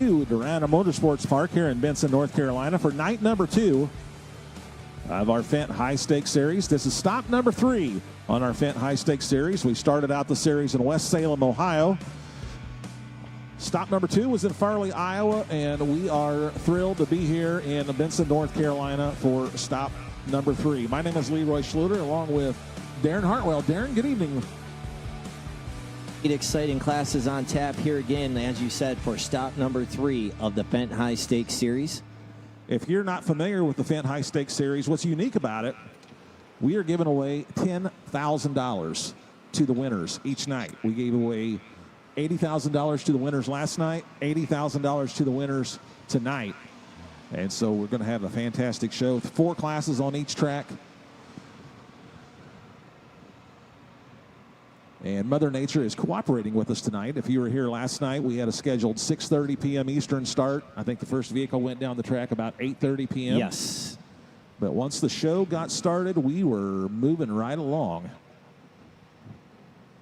Darana Motorsports Park here in Benson, North Carolina for night number 2 of our Fendt High Stakes Series. This is stop number 3 on our Fendt High Stakes Series. We started out the series in West Salem, Ohio. Stop number 2 was in Farley, Iowa, and we are thrilled to be here in Benson, North Carolina for stop number 3. My name is Leroy Schluter, along with Darren Hartwell. Darren, good evening. 8 exciting classes on tap here again, as you said, for stop number 3 of the Fendt High Stakes Series. If you're not familiar with the Fendt High Stakes Series, what's unique about it, we are giving away $10,000 to the winners each night. We gave away $80,000 to the winners last night, $80,000 to the winners tonight. And so we're going to have a fantastic show. 4 classes on each track. And Mother Nature is cooperating with us tonight. If you were here last night, we had a scheduled 6:30 p.m. Eastern start. I think the first vehicle went down the track about 8:30 p.m. Yes. But once the show got started, we were moving right along.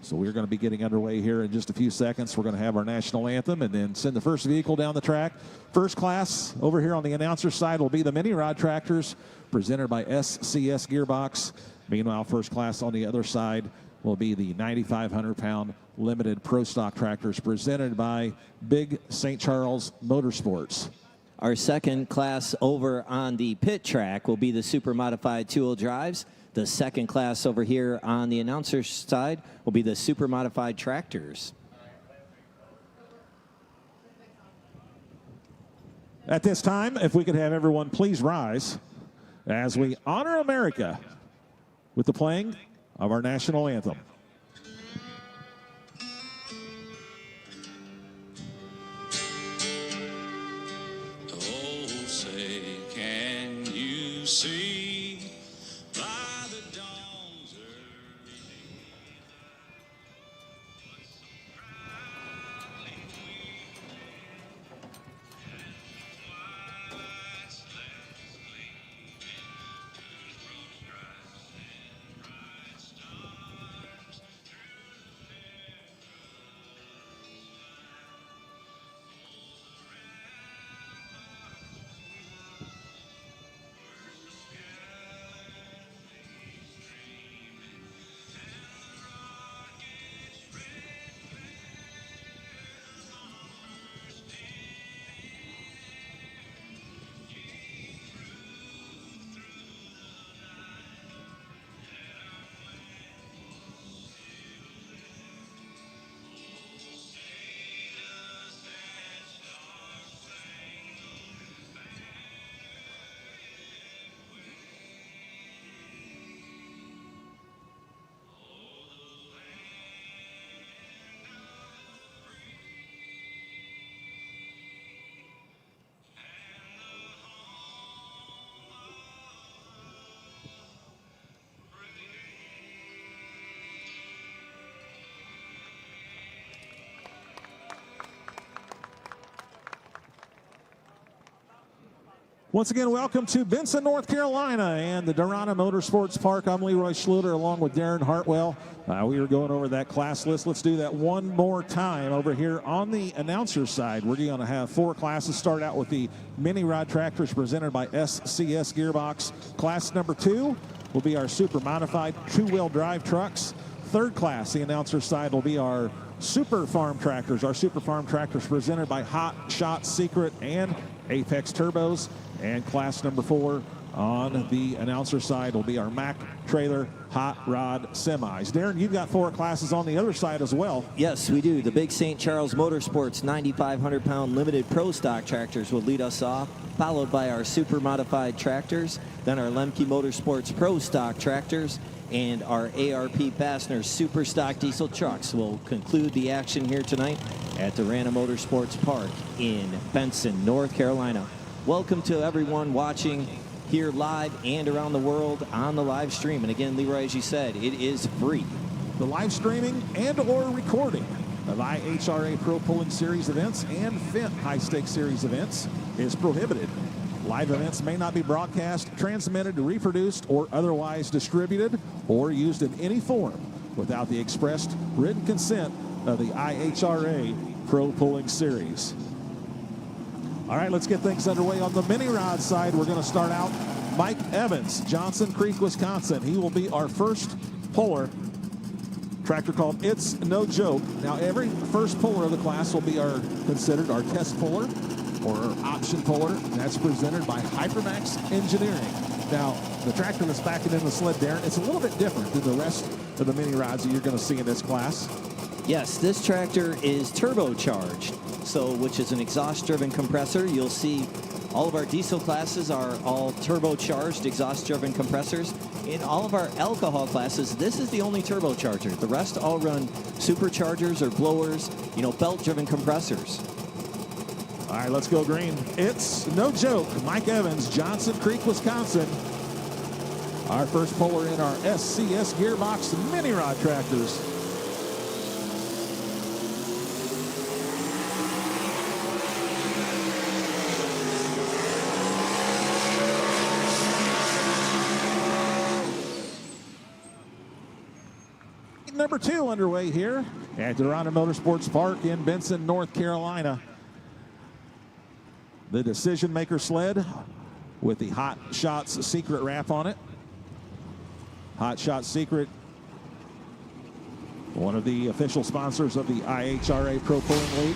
So we're going to be getting underway here in just a few seconds. We're going to have our national anthem and then send the first vehicle down the track. First class over here on the announcer side will be the mini rod tractors presented by SCS Gearbox. Meanwhile, first class on the other side will be the 9,500-pound limited pro stock tractors presented by Big St. Charles Motorsports. Our second class over on the pit track will be the super modified two-wheel drives. The second class over here on the announcer's side will be the super modified tractors. At this time, if we could have everyone please rise as we honor America with the playing of our national anthem. Oh, say, can you see by the dawn's early what so proudly we and white sleds gleaming, whose broad stripes and bright stars through the perilous Once again, welcome to Benson, North Carolina and the Darana Motorsports Park. I'm Leroy Schluter along with Darren Hartwell. We are going over that class list. Let's do that one more time over here on the announcer side. We're going to have 4 classes. Start out with the mini rod tractors presented by SCS Gearbox. Class number 2 will be our super modified 2-wheel drive trucks. Third class, the announcer side, will be our super farm tractors. Our super farm tractors presented by Hot Shot Secret and Apex Turbos. And class number 4 on the announcer side will be our Mack Trailer Hot Rod Semis. Darren, you've got 4 classes on the other side as well. Yes, we do. The Big St. Charles Motorsports 9,500-pound limited pro stock tractors will lead us off, followed by our super modified tractors, then our Lemke Motorsports pro stock tractors, and our ARP Fastener super stock diesel trucks will conclude the action here tonight at Darana Motorsports Park in Benson, North Carolina. Welcome to everyone watching here live and around the world on the live stream. And again, Leroy, as you said, it is free. The live streaming and or recording of IHRA Pro Pulling Series events and Fendt High Stakes Series events is prohibited. Live events may not be broadcast, transmitted, reproduced, or otherwise distributed or used in any form without the expressed written consent of the IHRA Pro Pulling Series. All right, let's get things underway on the mini rod side. We're going to start out Mike Evans, Johnson Creek, Wisconsin. He will be our first puller. Tractor called It's No Joke. Now, every first puller of the class will be considered our test puller or our option puller. That's presented by Hypermax Engineering. Now, the tractor that's backing in the sled, Darren, it's a little bit different than the rest of the mini rods that you're going to see in this class. Yes, this tractor is turbocharged, which is an exhaust-driven compressor. You'll see all of our diesel classes are all turbocharged, exhaust-driven compressors. In all of our alcohol classes, this is the only turbocharger. The rest all run superchargers or blowers, belt-driven compressors. All right, let's go green. It's No Joke. Mike Evans, Johnson Creek, Wisconsin. Our first puller in our SCS Gearbox mini rod tractors. Number 2 underway here at Darana Motorsports Park in Benson, North Carolina. The Decision Maker sled with the Hot Shots Secret wrap on it. Hot Shots Secret, one of the official sponsors of the IHRA Pro Pulling League.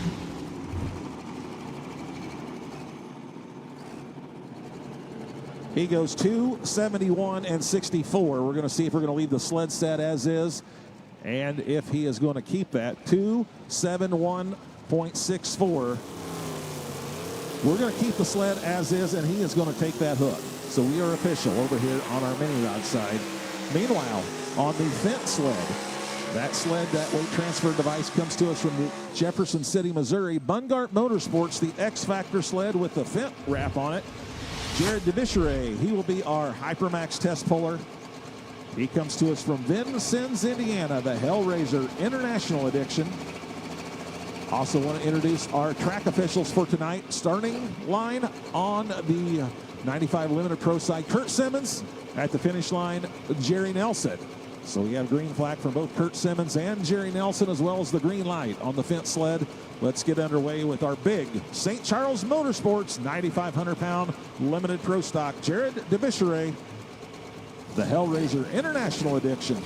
He goes 271 and 64. We're going to see if we're going to leave the sled set as is, and if he is going to keep that 271.64. We're going to keep the sled as is, and he is going to take that hook. So we are official over here on our mini rod side. Meanwhile, on the Fendt sled, that weight transfer device comes to us from Jefferson City, Missouri. Bungart Motorsports, the X Factor sled with the Fendt wrap on it. Jared DeBicheret, he will be our Hypermax test puller. He comes to us from Vincennes, Indiana, the Hellraiser International Edition. Also want to introduce our track officials for tonight. Starting line on the 95 Limited Pro side, Kurt Simmons. At the finish line, Jerry Nelson. So we have green flag from both Kurt Simmons and Jerry Nelson, as well as the green light on the Fendt sled. Let's get underway with our big St. Charles Motorsports 9,500-pound Limited Pro Stock. Jared DeBicheret, the Hellraiser International Edition.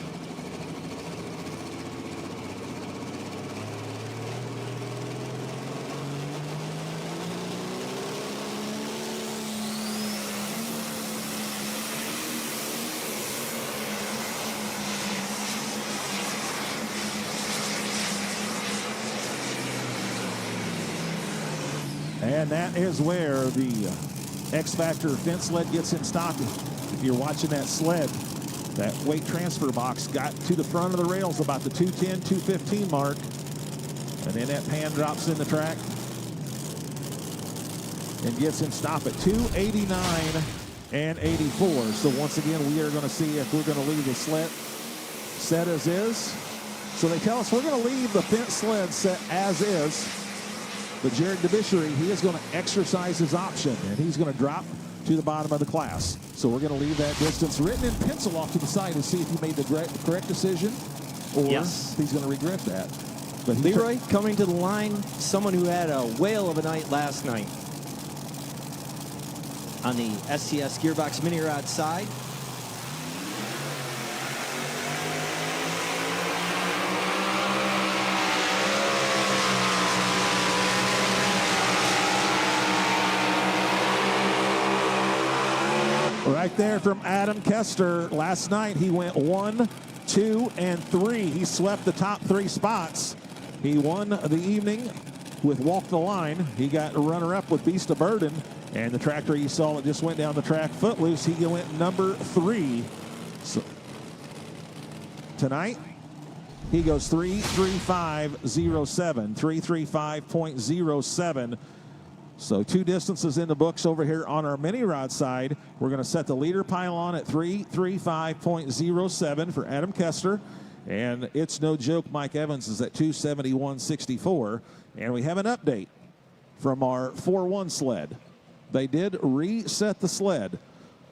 And that is where the X Factor Fendt sled gets in stock. If you're watching that sled, that weight transfer box got to the front of the rails about the 210, 215 mark. And then that pan drops in the track and gets him stop at 289 and 84. So once again, we are going to see if we're going to leave the sled set as is. So they tell us we're going to leave the Fendt sled set as is. But Jared DeBicheret, he is going to exercise his option, and he's going to drop to the bottom of the class. So we're going to leave that distance written in pencil off to the side and see if he made the correct decision, or yes, he's going to regret that. But Leroy coming to the line, someone who had a whale of a night last night on the SCS Gearbox Mini Rod side. Right there from Adam Kester. Last night he went 1, 2, and 3. He swept the top 3 spots. He won the evening with Walk the Line. He got a runner-up with Beast of Burden. And the tractor you saw that just went down the track, Footloose, he went number 3. So tonight, he goes 3:35.07, 3:35.07. So 2 distances in the books over here on our mini rod side. We're going to set the leader pylon at 3:35.07 for Adam Kester. And It's No Joke, Mike Evans is at 271.64. And we have an update from our 4-1 sled. They did reset the sled.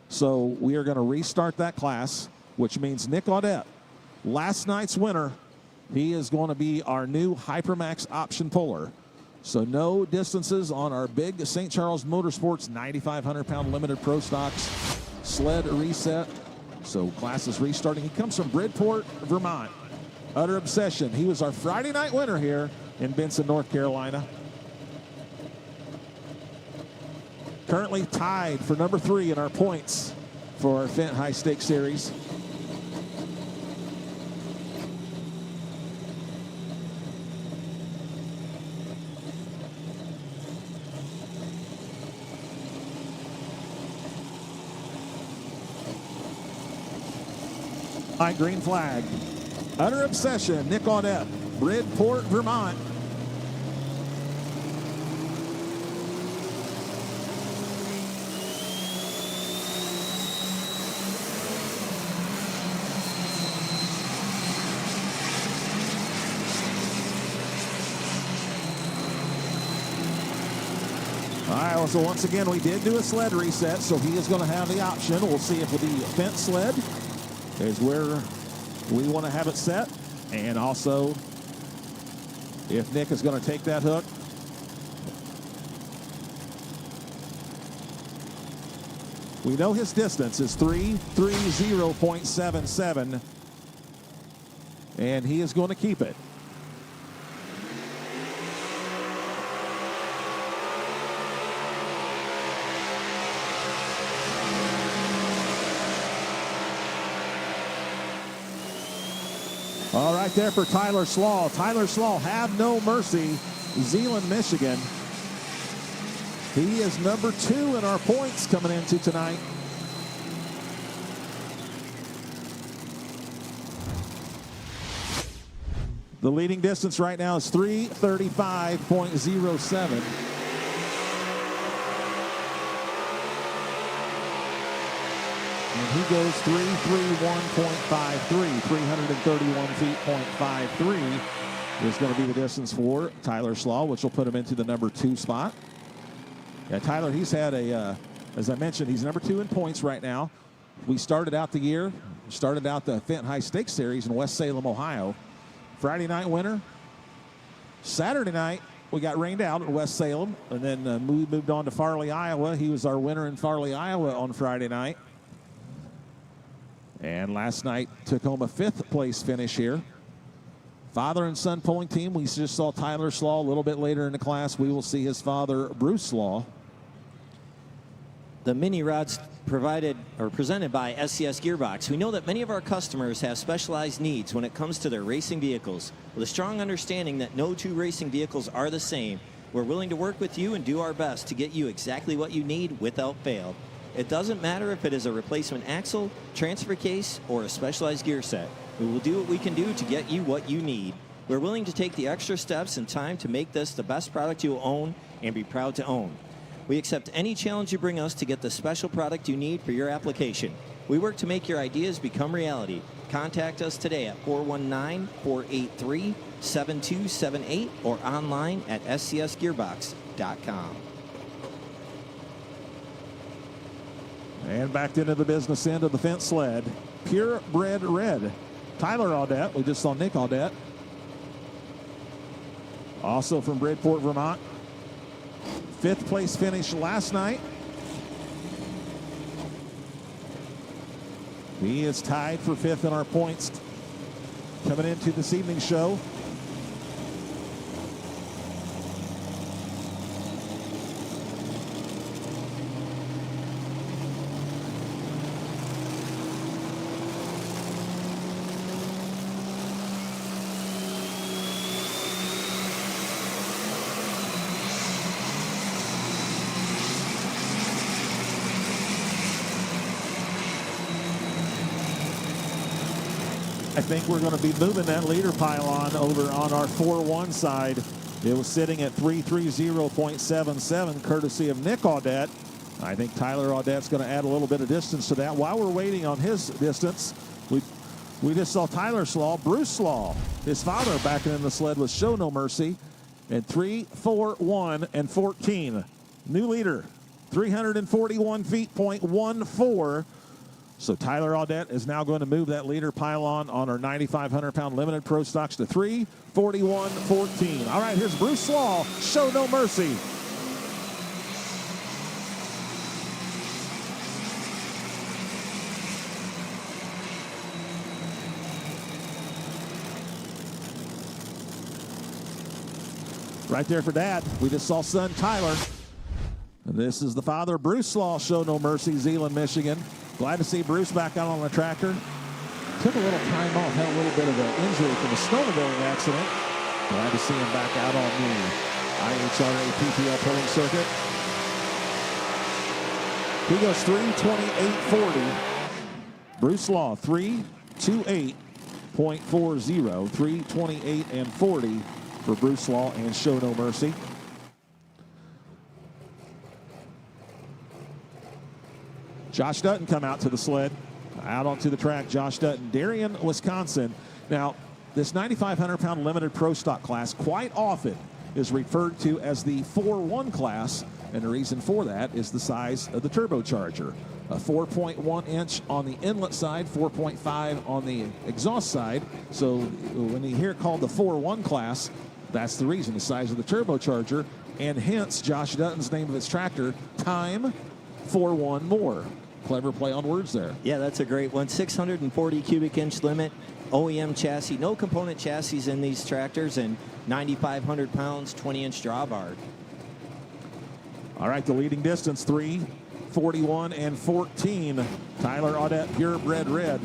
So we are going to restart that class, which means Nick Audette, last night's winner, he is going to be our new Hypermax option puller. So no distances on our big St. Charles Motorsports 9,500-pound limited pro stocks sled reset. So class is restarting. He comes from Bridport, Vermont. Utter Obsession. He was our Friday night winner here in Benson, North Carolina. Currently tied for number 3 in our points for our Fendt High Stakes Series. High green flag. Utter Obsession, Nick Audette, Bridport, Vermont. All right, well, so once again, we did do a sled reset, so he is going to have the option. We'll see if with the Fendt sled is where we want to have it set, and also if Nick is going to take that hook. We know his distance is 330.77, and he is going to keep it. All right there for Tyler Slaw. Tyler Slaw, Have No Mercy, Zeeland, Michigan. He is number 2 in our points coming into tonight. The leading distance right now is 335.07. And he goes 331.53, 331 feet, .53 is going to be the distance for Tyler Slaw, which will put him into the number 2 spot. Yeah, Tyler, he's had as I mentioned, he's number 2 in points right now. We started out the year, started out the Fendt High Stakes Series in West Salem, Ohio. Friday night winner. Saturday night, we got rained out at West Salem, and then we moved on to Farley, Iowa. He was our winner in Farley, Iowa on Friday night. And last night took home a 5th place finish here. Father and son pulling team. We just saw Tyler Slaw a little bit later in the class. We will see his father, Bruce Slaw. The mini rods provided or presented by SCS Gearbox. We know that many of our customers have specialized needs when it comes to their racing vehicles. With a strong understanding that no 2 racing vehicles are the same, we're willing to work with you and do our best to get you exactly what you need without fail. It doesn't matter if it is a replacement axle, transfer case, or a specialized gear set. We will do what we can do to get you what you need. We're willing to take the extra steps and time to make this the best product you'll own and be proud to own. We accept any challenge you bring us to get the special product you need for your application. We work to make your ideas become reality. Contact us today at 419-483-7278 or online at scsgearbox.com. And back into the business end of the Fendt sled. Purebred Red. Tyler Audette. We just saw Nick Audette. Also from Bridport, Vermont. 5th place finish last night. He is tied for 5th in our points coming into this evening's show. I think we're going to be moving that leader pylon over on our 4-1 side. It was sitting at 330.77, courtesy of Nick Audette. I think Tyler Audette's going to add a little bit of distance to that. While we're waiting on his distance, we just saw Tyler Slaw, Bruce Slaw, his father, backing in the sled with Show No Mercy, and 341 and 14. New leader, 341 feet, .14. So Tyler Audette is now going to move that leader pylon on our 9,500-pound limited pro stocks to 3:41.14. All right, here's Bruce Slaw. Show no mercy. Right there for Dad. We just saw son Tyler. And this is the father, Bruce Slaw, Show No Mercy, Zeeland, Michigan. Glad to see Bruce back out on the tractor. Took a little time off, had a little bit of an injury from a snowmobiling accident. Glad to see him back out on the IHRA PPL pulling circuit. He goes 3:28.40. Bruce Slaw, 3:28.40, 3:28.40 for Bruce Slaw and Show No Mercy. Josh Dutton come out to the sled, out onto the track. Josh Dutton, Darien, Wisconsin. Now, this 9,500-pound limited pro stock class quite often is referred to as the 4-1 class, and the reason for that is the size of the turbocharger. A 4.1 inch on the inlet side, 4.5 on the exhaust side. So when you hear it called the 4-1 class, that's the reason, the size of the turbocharger, and hence Josh Dutton's name of his tractor, Time 4-1 More. Clever play on words there. Yeah, that's a great one. 640 cubic inch limit, OEM chassis, no component chassis in these tractors, and 9,500 pounds, 20-inch drawbar. All right, the leading distance, 3:41.14. Tyler Audette, purebred red.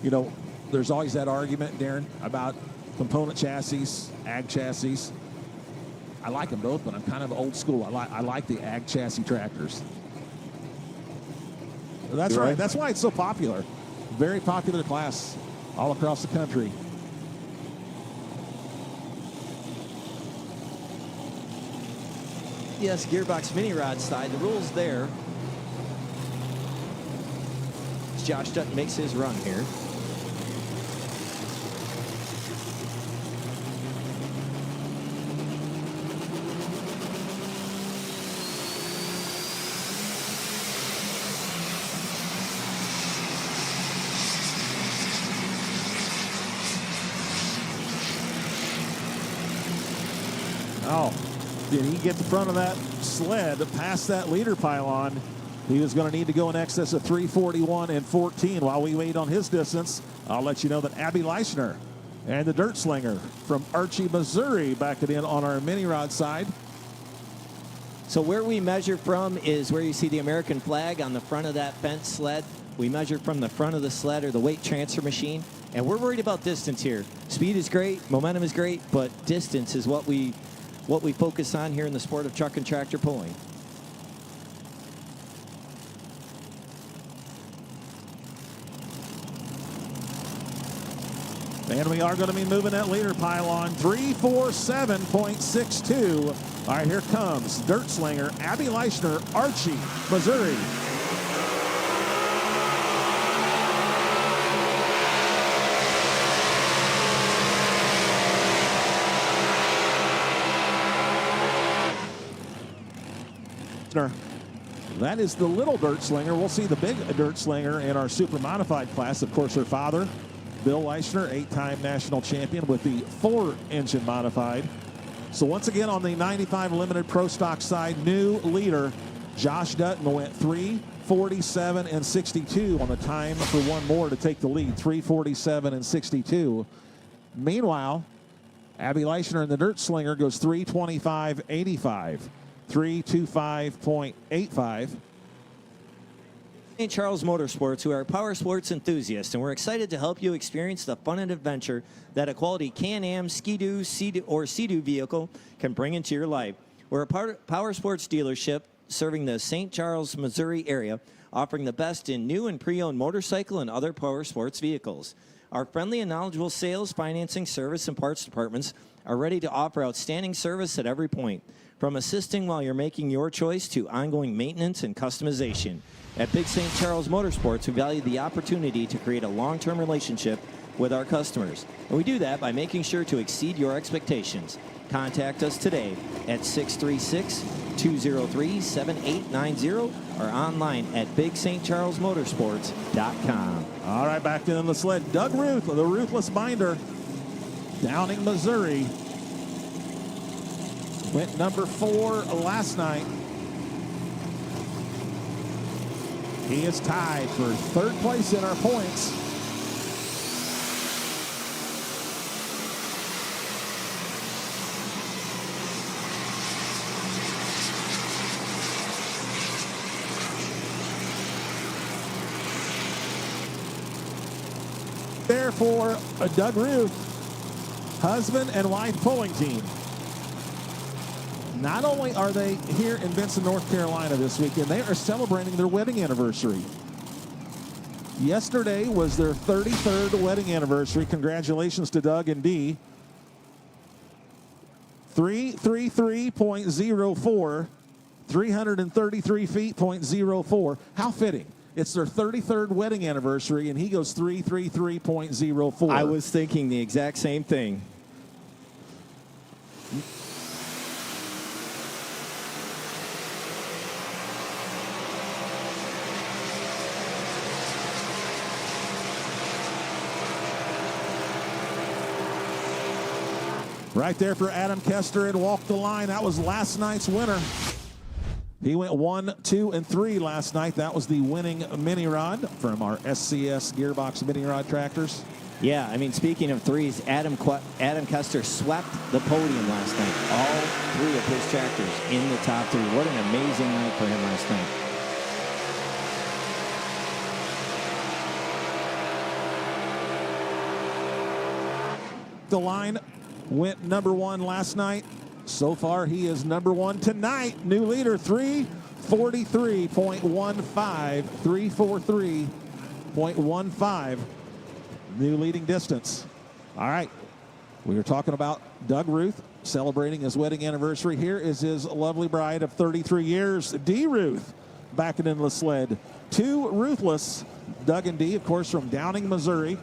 You know, there's always that argument, Darren, about component chassis, ag chassis. I like them both, but I'm kind of old school. I like the ag chassis tractors. That's right. That's why it's so popular. Very popular class all across the country. Yes, gearbox mini rod side. The rules there. As Josh Dutton makes his run here. Oh, did he get the front of that sled past that leader pylon? He was going to need to go in excess of 3:41.14. While we wait on his distance, I'll let you know that Abby Leishner and the Dirt Slinger from Archie, Missouri, back it in on our mini rod side. So where we measure from is where you see the American flag on the front of that Fendt sled. We measure from the front of the sled or the weight transfer machine, and we're worried about distance here. Speed is great, momentum is great, but distance is what we focus on here in the sport of truck and tractor pulling. And we are going to be moving that leader pylon, 3:47.62. All right, here comes Dirt Slinger, Abby Leishner, Archie, Missouri. That is the little Dirt Slinger. We'll see the big Dirt Slinger in our super modified class. Of course, her father, Bill Leishner, 8-time national champion with the 4-engine modified. So once again on the 95 limited pro stock side, new leader Josh Dutton went 3:47.62 on the Time for One More to take the lead, 3:47.62. Meanwhile, Abby Leishner in the Dirt Slinger goes 3:25.85. 3:25.85. St. Charles Motorsports, who are power sports enthusiasts, and we're excited to help you experience the fun and adventure that a quality Can-Am, Ski-Doo, or Sea-Doo vehicle can bring into your life. We're a power sports dealership serving the St. Charles, Missouri area, offering the best in new and pre-owned motorcycle and other power sports vehicles. Our friendly and knowledgeable sales, financing, service, and parts departments are ready to offer outstanding service at every point, from assisting while you're making your choice to ongoing maintenance and customization. At Big St. Charles Motorsports, we value the opportunity to create a long-term relationship with our customers. And we do that by making sure to exceed your expectations. Contact us today at 636-203-7890 or online at BigSt.CharlesMotorsports.com. All right, back in the sled. Doug Ruth, the Ruthless Binder, Downing, Missouri. Went number 4 last night. He is tied for 3rd place in our points. There for Doug Ruth, husband and wife pulling team. Not only are they here in Benson, North Carolina this weekend, they are celebrating their wedding anniversary. Yesterday was their 33rd wedding anniversary. Congratulations to Doug and Dee. 333.04, 333 feet, .04. How fitting. It's their 33rd wedding anniversary, and he goes 333.04. I was thinking the exact same thing. Right there for Adam Kester and walked the line. That was last night's winner. He went 1, 2, and 3 last night. That was the winning mini rod from our SCS Gearbox mini rod tractors. Yeah, I mean, speaking of threes, Adam Kester swept the podium last night. All 3 of his tractors in the top 3. What an amazing night for him last night. The line went number 1 last night. So far, he is number 1 tonight. New leader, 343.15. 343.15. New leading distance. All right. We were talking about Doug Ruth celebrating his wedding anniversary. Here is his lovely bride of 33 years, Dee Ruth, backing into the sled. 2 Ruthless, Doug and Dee, of course, from Downing, Missouri.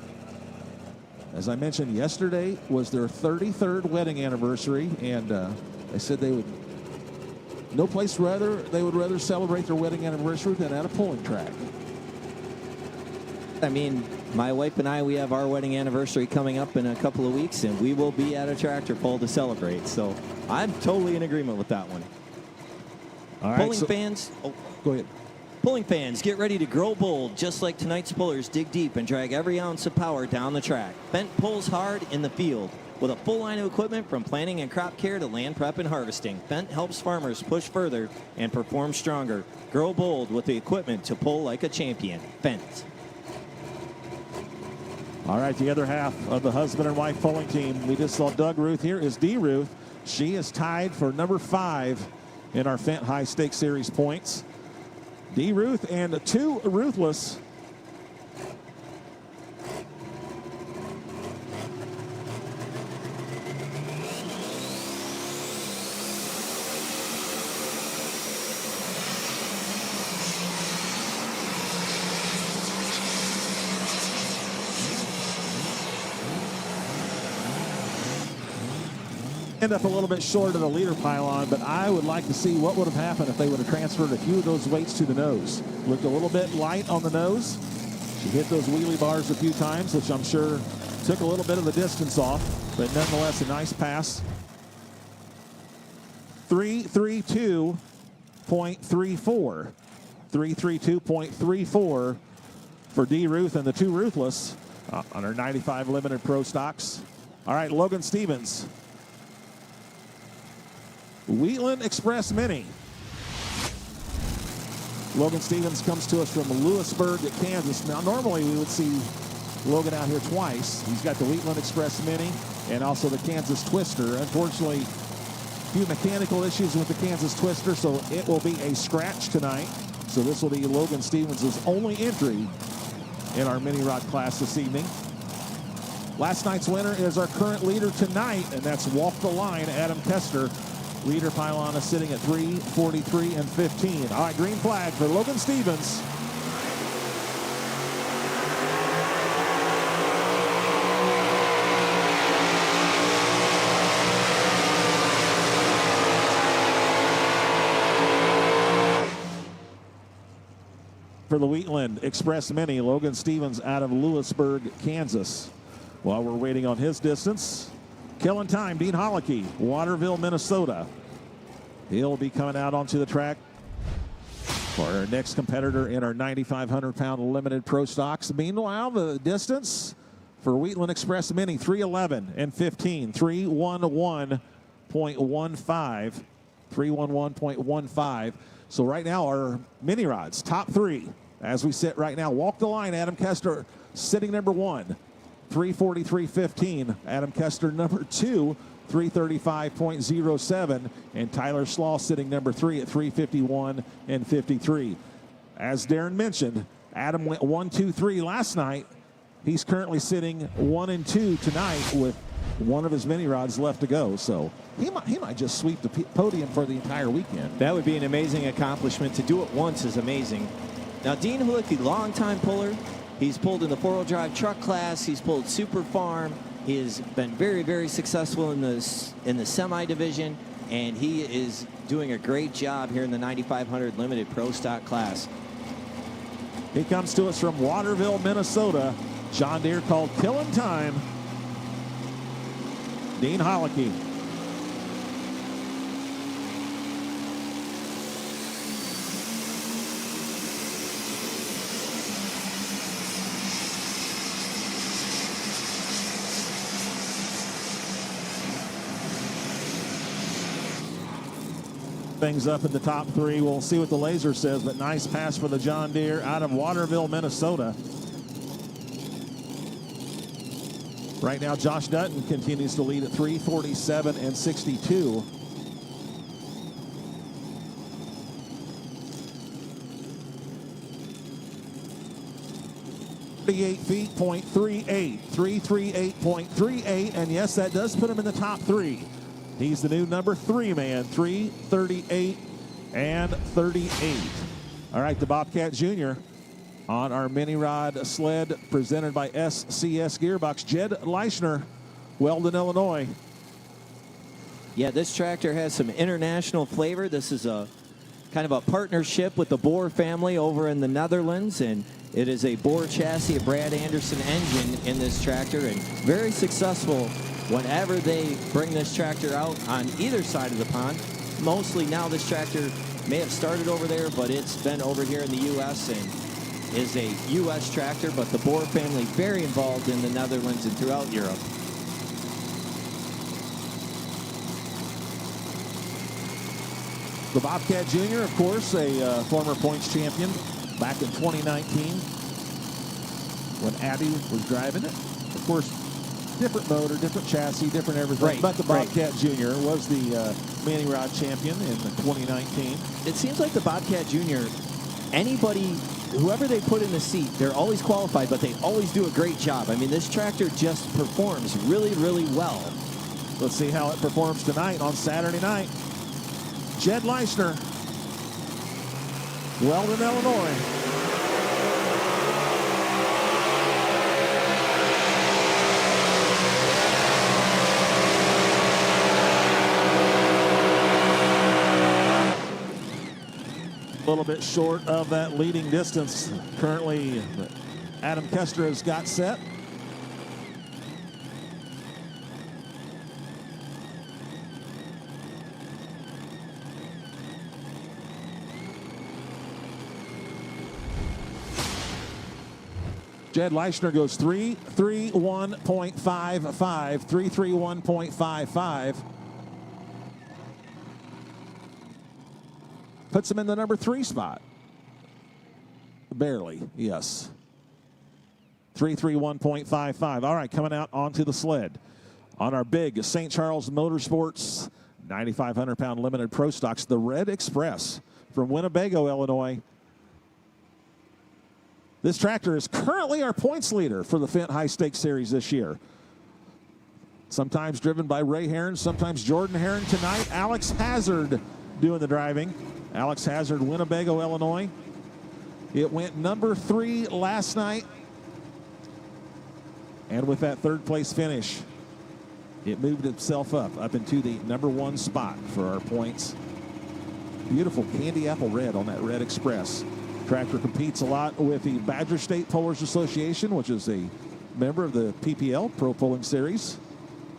As I mentioned, yesterday was their 33rd wedding anniversary, and they said they would no place they would rather celebrate their wedding anniversary than at a pulling track. I mean, my wife and I, we have our wedding anniversary coming up in a couple of weeks, and we will be at a tractor pull to celebrate. So I'm totally in agreement with that one. All right, Pulling fans. Oh, go ahead. Pulling fans, get ready to grow bold. Just like tonight's pullers, dig deep and drag every ounce of power down the track. Fendt pulls hard in the field. With a full line of equipment from planting and crop care to land prep and harvesting, Fendt helps farmers push further and perform stronger. Grow bold with the equipment to pull like a champion. Fendt. All right, the other half of the husband and wife pulling team. We just saw Doug Ruth. Here is Dee Ruth. She is tied for number 5 in our Fendt High Stakes Series points. Dee Ruth and 2 Ruthless. End up a little bit short of the leader pylon, but I would like to see what would have happened if they would have transferred a few of those weights to the nose. Looked a little bit light on the nose. She hit those wheelie bars a few times, which I'm sure took a little bit of the distance off, but nonetheless a nice pass. 332.34. 332.34 for Dee Ruth and the 2 Ruthless on her 95 Limited Pro stocks. All right, Logan Stevens. Wheatland Express Mini. Logan Stevens comes to us from Lewisburg, Kansas. Now, normally we would see Logan out here twice. He's got the Wheatland Express Mini and also the Kansas Twister. Unfortunately, a few mechanical issues with the Kansas Twister, so it will be a scratch tonight. So this will be Logan Stevens' only entry in our mini rod class this evening. Last night's winner is our current leader tonight, and that's Walk the Line, Adam Kester. Leader pylon is sitting at 343 and 15. All right, green flag for Logan Stevens. for the Wheatland Express Mini, Logan Stevens out of Lewisburg, Kansas. While we're waiting on his distance, killing time, Dean Hollicky, Waterville, Minnesota. He'll be coming out onto the track for our next competitor in our 9,500-pound limited pro stocks. Meanwhile, the distance for Wheatland Express Mini, 3:11 and 15, 3:11.15, 3:11.15. So right now, our mini rods, top three, as we sit right now. Walk the line, Adam Kester sitting number one, 3:43.15. Adam Kester number two, 3:35.07, and Tyler Slaw sitting number three at 3:51 and 53. As Darren mentioned, Adam went 1, 2, 3 last night. He's currently sitting 1 and 2 tonight with one of his mini rods left to go. So he might just sweep the podium for the entire weekend. That would be an amazing accomplishment. To do it once is amazing. Now, Dean Hulicky, longtime puller. He's pulled in the four-wheel drive truck class. He's pulled Super Farm. He has been very, very successful in the semi division, and he is doing a great job here in the 9,500 limited pro stock class. He comes to us from Waterville, Minnesota. John Deere called Killing Time. Dean Hollicky. Things up in the top three. We'll see what the laser says, but nice pass for the John Deere out of Waterville, Minnesota. Right now, Josh Dutton continues to lead at 3:47 and 62. .38, 338.38, and yes, that does put him in the top three. He's the new number 3 man, 3:38 and 38. All right, the Bobcat Jr. on our mini rod sled presented by SCS Gearbox. Jed Leischner, Weldon, Illinois. Yeah, this tractor has some international flavor. This is a kind of a partnership with the Bohr family over in the Netherlands, and it is a Bohr chassis, a Brad Anderson engine in this tractor, and very successful whenever they bring this tractor out on either side of the pond. Mostly now this tractor may have started over there, but it's been over here in the U.S. and is a U.S. tractor, but the Bohr family very involved in the Netherlands and throughout Europe. The Bobcat Jr., of course, a former points champion back in 2019 when Abby was driving it. Of course, different motor, different chassis, different everything. Right, but the Bobcat Jr. was the mini rod champion in 2019. It seems like the Bobcat Jr., anybody, whoever they put in the seat, they're always qualified, but they always do a great job. I mean, this tractor just performs really, really well. Let's see how it performs tonight on Saturday night. Jed Leischner, Weldon, Illinois. A little bit short of that leading distance. Currently, Adam Kester has got set. Jed Leischner goes 3:31.55, 3:31.55. Puts him in the number 3 spot. Barely, yes. 3:31.55. All right, coming out onto the sled on our big St. Charles Motorsports 9,500-pound limited pro stocks, the Red Express from Winnebago, Illinois. This tractor is currently our points leader for the Fendt High Stakes Series this year. Sometimes driven by Ray Heron, sometimes Jordan Heron. Tonight, Alex Hazard doing the driving. Alex Hazard, Winnebago, Illinois. It went number 3 last night. And with that third place finish, it moved itself up into the number 1 spot for our points. Beautiful candy apple red on that Red Express. Tractor competes a lot with the Badger State Pullers Association, which is a member of the PPL, Pro Pulling Series.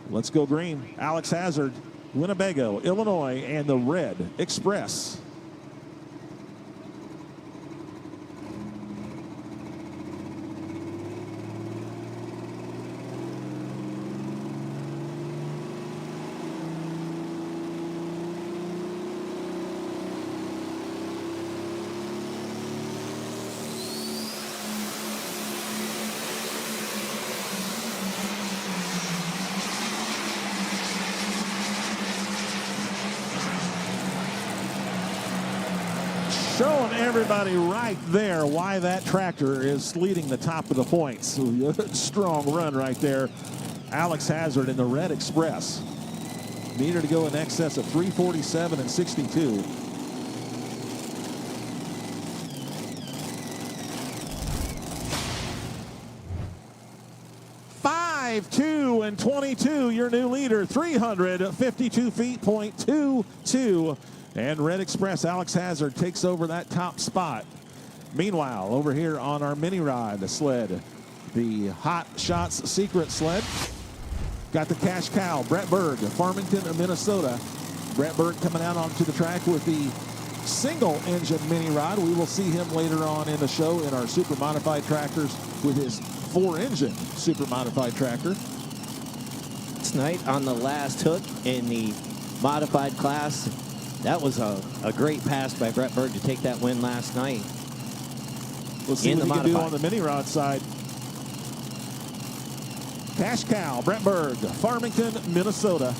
Let's go green. Alex Hazard, Winnebago, Illinois, and the Red Express. Showing everybody right there why that tractor is leading the top of the points. Strong run right there. Alex Hazard in the Red Express. Needed to go in excess of 347 and 62. .52 and 22, your new leader, 352 feet, .22. And Red Express, Alex Hazard takes over that top spot. Meanwhile, over here on our mini rod sled, the Hot Shots Secret sled, got the Cash Cow, Brett Berg, Farmington, Minnesota. Brett Berg coming out onto the track with the single engine mini rod. We will see him later on in the show in our super modified tractors with his 4-engine super modified tractor. Tonight on the last hook in the modified class. That was a great pass by Brett Berg to take that win last night. Let's see what he can do on the mini rod side. Cash Cow, Brett Berg, Farmington, Minnesota.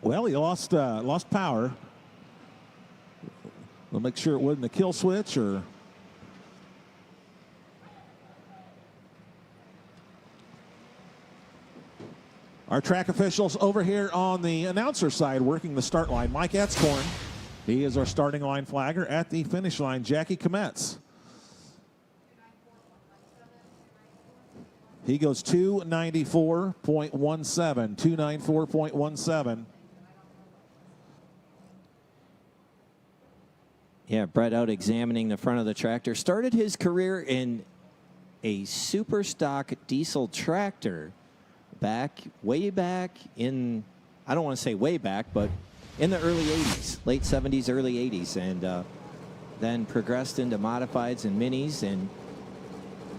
Well, he lost power. We'll make sure it wasn't a kill switch or. Our track officials over here on the announcer side working the start line. Mike Etzkorn, he is our starting line flagger. At the finish line, Jackie Kometz. He goes 294.17, 294.17. Yeah, Brett out examining the front of the tractor. Started his career in a super stock diesel tractor way back in, I don't want to say way back, but in the early 80s, late 70s, early 80s, and then progressed into modifieds and minis, and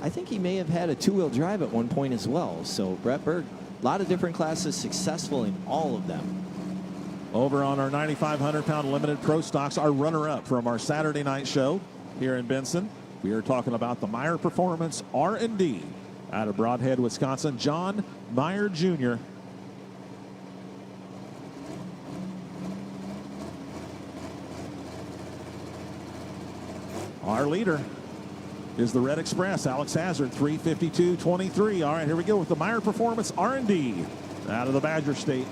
I think he may have had a two-wheel drive at one point as well. So Brett Berg, a lot of different classes, successful in all of them. Over on our 9,500-pound limited pro stocks, our runner-up from our Saturday night show here in Benson. We are talking about the Meyer Performance R&D out of Broadhead, Wisconsin. John Meyer Jr. Our leader is the Red Express, Alex Hazard, 352.23. All right, here we go with the Meyer Performance R&D out of the Badger State.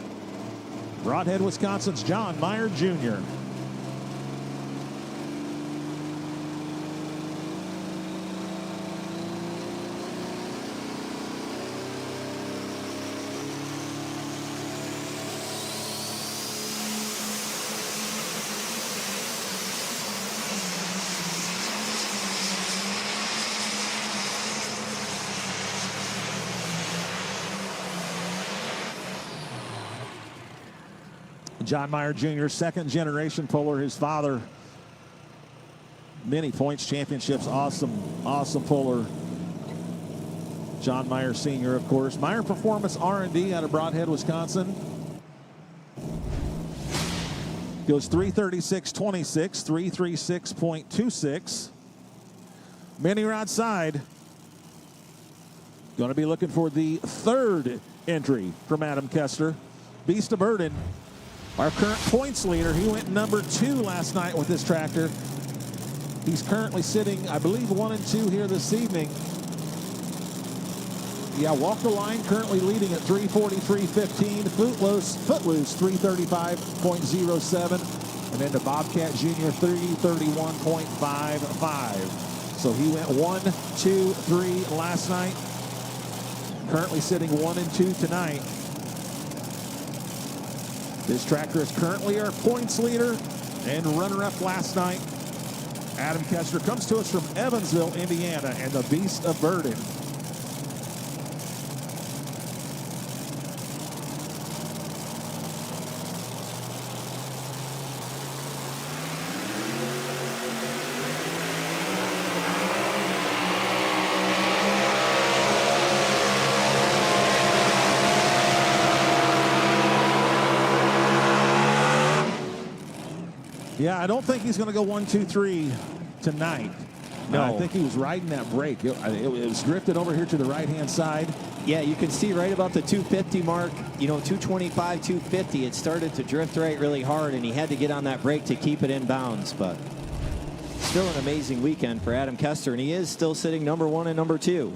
Broadhead, Wisconsin's John Meyer Jr. John Meyer Jr., second generation puller. His father, many points, championships, awesome puller. John Meyer Sr., of course. Meyer Performance R&D out of Broadhead, Wisconsin. Goes 336.26, 336.26. Mini rod side. Going to be looking for the third entry from Adam Kester. Beast of Burden. Our current points leader, he went number 2 last night with this tractor. He's currently sitting, I believe, 1 and 2 here this evening. Yeah, Walk the Line currently leading at 343.15. Footloose 335.07. And then the Bobcat Jr. 331.55. So he went 1, 2, 3 last night. Currently sitting 1 and 2 tonight. This tractor is currently our points leader and runner-up last night. Adam Kester comes to us from Evansville, Indiana, and the Beast of Burden. Yeah, I don't think he's going to go 1, 2, 3 tonight. No. I think he was riding that brake. It was drifted over here to the right-hand side. Yeah, you can see right about the 250 mark, 225, 250, it started to drift right really hard, and he had to get on that brake to keep it in bounds. But still an amazing weekend for Adam Kester, and he is still sitting number 1 and number 2.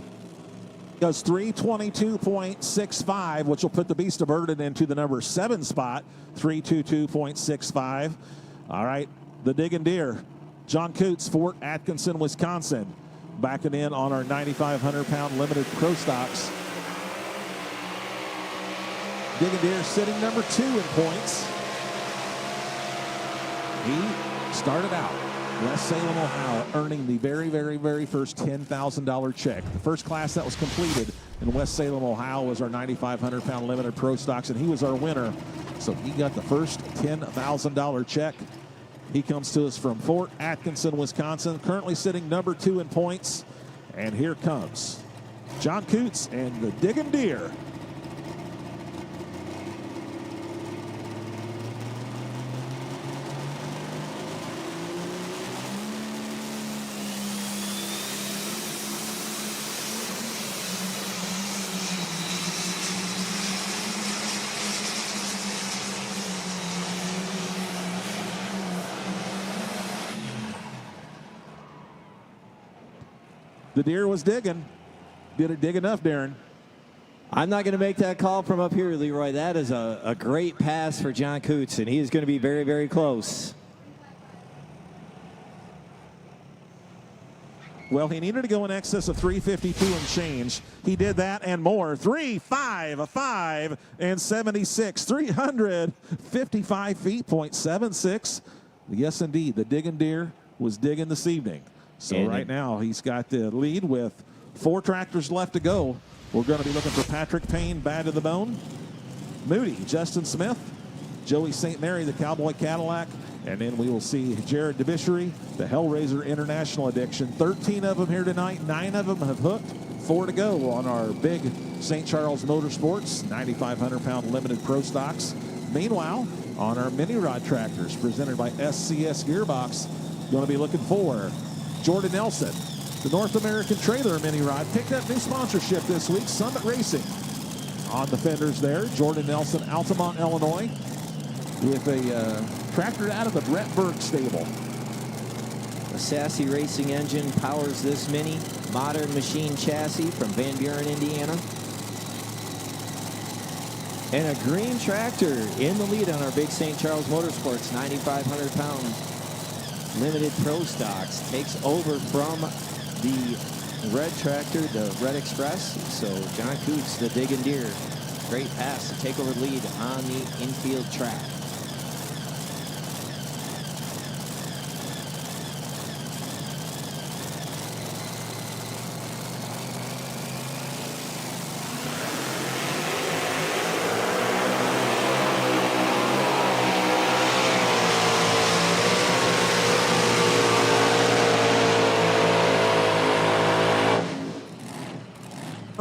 Does 322.65, which will put the Beast of Burden into the number 7 spot, 322.65. All right, the Diggin' Deer, John Coots, Fort Atkinson, Wisconsin, backing in on our 9,500-pound limited pro stocks. Diggin' Deer sitting number 2 in points. He started out West Salem, Ohio, earning the very, very, very first $10,000 check. The first class that was completed in West Salem, Ohio was our 9,500-pound limited pro stocks, and he was our winner. So he got the first $10,000 check. He comes to us from Fort Atkinson, Wisconsin, currently sitting number 2 in points. And here comes John Coots and the Diggin' Deer. The Deer was digging. Did it dig enough, Darren? I'm not going to make that call from up here, Leroy. That is a great pass for John Coots, and he is going to be very, very close. Well, he needed to go in excess of 352 and change. He did that and more. 3, 5, 5, and 76. 355 feet, .76. Yes, indeed. The Diggin' Deer was digging this evening. So right now he's got the lead with 4 tractors left to go. We're going to be looking for Patrick Payne, Bad to the Bone, Moody, Justin Smith, Joey St. Mary, the Cowboy Cadillac, and then we will see Jared DeBishery, the Hellraiser International Addiction. 13 of them here tonight. 9 of them have hooked. 4 to go on our big St. Charles Motorsports 9,500-pound limited pro stocks. Meanwhile, on our mini rod tractors presented by SCS Gearbox, going to be looking for Jordan Nelson, the North American Trailer Mini Rod, picked up new sponsorship this week, Summit Racing. On the fenders there, Jordan Nelson, Altamont, Illinois, with a tractor out of the Brett Berg stable. A Sassy Racing engine powers this Mini. Modern machine chassis from Van Buren, Indiana. And a green tractor in the lead on our big St. Charles Motorsports 9,500-pound limited pro stocks, takes over from the red tractor, the Red Express. So John Coots, the Diggin' Deer, great pass to take over the lead on the infield track.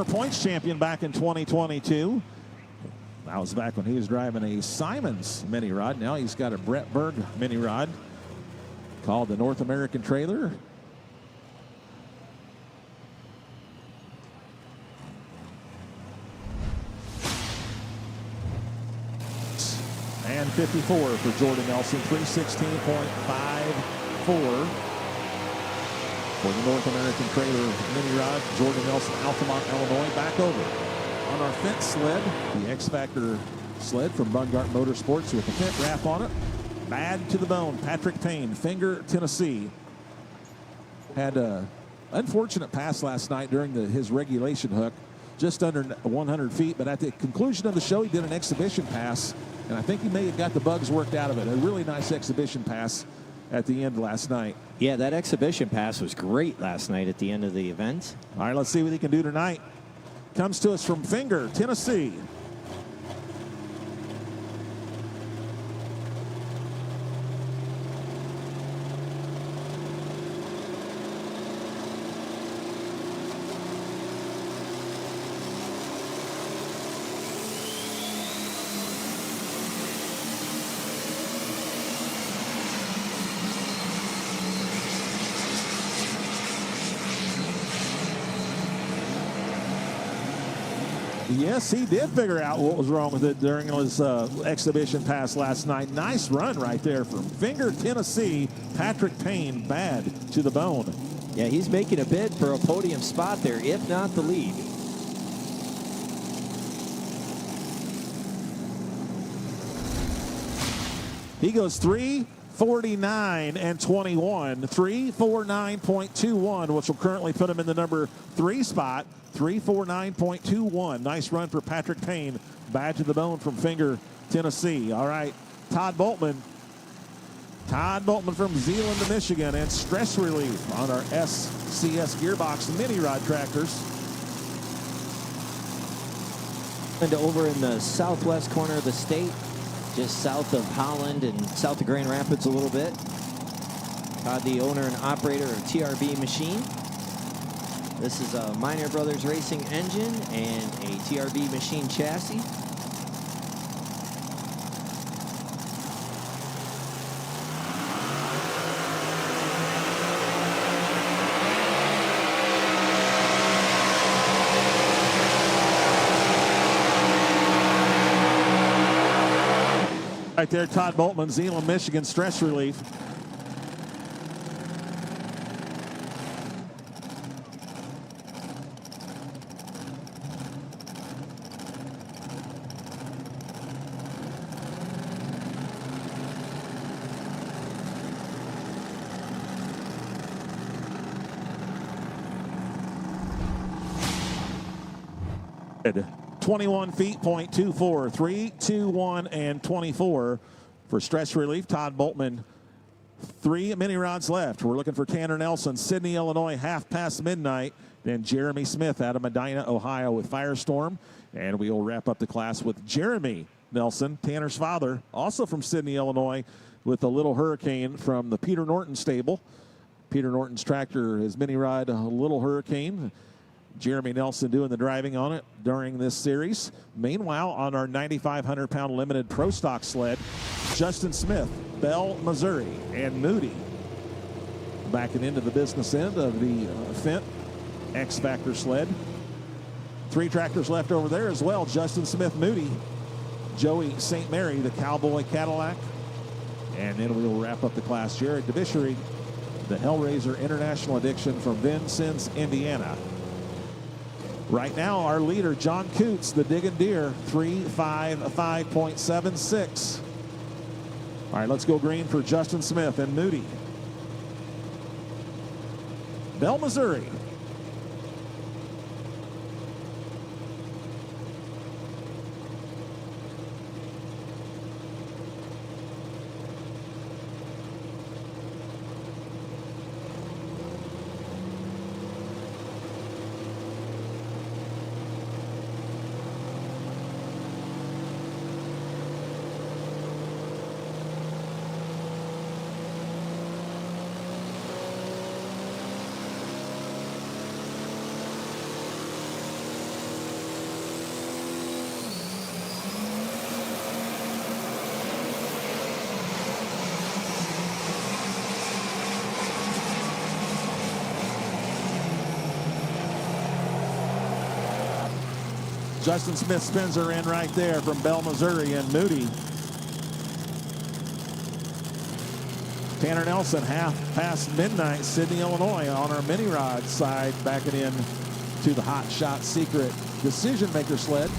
Points champion back in 2022. That was back when he was driving a Simons mini rod. Now he's got a Brett Berg mini rod called the North American Trailer. And 54 for Jordan Nelson, 316.54. For the North American Trailer mini rod, Jordan Nelson, Altamont, Illinois, back over on our Fendt sled, the X-Factor sled from Bungart Motorsports with the Fendt wrap on it. Bad to the Bone, Patrick Payne, Finger, Tennessee. Had Unfortunate pass last night during his regulation hook, just under 100 feet. But at the conclusion of the show, he did an exhibition pass, and I think he may have got the bugs worked out of it. A really nice exhibition pass at the end last night. Yeah, that exhibition pass was great last night at the end of the event. All right, let's see what he can do tonight. Comes to us from Finger, Tennessee. Yes, he did figure out what was wrong with it during his exhibition pass last night. Nice run right there from Finger, Tennessee. Patrick Payne, bad to the bone. Yeah, he's making a bid for a podium spot there, if not the lead. He goes 3:49 and 21, 3:49.21, which will currently put him in the number 3 spot. 3:49.21. Nice run for Patrick Payne. Bad to the bone from Finger, Tennessee. All right, Todd Boltman. Todd Boltman from Zeeland, Michigan, and stress relief on our SCS Gearbox mini rod tractors. And over in the southwest corner of the state, just south of Holland and south of Grand Rapids a little bit. Todd, the owner and operator of TRB Machine. This is a Minor Brothers Racing engine and a TRB Machine chassis. Right there, Todd Boltman, Zeeland, Michigan, stress relief. Good. 21 feet, .24, 3, 2, 1, and 24 for stress relief. Todd Boltman, 3 mini rods left. We're looking for Tanner Nelson, Sydney, Illinois, half past midnight. Then Jeremy Smith out of Medina, Ohio with Firestorm. And we will wrap up the class with Jeremy Nelson, Tanner's father, also from Sydney, Illinois, with a Little Hurricane from the Peter Norton stable. Peter Norton's tractor, his mini rod, a Little Hurricane. Jeremy Nelson doing the driving on it during this series. Meanwhile, on our 9,500-pound limited pro stock sled, Justin Smith, Bell, Missouri, and Moody backing into the business end of the Fendt X-Factor sled. 3 tractors left over there as well. Justin Smith, Moody, Joey St. Mary, the Cowboy Cadillac. And then we will wrap up the class. Jared DeBishery, the Hellraiser International Addiction from Vincennes, Indiana. Right now, our leader, John Coots, the Diggin' Deer, 3:55.76. All right, let's go green for Justin Smith and Moody. Bell, Missouri. Justin Smith spins her in right there from Bell, Missouri, and Moody. Tanner Nelson, half past midnight, Sydney, Illinois, on our mini rod side, backing in to the Hot Shot Secret Decision Maker sled.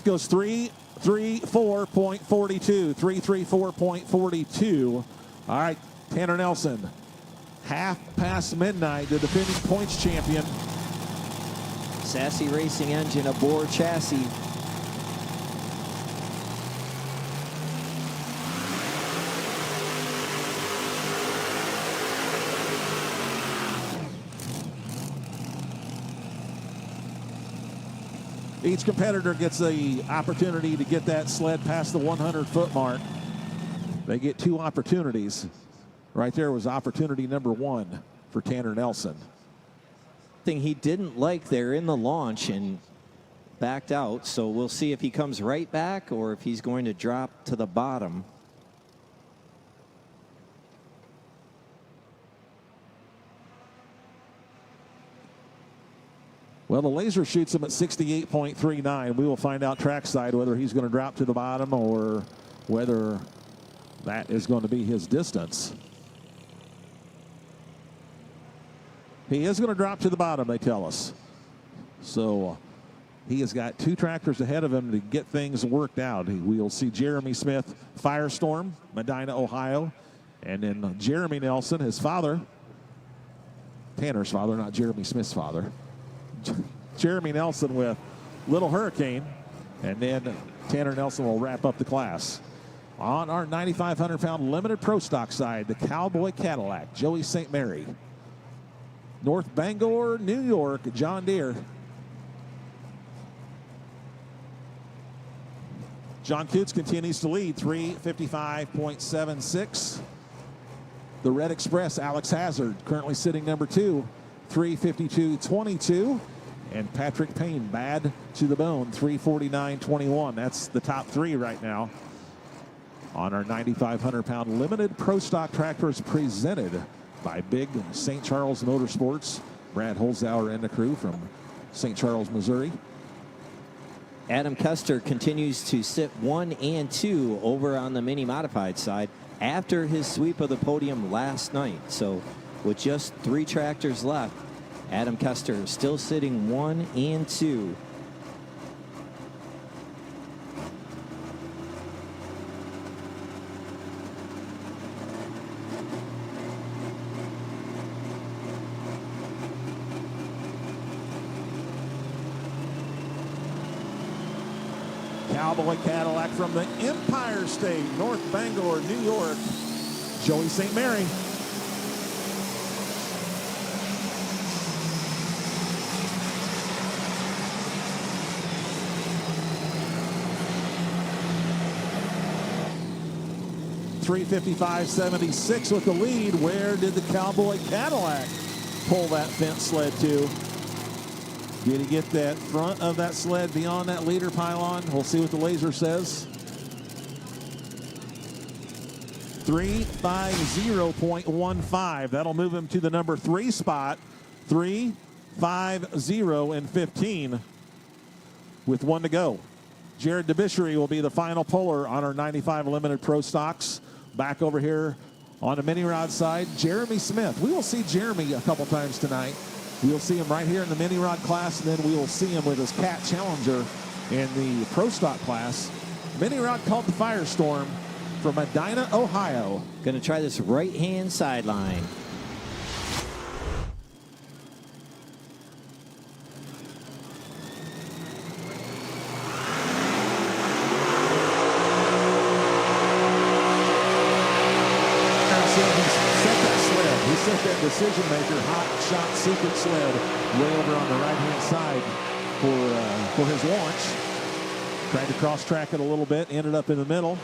Goes 3 334.42. 334.42. All right, Tanner Nelson, half past midnight, the defending points champion. Sassy Racing engine aboard chassis. Each competitor gets the opportunity to get that sled past the 100-foot mark. They get 2 opportunities. Right there was opportunity number 1 for Tanner Nelson. Thing he didn't like there in the launch and backed out, so we'll see if he comes right back or if he's going to drop to the bottom. Well, the laser shoots him at 68.39. We will find out trackside whether he's going to drop to the bottom or whether that is going to be his distance. He is going to drop to the bottom, they tell us. So he has got 2 tractors ahead of him to get things worked out. We'll see Jeremy Smith, Firestorm, Medina, Ohio. And then Jeremy Nelson, his father, Tanner's father, not Jeremy Smith's father. Jeremy Nelson with Little Hurricane, and then Tanner Nelson will wrap up the class. On our 9,500-pound limited pro stock side, the Cowboy Cadillac, Joey St. Mary. North Bangor, New York, John Deere. John Coots continues to lead, 3:55.76. The Red Express, Alex Hazard, currently sitting number 2, 3:52.22. And Patrick Payne, bad to the bone, 3:49.21. That's the top 3 right now on our 9,500-pound limited pro stock tractors presented by Big St. Charles Motorsports. Brad Holzauer and the crew from St. Charles, Missouri. Adam Custer continues to sit 1 and 2 over on the mini modified side after his sweep of the podium last night. So with just 3 tractors left, Adam Custer still sitting 1 and 2. Cowboy Cadillac from the Empire State, North Bangor, New York, Joey St. Mary. $3:55.76 with the lead. Where did the Cowboy Cadillac pull that Fendt sled to? Did he get that front of that sled beyond that leader pylon? We'll see what the laser says. 3:50.15. That'll move him to the number 3 spot. 3:50.15 with 1 to go. Jared DeBishery will be the final puller on our 95 Limited Pro Stocks. Back over here on the mini rod side, Jeremy Smith. We will see Jeremy a couple times tonight. We'll see him right here in the mini rod class, and then we will see him with his Cat Challenger in the Pro Stock class. Mini rod called the Firestorm from Medina, Ohio. Going to try this right-hand sideline. Set that decision maker, hot shot secret sled way over on the right-hand side for his launch. Tried to cross-track it a little bit, ended up in the middle.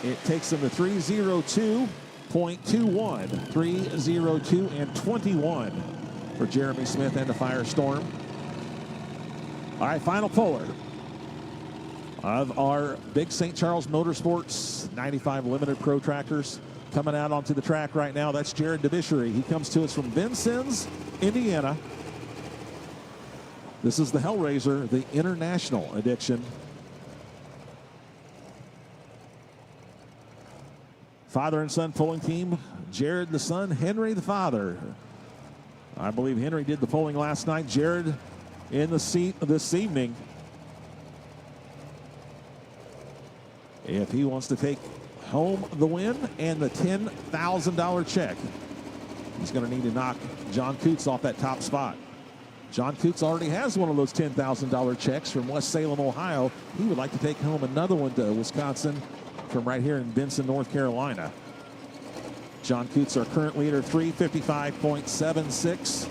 It takes him to 3:02.21. 3:02 and 21 for Jeremy Smith and the Firestorm. All right, final puller of our Big St. Charles Motorsports 95 Limited Pro Tractors. Coming out onto the track right now, that's Jared DeBishery. He comes to us from Vincennes, Indiana. This is the Hellraiser, the International Edition. Father and son pulling team, Jared the son, Henry the father. I believe Henry did the pulling last night. Jared in the seat this evening. If he wants to take home the win and the $10,000 check, he's going to need to knock John Coots off that top spot. John Coots already has one of those $10,000 checks from West Salem, Ohio. He would like to take home another one to Wisconsin from right here in Benson, North Carolina. John Coots, our current leader, 355.76.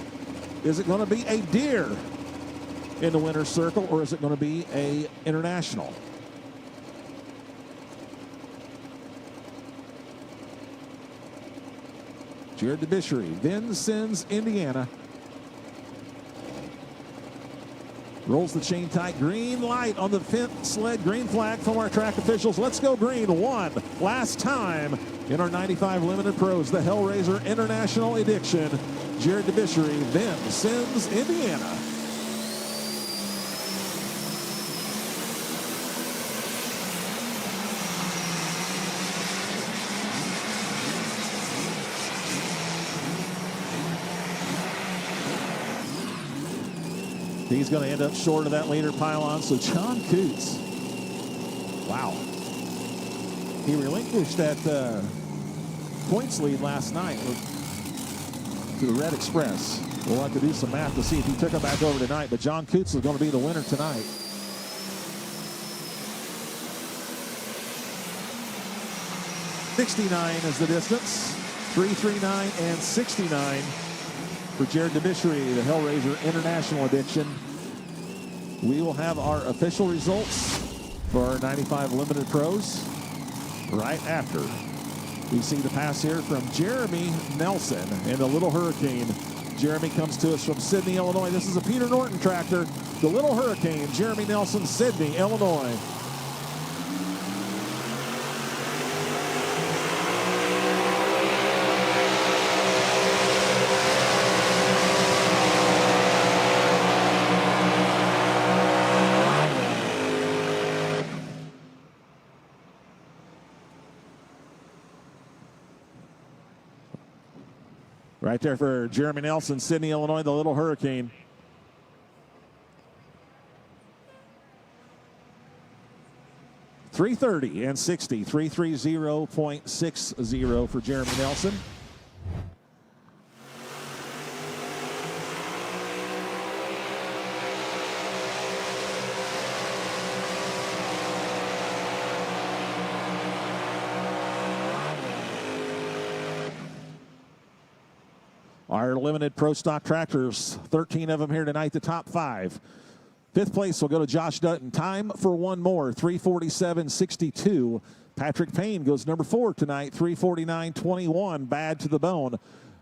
Is it going to be a deer in the winner's circle, or is it going to be a international? Jared DeBishery, Vincennes, Indiana. Rolls the chain tight. Green light on the Fendt sled. Green flag from our track officials. Let's go green. One last time in our 95 Limited Pros, the Hellraiser International Edition. Jared DeBishery, Vincennes, Indiana. He's going to end up short of that leader pylon. So John Coots, wow. He relinquished that points lead last night to the Red Express. We'll have to do some math to see if he took it back over tonight. But John Coots is going to be the winner tonight. $69 is the distance. 339 and 69. For Jared DeBishery, the Hellraiser International Edition. We will have our official results for our 95 Limited Pros right after we see the pass here from Jeremy Nelson in the Little Hurricane. Jeremy comes to us from Sydney, Illinois. This is a Peter Norton tractor. The Little Hurricane, Jeremy Nelson, Sydney, Illinois. Right there for Jeremy Nelson, Sydney, Illinois, the Little Hurricane. .330 and 60, 330.60 for Jeremy Nelson. Our limited pro stock tractors, 13 of them here tonight, the top 5. Fifth place will go to Josh Dutton. Time for one more, 347.62. Patrick Payne goes number 4 tonight, 349.21. Bad to the bone.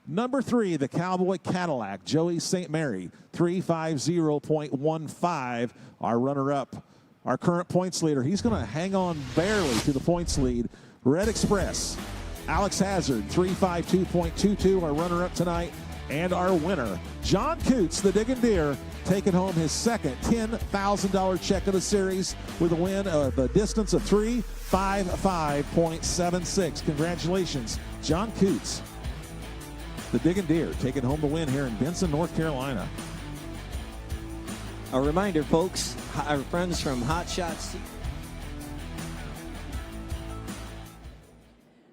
Number 3, the Cowboy Cadillac, Joey St. Mary, 350.15. Our runner-up, our current points leader. He's going to hang on barely to the points lead. Red Express, Alex Hazard, 352.22, our runner-up tonight. And our winner, John Coots, the Diggin' Deer, taking home his second $10,000 check of the series with a win of a distance of 355.76. Congratulations, John Coots, the Diggin' Deer, taking home the win here in Benson, North Carolina. A reminder, folks, our friends from Hot Shots.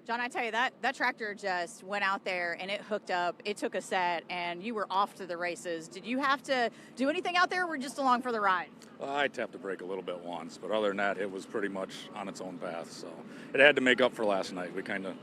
John, I tell you, that tractor just went out there and it hooked up. It took a set, and you were off to the races. Did you have to do anything out there, or were you just along for the ride? I tapped the brake a little bit once, but other than that, it was pretty much on its own path. So it had to make up for last night. We kind of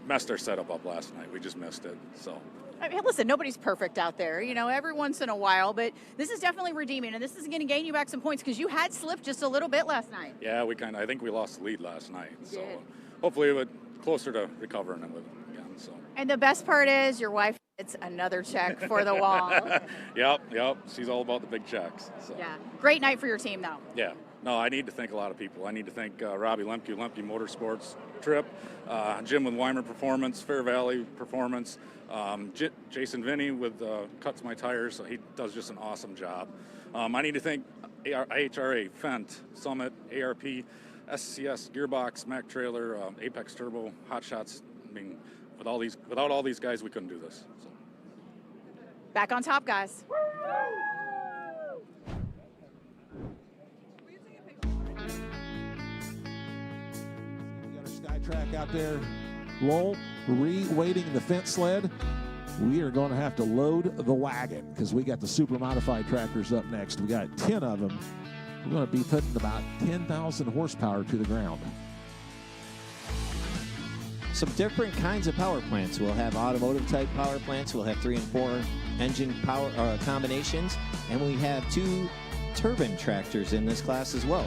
messed our setup up last night. We just missed it. So. I mean, listen, nobody's perfect out there, you know, every once in a while, but this is definitely redeeming, and this is going to gain you back some points because you had slipped just a little bit last night. Yeah, I think we lost the lead last night. You so did. Hopefully we're closer to recovering it again. So. And the best part is your wife gets another check for the wall. Yep. She's all about the big checks. So. Yeah. Great night for your team, though. Yeah. No, I need to thank a lot of people. I need to thank Robbie Lemke, Motorsports Trip, Jim with Weimer Performance, Fair Valley Performance, Jason Vinny with Cuts My Tires. So he does just an awesome job. I need to thank IHRA, Fendt, Summit, ARP, SCS, Gearbox, Mack Trailer, Apex Turbo, Hot Shots. I mean, without all these guys, we couldn't do this. So. Back on top, guys. track out there. Lowell re-weighting the Fendt sled. We are going to have to load the wagon because we got the super modified tractors up next. We got 10 of them. We're going to be putting about 10,000 horsepower to the ground. Some different kinds of power plants. We'll have automotive type power plants. We'll have 3 and 4 engine power combinations, and we have 2 turbine tractors in this class as well.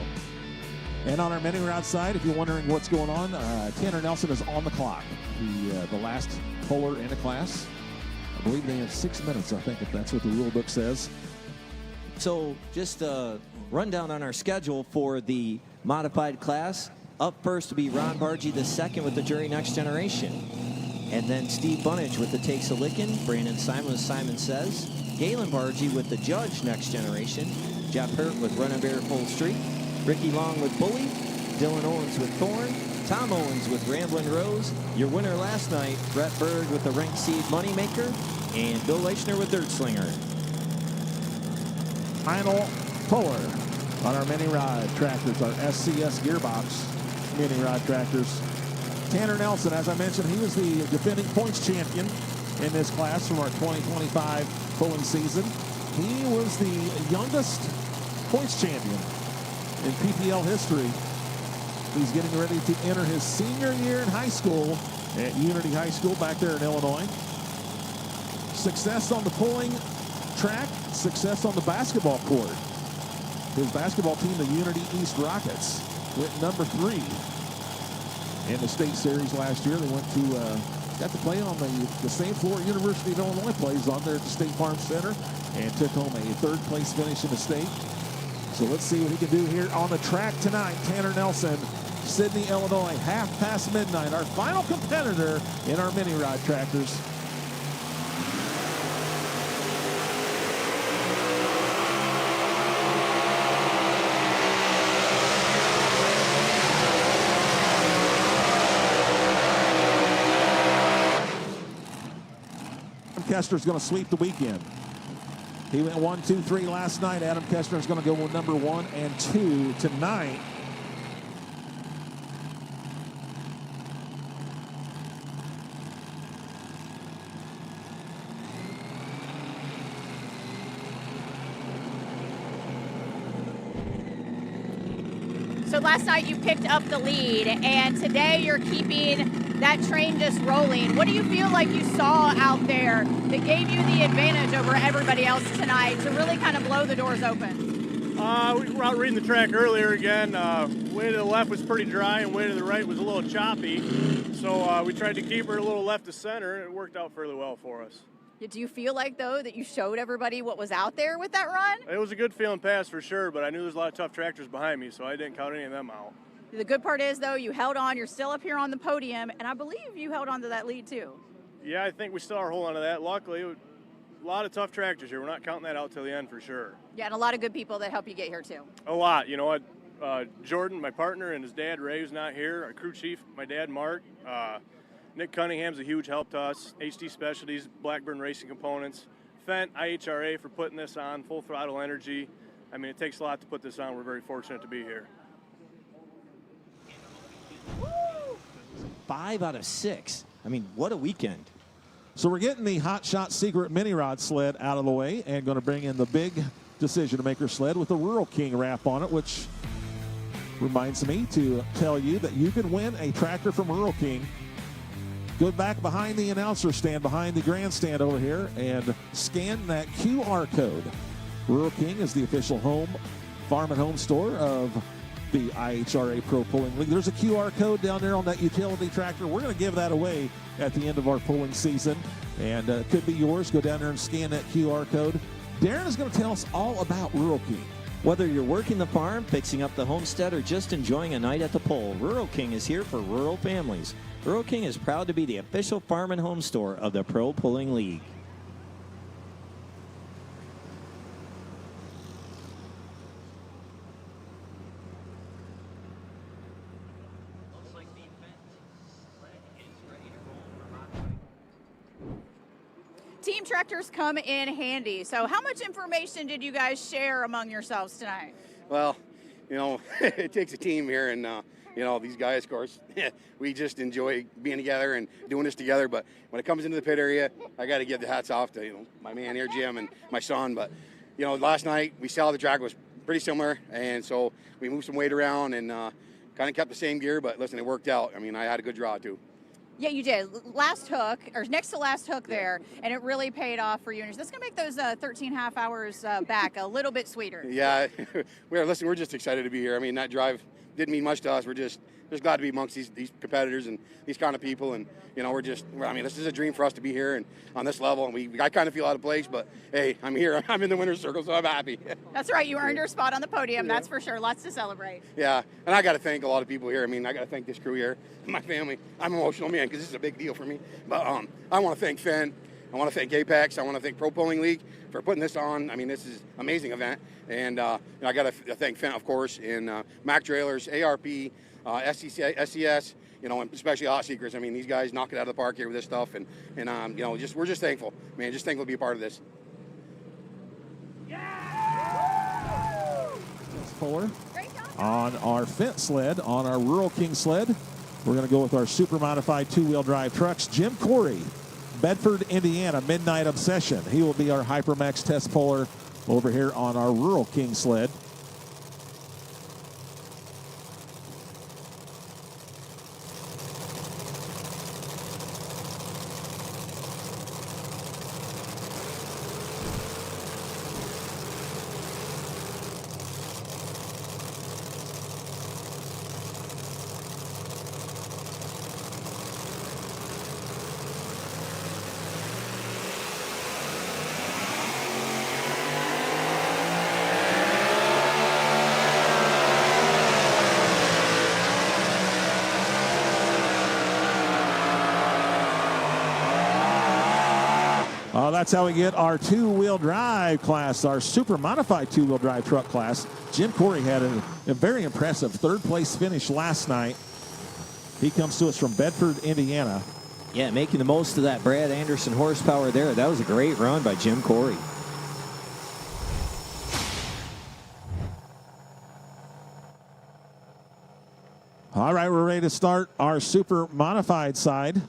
And on our mini rod side, if you're wondering what's going on, Tanner Nelson is on the clock. The last puller in the class. I believe they have 6 minutes, I think, if that's what the rule book says. So just a rundown on our schedule for the modified class. Up first to be Ron Bargy II with the Jury Next Generation. And then Steve Bunnage with the Takes a Lickin', Brandon Simon with Simon Says, Galen Bargy with the Judge Next Generation, Jeff Hurt with Run and Bear Full Street, Ricky Long with Bully, Dylan Owens with Thorn, Tom Owens with Ramblin' Rose, your winner last night, Brett Berg with the Rank Seed Moneymaker, and Bill Leichner with Dirt Slinger. Final puller on our mini rod tractors, our SCS gearbox mini rod tractors. Tanner Nelson, as I mentioned, he was the defending points champion in this class from our 2025 pulling season. He was the youngest points champion in PPL history. He's getting ready to enter his senior year in high school at Unity High School back there in Illinois. Success on the pulling track, success on the basketball court. His basketball team, the Unity East Rockets, went number 3 in the state series last year. They went to got to play on the same floor University of Illinois plays on there at the State Farm Center and took home a 3rd place finish in the state. So let's see what he can do here on the track tonight. Tanner Nelson, Sydney, Illinois, midnight. Our final competitor in our mini rod tractors. Kester's going to sweep the weekend. He went 1, 2, 3 last night. Adam Kester is going to go with number 1 and 2 tonight. So last night you picked up the lead, and today you're keeping that train just rolling. What do you feel like you saw out there that gave you the advantage over everybody else tonight to really kind of blow the doors open? We were out reading the track earlier again. Way to the left was pretty dry and way to the right was a little choppy. So we tried to keep her a little left to center, and it worked out fairly well for us. Do you feel like, though, that you showed everybody what was out there with that run? It was a good feeling pass for sure, but I knew there's a lot of tough tractors behind me, so I didn't count any of them out. The good part is, though, you held on. You're still up here on the podium, and I believe you held on to that lead, too. Yeah, I think we still are holding on to that. Luckily, a lot of tough tractors here. We're not counting that out till the end for sure. Yeah, and a lot of good people that help you get here, too. A lot. You know what? Jordan, my partner, and his dad, Ray, who's not here. Our crew chief, my dad, Mark. Nick Cunningham's a huge help to us. HD Specialties, Blackburn Racing Components. Fendt, IHRA for putting this on, Full Throttle Energy. I mean, it takes a lot to put this on. We're very fortunate to be here. 5 out of 6. I mean, what a weekend. So we're getting the Hot Shot Secret mini rod sled out of the way and going to bring in the big decision maker sled with the Rural King wrap on it, which reminds me to tell you that you can win a tractor from Rural King. Go back behind the announcer stand, behind the grandstand over here, and scan that QR code. Rural King is the official farm and home store of the IHRA Pro Pulling League. There's a QR code down there on that utility tractor. We're going to give that away at the end of our pulling season, and it could be yours. Go down there and scan that QR code. Darren is going to tell us all about Rural King. Whether you're working the farm, fixing up the homestead, or just enjoying a night at the pole, Rural King is here for rural families. Rural King is proud to be the official farm and home store of the Pro Pulling League. Team tractors come in handy. So how much information did you guys share among yourselves tonight? Well, you know, it takes a team here, and you know, these guys, of course, we just enjoy being together and doing this together. But when it comes into the pit area, I got to give the hats off to, you know, my man here, Jim, and my son. But, you know, last night we saw the track was pretty similar, and so we moved some weight around and kind of kept the same gear. But listen, it worked out. I mean, I had a good draw too. Yeah, you did. Last hook, or next to last hook there, and it really paid off for you. And that's going to make those 13.5 hours back a little bit sweeter. Yeah, we're just excited to be here. I mean, that drive didn't mean much to us. We're just glad to be amongst these competitors and these kind of people. And, you know, I mean, this is a dream for us to be here and on this level. And I kind of feel out of place, but hey, I'm here. I'm in the winner's circle, so I'm happy. That's right. You earned your spot on the podium. Yeah. That's for sure. Lots to celebrate. Yeah, and I got to thank a lot of people here. I mean, I got to thank this crew here, my family. I'm an emotional man because this is a big deal for me. But I want to thank Fendt. I want to thank Apex. I want to thank Pro Pulling League for putting this on. I mean, this is an amazing event. And I got to thank Fendt, of course, and Mac Trailers, ARP, SES, you know, and especially Hot Seekers. I mean, these guys knock it out of the park here with this stuff. And you know, we're just thankful, man. Just thankful to be a part of this. Fuller on our Fendt sled, on our Rural King sled. We're going to go with our super modified two-wheel drive trucks. Jim Corey, Bedford, Indiana, Midnight Obsession. He will be our Hypermax test puller over here on our Rural King sled. That's how we get our two-wheel drive class, our super modified two-wheel drive truck class. Jim Corey had a very impressive third-place finish last night. He comes to us from Bedford, Indiana. Yeah, making the most of that Brad Anderson horsepower there. That was a great run by Jim Corey. All right, we're ready to start our super modified side.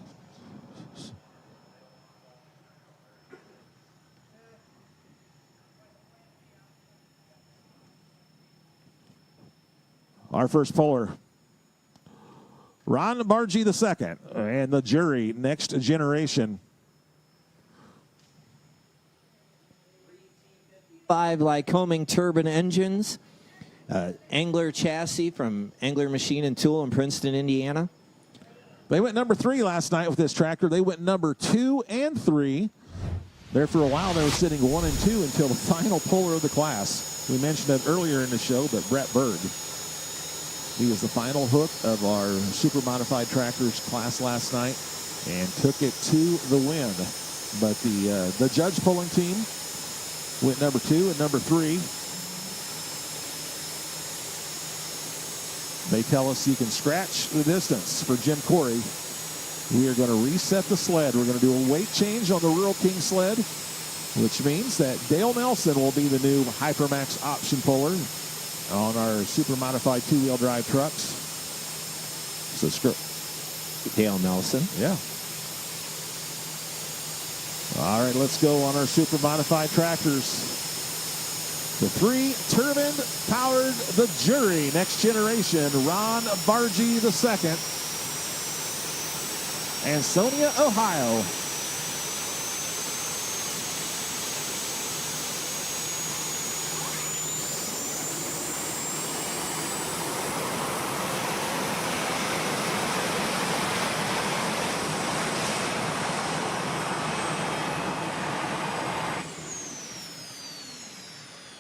Our first puller, Ron Bargy II, and the jury, Next Generation. 5 Lycoming turbine engines, Angler chassis from Angler Machine and Tool in Princeton, Indiana. They went number 3 last night with this tractor. They went number 2 and 3. There for a while, they were sitting 1 and 2 until the final puller of the class. We mentioned it earlier in the show, but Brett Berg. He was the final hook of our super modified tractors class last night and took it to the win. But the judge pulling team went number 2 and number 3. They tell us you can scratch the distance for Jim Corey. We are going to reset the sled. We're going to do a weight change on the Rural King sled, which means that Dale Nelson will be the new Hypermax option puller on our super modified two-wheel drive trucks. So Dale Nelson. Yeah. All right, let's go on our super modified tractors. The 3 turbine powered the jury, Next Generation, Ron Bargy II, Ansonia, Ohio.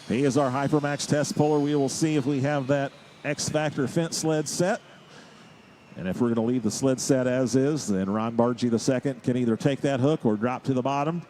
He is our Hypermax test puller. We will see if we have that X-Factor Fendt sled set. And if we're going to leave the sled set as is, then Ron Bargy II can either take that hook or drop to the bottom.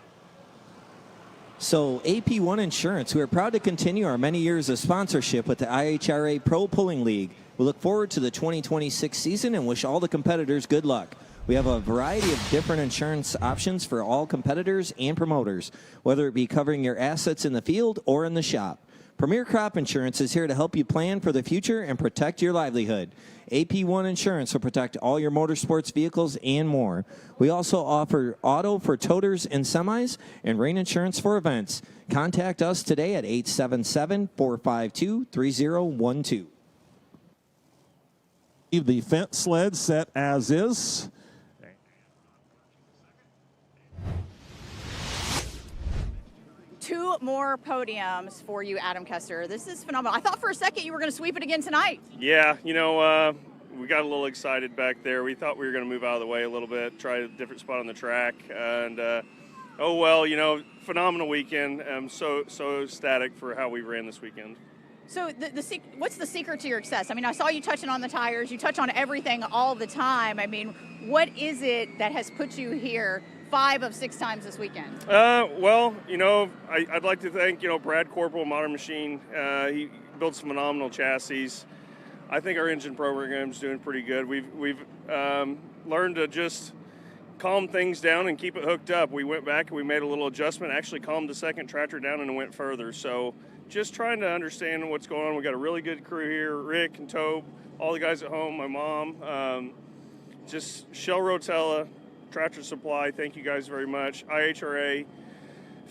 So AP1 Insurance, we are proud to continue our many years of sponsorship with the IHRA Pro Pulling League. We look forward to the 2026 season and wish all the competitors good luck. We have a variety of different insurance options for all competitors and promoters, whether it be covering your assets in the field or in the shop. Premier Crop Insurance is here to help you plan for the future and protect your livelihood. AP1 Insurance will protect all your motorsports vehicles and more. We also offer auto for toters and semis and rain insurance for events. Contact us today at 877-452-3012. The Fendt sled set as is. Two more podiums for you, Adam Kester. This is phenomenal. I thought for a second you were going to sweep it again tonight. Yeah, we got a little excited back there. We thought we were going to move out of the way a little bit, try a different spot on the track, and phenomenal weekend. I'm so ecstatic for how we ran this weekend. So what's the secret to your success? I mean, I saw you touching on the tires. You touch on everything all the time. I mean, what is it that has put you here 5 of 6 times this weekend? I'd like to thank, Brad Corporal, Modern Machine. He built some phenomenal chassis. I think our engine program is doing pretty good. We've learned to just calm things down and keep it hooked up. We went back and we made a little adjustment, actually calmed the second tractor down and went further. So just trying to understand what's going on. We got a really good crew here, Rick and Tobe, all the guys at home, my mom, just Shell Rotella, Tractor Supply, thank you guys very much. IHRA,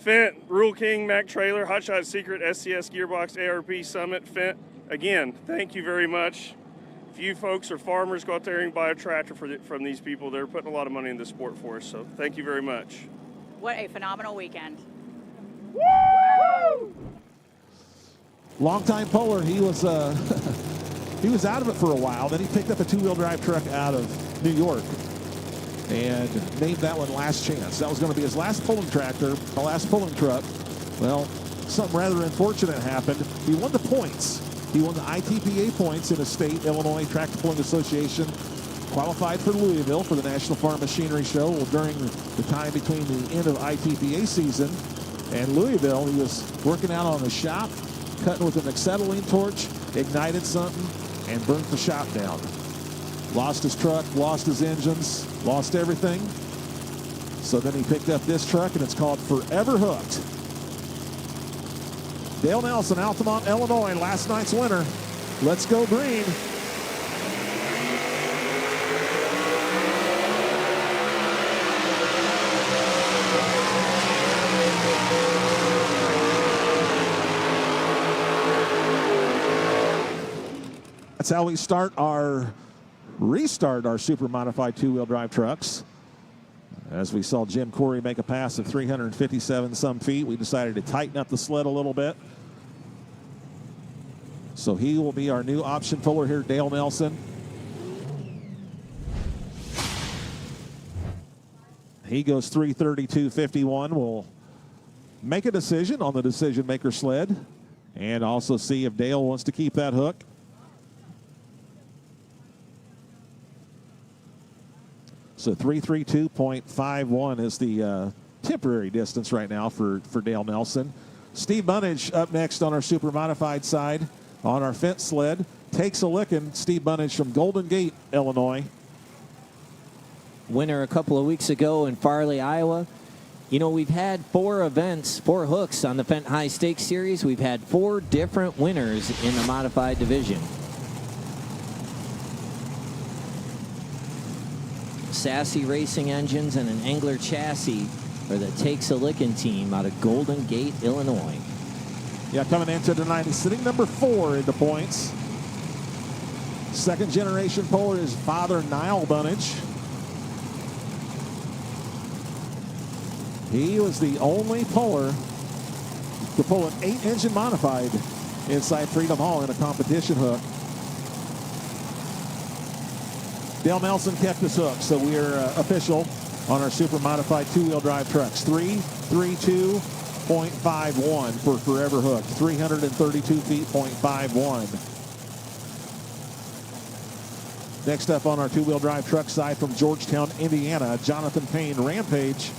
Fendt, Rule King, Mac Trailer, Hot Shot Secret, SCS Gearbox, ARP Summit, Fendt. Again, thank you very much. If you folks are farmers, go out there and buy a tractor from these people. They're putting a lot of money in the sport for us, so thank you very much. What a phenomenal weekend. Woo! Longtime puller, he was he was out of it for a while. Then he picked up a 2-wheel drive truck out of New York and named that one Last Chance. That was going to be his last pulling tractor, the last pulling truck. Well, something rather unfortunate happened. He won the points. He won the ITPA points in a state, Illinois Tractor Pulling Association. Qualified for Louisville for the National Farm Machinery Show. Well, during the time between the end of ITPA season and Louisville, he was working out on the shop, cutting with an acetylene torch, ignited something, and burnt the shop down. Lost his truck, lost his engines, lost everything. So then he picked up this truck, and it's called Forever Hooked. Dale Nelson, Altamont, Illinois, last night's winner. Let's go green. That's how we restart our super modified 2-wheel drive trucks. As we saw Jim Corey make a pass of 357 some feet, we decided to tighten up the sled a little bit. So he will be our new option puller here, Dale Nelson. He goes 332.51. We'll make a decision on the decision maker sled and also see if Dale wants to keep that hook. So 332.51 is the temporary distance right now for Dale Nelson. Steve Bunnage up next on our super modified side on our Fendt sled. Takes a licking. Steve Bunnage from Golden Gate, Illinois. Winner a couple of weeks ago in Farley, Iowa. You know, we've had 4 events, 4 hooks on the Fendt High Stakes Series. We've had 4 different winners in the modified division. Sassy Racing Engines and an Angler chassis for the Takes a Lickin' team out of Golden Gate, Illinois. Yeah, coming into tonight, he's sitting number 4 in the points. Second generation puller is father Niall Bunnage. He was the only puller to pull an 8-engine modified inside Freedom Hall in a competition hook. Dale Nelson kept his hook, so we are official on our super modified 2-wheel drive trucks. 332.51 for Forever Hooked. 332 feet, .51. Next up on our 2-wheel drive truck side from Georgetown, Indiana, Jonathan Payne, Rampage.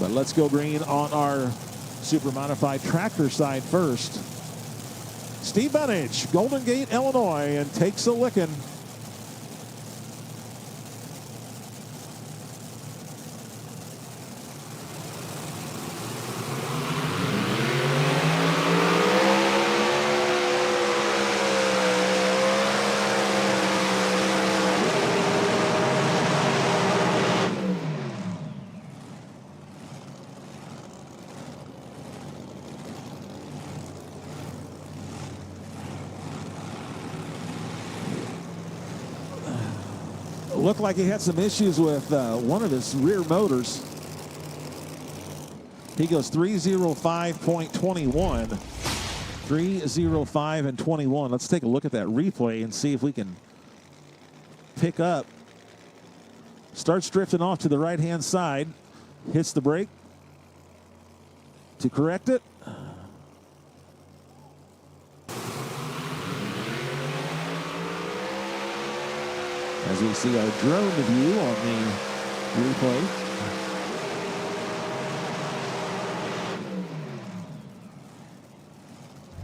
But let's go green on our super modified tractor side first. Steve Bunnage, Golden Gate, Illinois, and Takes a Lickin'. looked like he had some issues with one of his rear motors. He goes 305.21. 305 and 21. Let's take a look at that replay and see if we can pick up. Starts drifting off to the right-hand side. Hits the brake to correct it. As we see our drone view on the replay.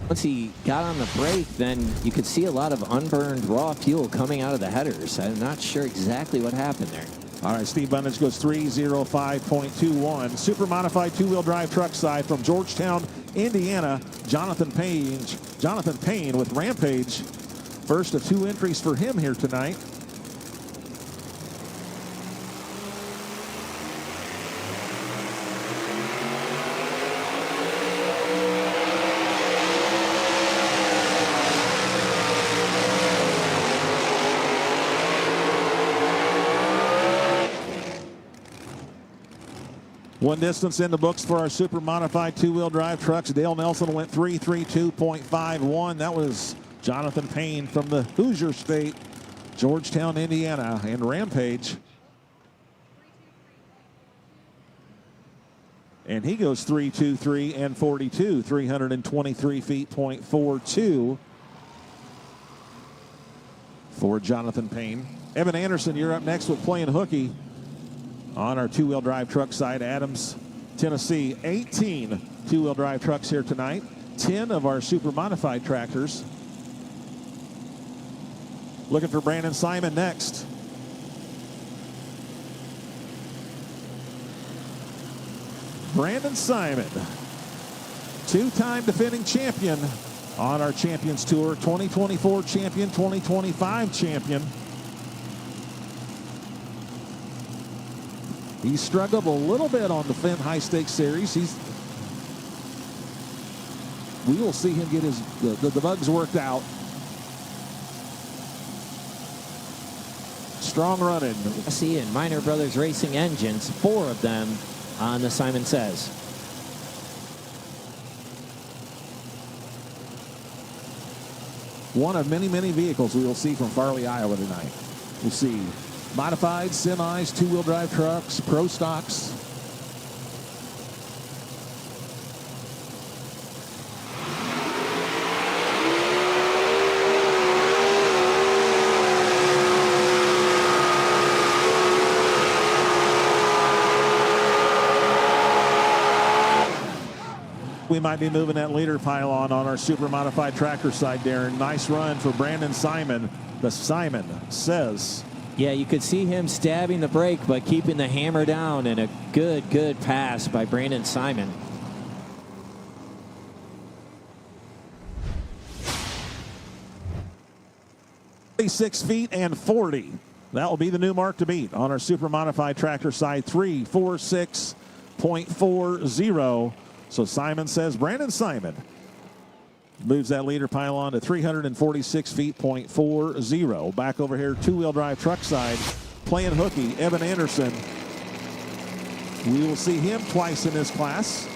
Once he got on the brake, then you could see a lot of unburned raw fuel coming out of the headers. I'm not sure exactly what happened there. All right, Steve Bunnage goes 305.21. Super modified two-wheel drive truck side from Georgetown, Indiana. Jonathan Payne with Rampage. First of 2 entries for him here tonight. One distance in the books for our super modified two-wheel drive trucks. Dale Nelson went 332.51. That was Jonathan Payne from the Hoosier State, Georgetown, Indiana, and Rampage. And he goes 323 and 42, 323 feet.42 for Jonathan Payne. Evan Anderson, you're up next with Playing Hooky. On our two-wheel drive truck side, Adams, Tennessee. 18 two-wheel drive trucks here tonight. 10 of our super modified tractors. Looking for Brandon Simon next. Brandon Simon, two-time defending champion on our Champions Tour. 2024 champion, 2025 champion. He struggled a little bit on the Fendt High Stakes Series. We will see him get the bugs worked out. Strong running. See in Minor Brothers Racing engines, 4 of them on the Simon Says. One of many, many vehicles we will see from Farley, Iowa tonight. We'll see modified, semis, two-wheel drive trucks, pro stocks. We might be moving that leader pylon on our super modified tractor side, Darren. Nice run for Brandon Simon. The Simon Says. Yeah, you could see him stabbing the brake, but keeping the hammer down, and a good pass by Brandon Simon. $6.40. That will be the new mark to beat on our super modified tractor side. 346.40. So Simon Says, Brandon Simon moves that leader pylon to 346.40. Back over here, two-wheel drive truck side, Playing Hooky, Evan Anderson. We will see him twice in this class.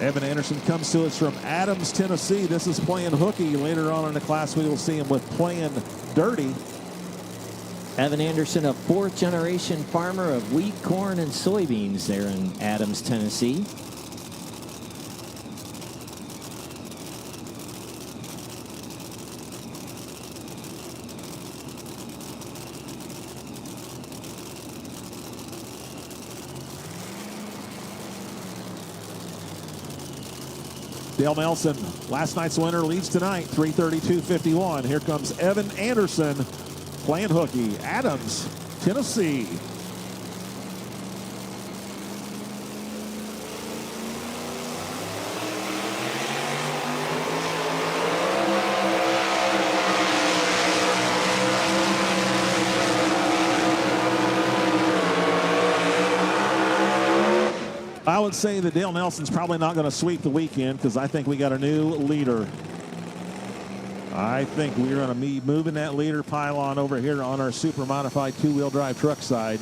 Evan Anderson comes to us from Adams, Tennessee. This is Playing Hooky. Later on in the class, we will see him with Playing Dirty. Evan Anderson, a 4th-generation farmer of wheat, corn, and soybeans there in Adams, Tennessee. Dale Nelson, last night's winner, leads tonight, 332.51. Here comes Evan Anderson, Playing Hooky, Adams, Tennessee. I would say that Dale Nelson's probably not going to sweep the weekend because I think we got a new leader. I think we're going to be moving that leader pylon over here on our super modified two-wheel drive truck side.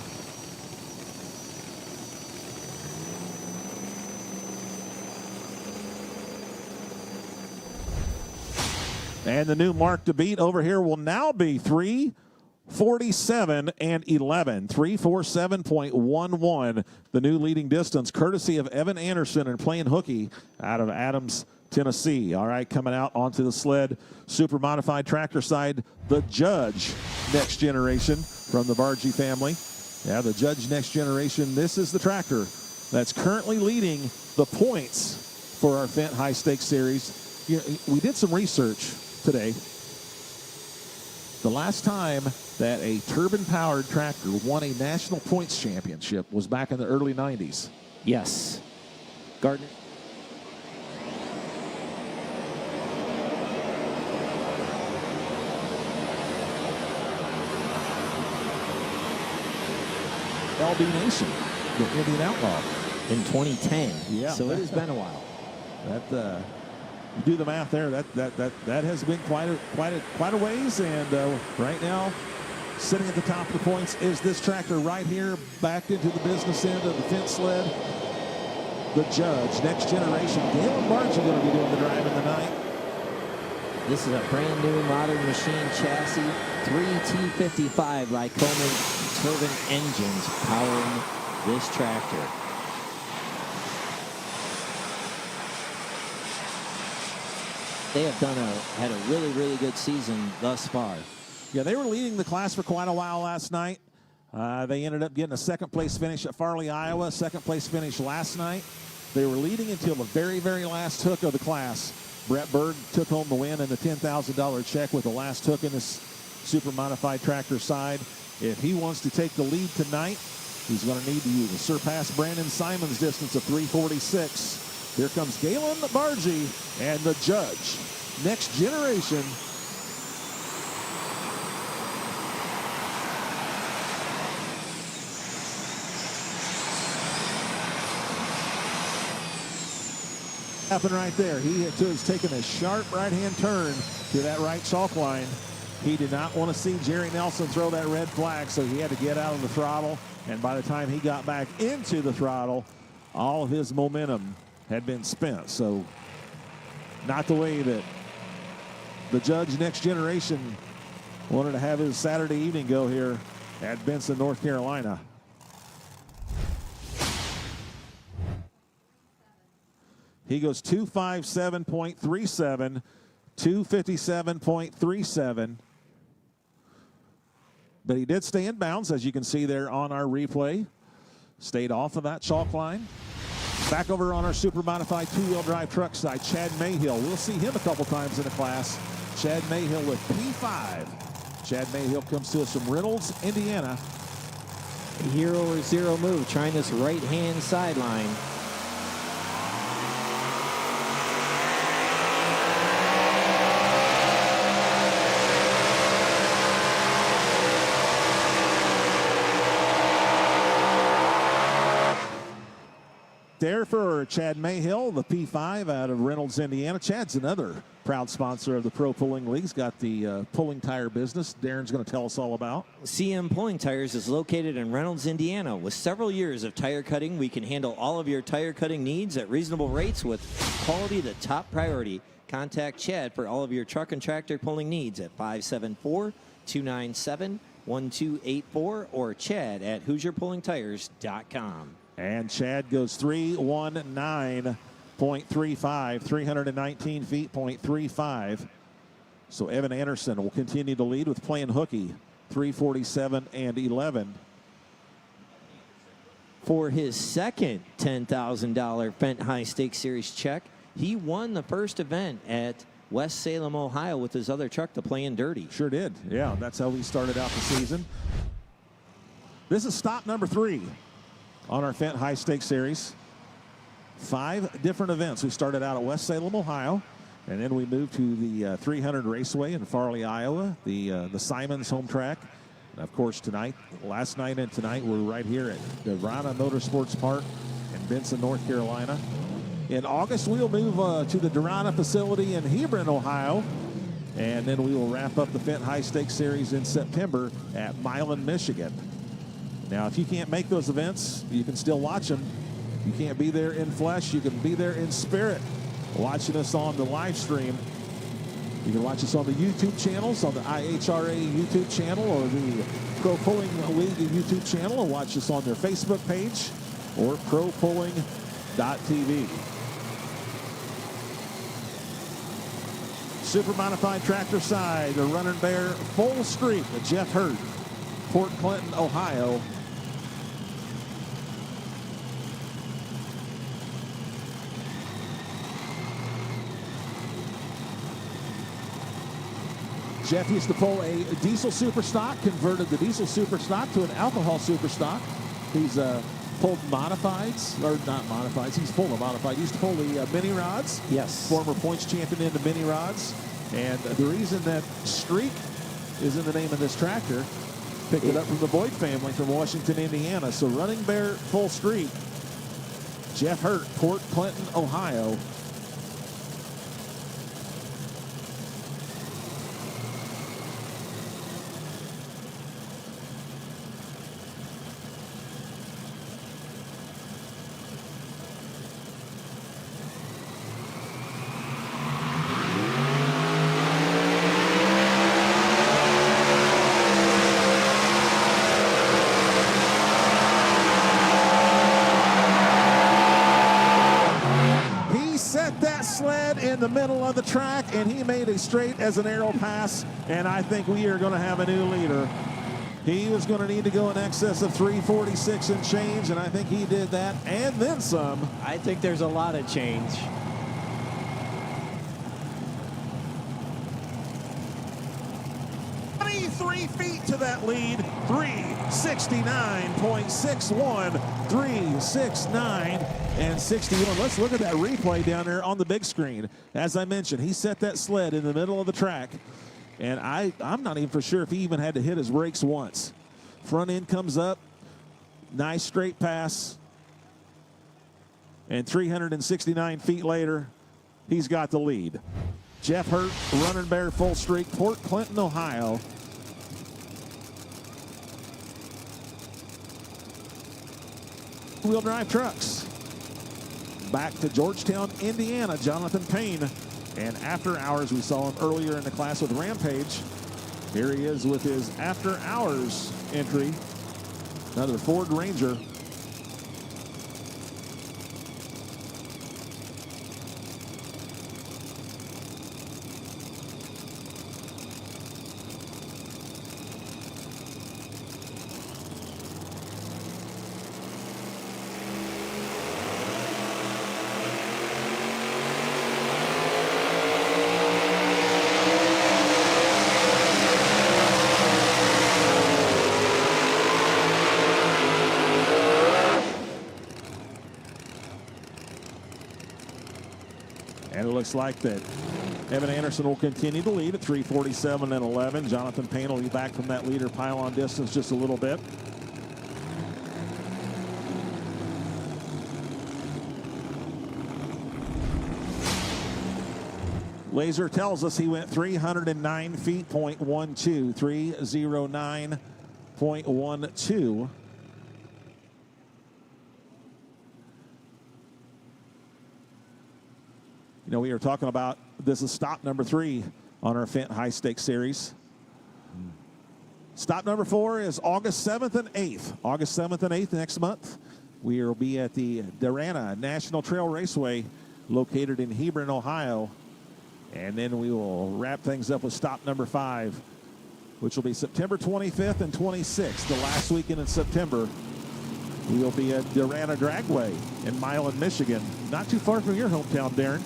And the new mark to beat over here will now be 3:47 and 11. 3:47.11, the new leading distance, courtesy of Evan Anderson and playing hooky out of Adams, Tennessee. All right, coming out onto the sled, super modified tractor side, the Judge Next Generation from the Bargy family. Yeah, the Judge Next Generation. This is the tractor that's currently leading the points for our Fendt High Stakes Series. You know, we did some research today. The last time that a turbine-powered tractor won a national points championship was back in the early 90s. Yes. Gardner. LB Nation, the Indian Outlaw. In 2010. Yeah. So it has been a while. That you do the math there. That has been quite a ways. And right now, sitting at the top of the points is this tractor right here, backed into the business end of the Fendt sled. The Judge Next Generation. Galen Barge are going to be doing the driving tonight. This is a brand new modern machine chassis, 3 T55 Lycoming turbine engines powering this tractor. They have had a really, really good season thus far. Yeah, they were leading the class for quite a while last night. They ended up getting a second place finish at Farley, Iowa. Second place finish last night. They were leading until the very, very last hook of the class. Brett Berg took home the win and the $10,000 check with the last hook in this super modified tractor side. If he wants to take the lead tonight, he's going to need to surpass Brandon Simon's distance of 3:46. Here comes Galen Bargy and the Judge Next Generation. Happened right there. He has taken a sharp right-hand turn to that right chalk line. He did not want to see Jerry Nelson throw that red flag, so he had to get out of the throttle. And by the time he got back into the throttle, all of his momentum had been spent. So not the way that the Judge Next Generation wanted to have his Saturday evening go here at Benson, North Carolina. He goes 257.37, 257.37. But he did stay in bounds, as you can see there on our replay. Stayed off of that chalk line. Back over on our super modified two-wheel drive truck side, Chad Mayhill. We'll see him a couple times in the class. Chad Mayhill with P5. Chad Mayhill comes to us from Reynolds, Indiana. Hero or zero move, trying this right-hand sideline. There for Chad Mayhill, the P5 out of Reynolds, Indiana. Chad's another proud sponsor of the Pro Pulling League. He's got the pulling tire business Darren's going to tell us all about. CM Pulling Tires is located in Reynolds, Indiana. With several years of tire cutting, we can handle all of your tire cutting needs at reasonable rates with quality the top priority. Contact Chad for all of your truck and tractor pulling needs at 574-297-1284 or Chad at HoosierPullingTires.com. And Chad goes 319.35, 319 feet, .35. So Evan Anderson will continue to lead with playing hooky, 347 and 11. For his second $10,000 Fendt High Stakes Series check, he won the first event at West Salem, Ohio with his other truck, the Playing Dirty. Sure did. Yeah, that's how we started out the season. This is stop number 3 on our Fendt High Stakes Series. 5 different events. We started out at West Salem, Ohio, and then we moved to the 300 Raceway in Farley, Iowa, the Simons home track. And of course, last night and tonight, we're right here at Darana Motorsports Park in Benson, North Carolina. In August, we'll move to the Darana facility in Hebron, Ohio, And then we will wrap up the Fendt High Stakes Series in September at Milan, Michigan. Now, if you can't make those events, you can still watch them. You can't be there in flesh. You can be there in spirit, watching us on the live stream. You can watch us on the YouTube channels, on the IHRA YouTube channel or the Pro Pulling League YouTube channel, or watch us on their Facebook page or propulling.tv. Super Modified Tractor side, the Running Bear full streak, the Jeff Hurt, Port Clinton, Ohio. Jeff used to pull a diesel super stock, converted the diesel super stock to an alcohol super stock. He's pulled modifieds, or not modifieds, he's pulled a modified. He used to pull the mini rods. Yes. Former points champion in the mini rods. And the reason that streak is in the name of this tractor, picked it up from the Boyd family from Washington, Indiana. So Running Bear full streak, Jeff Hurt, Port Clinton, Ohio. In the middle of the track, and he made a straight as an arrow pass, and I think we are going to have a new leader. He was going to need to go in excess of 346 and change, and I think he did that and then some. I think there's a lot of change. Feet to that lead, 369.61, 369 and 61. Let's look at that replay down there on the big screen. As I mentioned, he set that sled in the middle of the track, and I'm not even for sure if he even had to hit his brakes once. Front end comes up, nice straight pass, and 369 feet later, he's got the lead. Jeff Hurt, Running Bear full streak, Port Clinton, Ohio. Wheel drive trucks. Back to Georgetown, Indiana, Jonathan Payne. And after hours, we saw him earlier in the class with Rampage. Here he is with his after hours entry. Another Ford Ranger. And it looks like that Evan Anderson will continue to lead at 347 and 11. Jonathan Payne will be back from that leader pylon distance just a little bit. Laser tells us he went 309 feet, 0.12, 309.12. You know, we were talking about this is stop number 3 on our Fendt High Stakes Series. Stop number 4 is August 7th and 8th. August 7th and 8th next month. We will be at the Darana National Trail Raceway located in Hebron, Ohio. And then we will wrap things up with stop number 5, which will be September 25th and 26th, the last weekend in September. We will be at Darana Dragway in Milan, Michigan. Not too far from your hometown, Darren.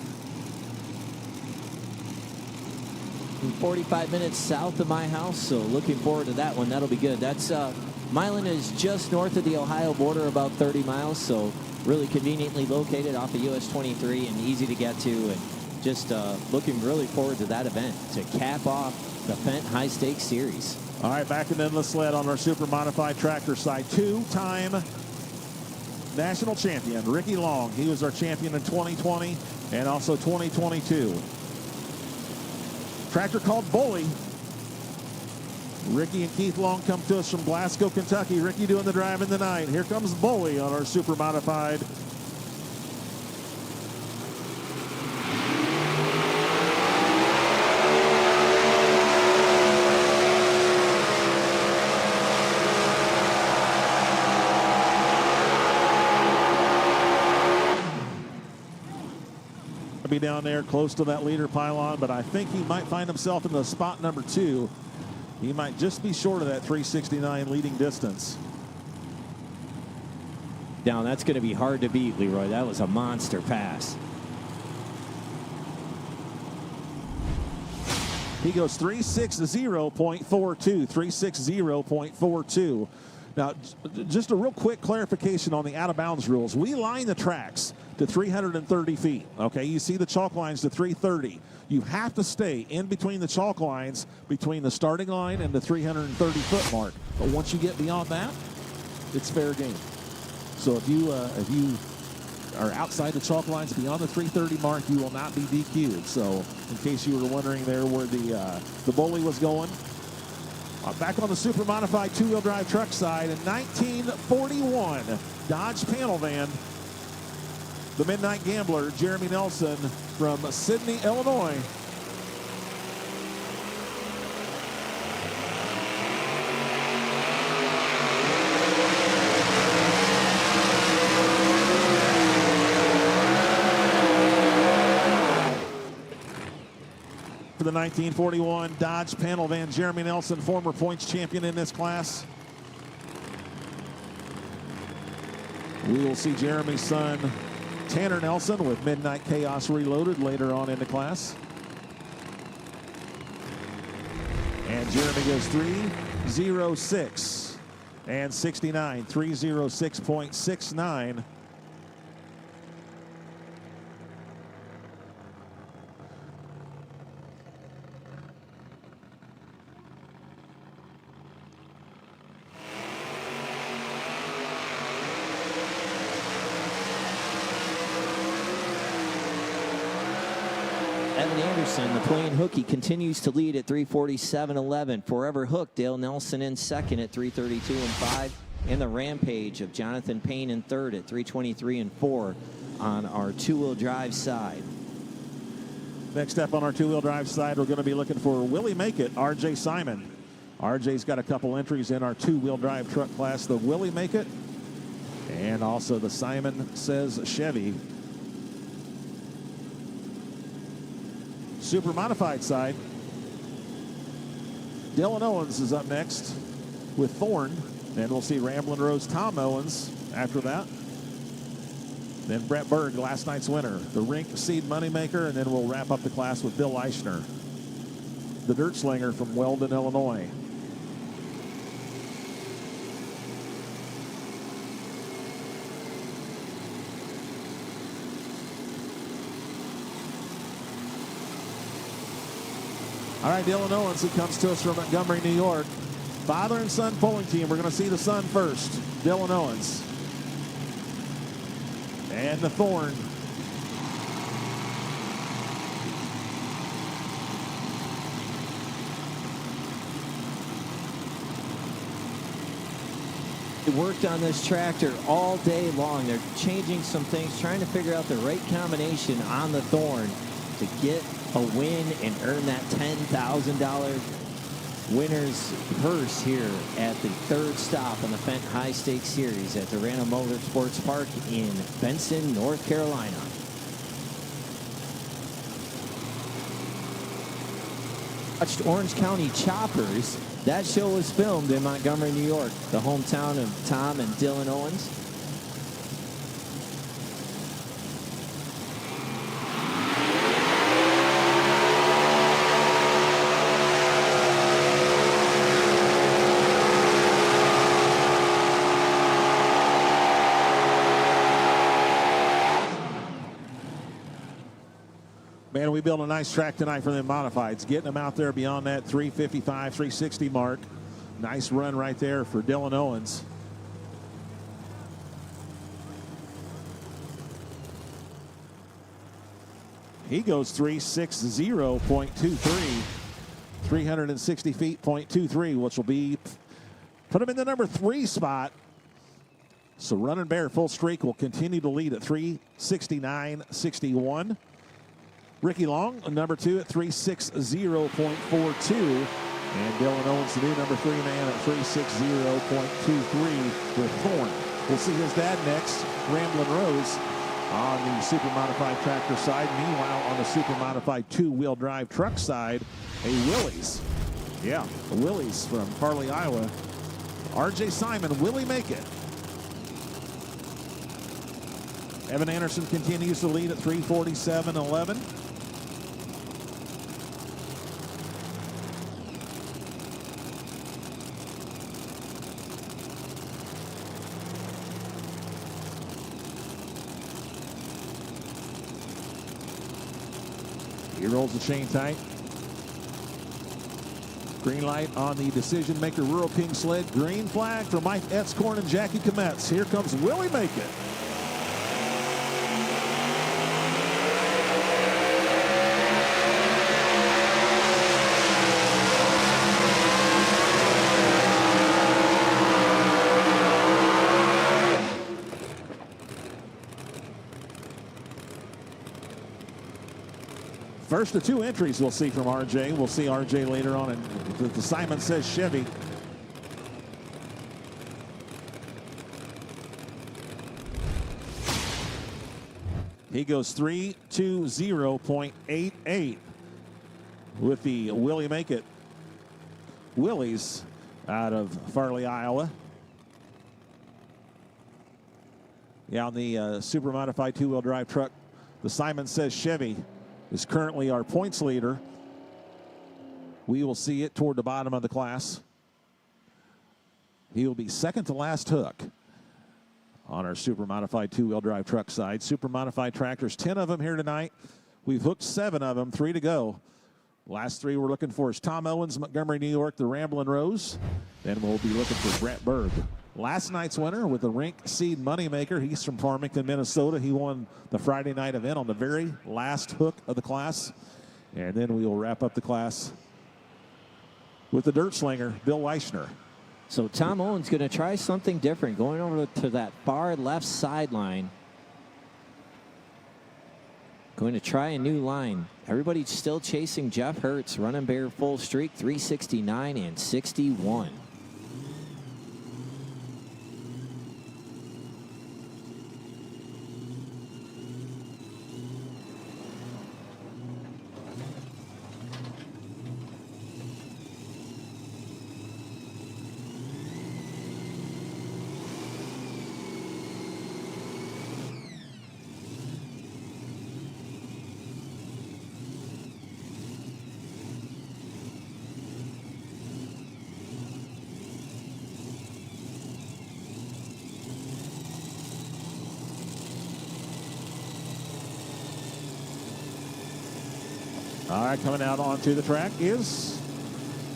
45 minutes south of my house, so looking forward to that one. That'll be good. That's Milan is just north of the Ohio border, about 30 miles, so really conveniently located off of US 23 and easy to get to, and just looking really forward to that event to cap off the Fendt High Stakes Series. All right, back in endless sled on our super modified tractor side. 2-time national champion Ricky Long. He was our champion in 2020 and also 2022. Tractor called Bully. Ricky and Keith Long come to us from Glasgow, Kentucky. Ricky doing the drive in the night. Here comes Bully on our super modified. Be down there close to that leader pylon, but I think he might find himself in the spot number 2. He might just be short of that 369 leading distance. Down, that's going to be hard to beat, Leroy. That was a monster pass. He goes 360.42, 360.42. Now, just a real quick clarification on the out-of-bounds rules. We line the tracks to 330 feet, okay? You see the chalk lines to 330. You have to stay in between the chalk lines between the starting line and the 330-foot mark. But once you get beyond that, it's fair game. So if you are outside the chalk lines beyond the 330 mark, you will not be DQ'd. So in case you were wondering there where the Bully was going, back on the super modified two-wheel drive truck side in 1941 Dodge panel van, the Midnight Gambler, Jeremy Nelson from Sydney, Illinois. For the 1941 Dodge panel van, Jeremy Nelson, former points champion in this class. We will see Jeremy's son, Tanner Nelson, with Midnight Chaos Reloaded later on in the class. And Jeremy goes 306 and 69, 306.69. Evan Anderson, the Plain Hookie, continues to lead at 347.11. Forever Hook, Dale Nelson in second at 332.5. And the Rampage of Jonathan Payne in third at 323.4 on our two-wheel drive side. Next up on our two-wheel drive side, we're going to be looking for Willie Make It, RJ Simon. RJ's got a couple entries in our two-wheel drive truck class, the Willie Make It, and also the Simon Says Chevy. Super modified side, Dylan Owens is up next with Thorn, and we'll see Ramblin' Rose Tom Owens after that. Then Brett Berg, last night's winner, the Rink Seed Moneymaker, and then we'll wrap up the class with Bill Eichner, the Dirt Slinger from Weldon, Illinois. All right, Dylan Owens, who comes to us from Montgomery, New York. Father and son pulling team. We're going to see the son first. Dylan Owens. And the Thorn. They worked on this tractor all day long. They're changing some things, trying to figure out the right combination on the Thorn to get a win and earn that $10,000 winner's purse here at the third stop on the Fendt High Stakes Series at Darana Motorsports Park in Benson, North Carolina. Watched Orange County Choppers. That show was filmed in Montgomery, New York, the hometown of Tom and Dylan Owens. Man, we built a nice track tonight for them modifieds, getting them out there beyond that 355, 360 mark. Nice run right there for Dylan Owens. He goes 360.23. 360 feet, .23, which will be put him in the number 3 spot. So Running Bear Full Streak will continue to lead at 369.61. Ricky Long, number 2 at 360.42. And Dylan Owens, the new number 3 man at 360.23 with Thorne. We'll see his dad next, Ramblin' Rose, on the Super Modified tractor side. Meanwhile, on the Super Modified 2-wheel drive truck side, a Willys. Yeah, a Willys from Farley, Iowa. RJ Simon, will he make it? Evan Anderson continues to lead at 347.11. He rolls the chain tight. Green light on the decision maker Rural King sled. Green flag for Mike Etzkorn and Jackie Kometz. Here comes Will he make it? First of 2 entries we'll see from RJ. We'll see RJ later on, and the Simon Says Chevy. He goes 320.88 with the Will he make it? Willys out of Farley, Iowa. Yeah, on the Super Modified 2-wheel drive truck, the Simon Says Chevy is currently our points leader. We will see it toward the bottom of the class. He will be second to last hook on our Super Modified 2-wheel drive truck side. Super Modified tractors, 10 of them here tonight. We've hooked 7 of them, 3 to go. Last 3 we're looking for is Tom Owens, Montgomery, New York, the Ramblin' Rose. Then we'll be looking for Brett Berg. Last night's winner with the Rink Seed Moneymaker. He's from Farmington, Minnesota. He won the Friday night event on the very last hook of the class. And then we will wrap up the class with the dirt slinger, Bill Weichner. So Tom Owens going to try something different, going over to that far left sideline. Going to try a new line. Everybody's still chasing Jeff Hertz, Running Bear Full Streak, 369 and 61. All right, coming out onto the track is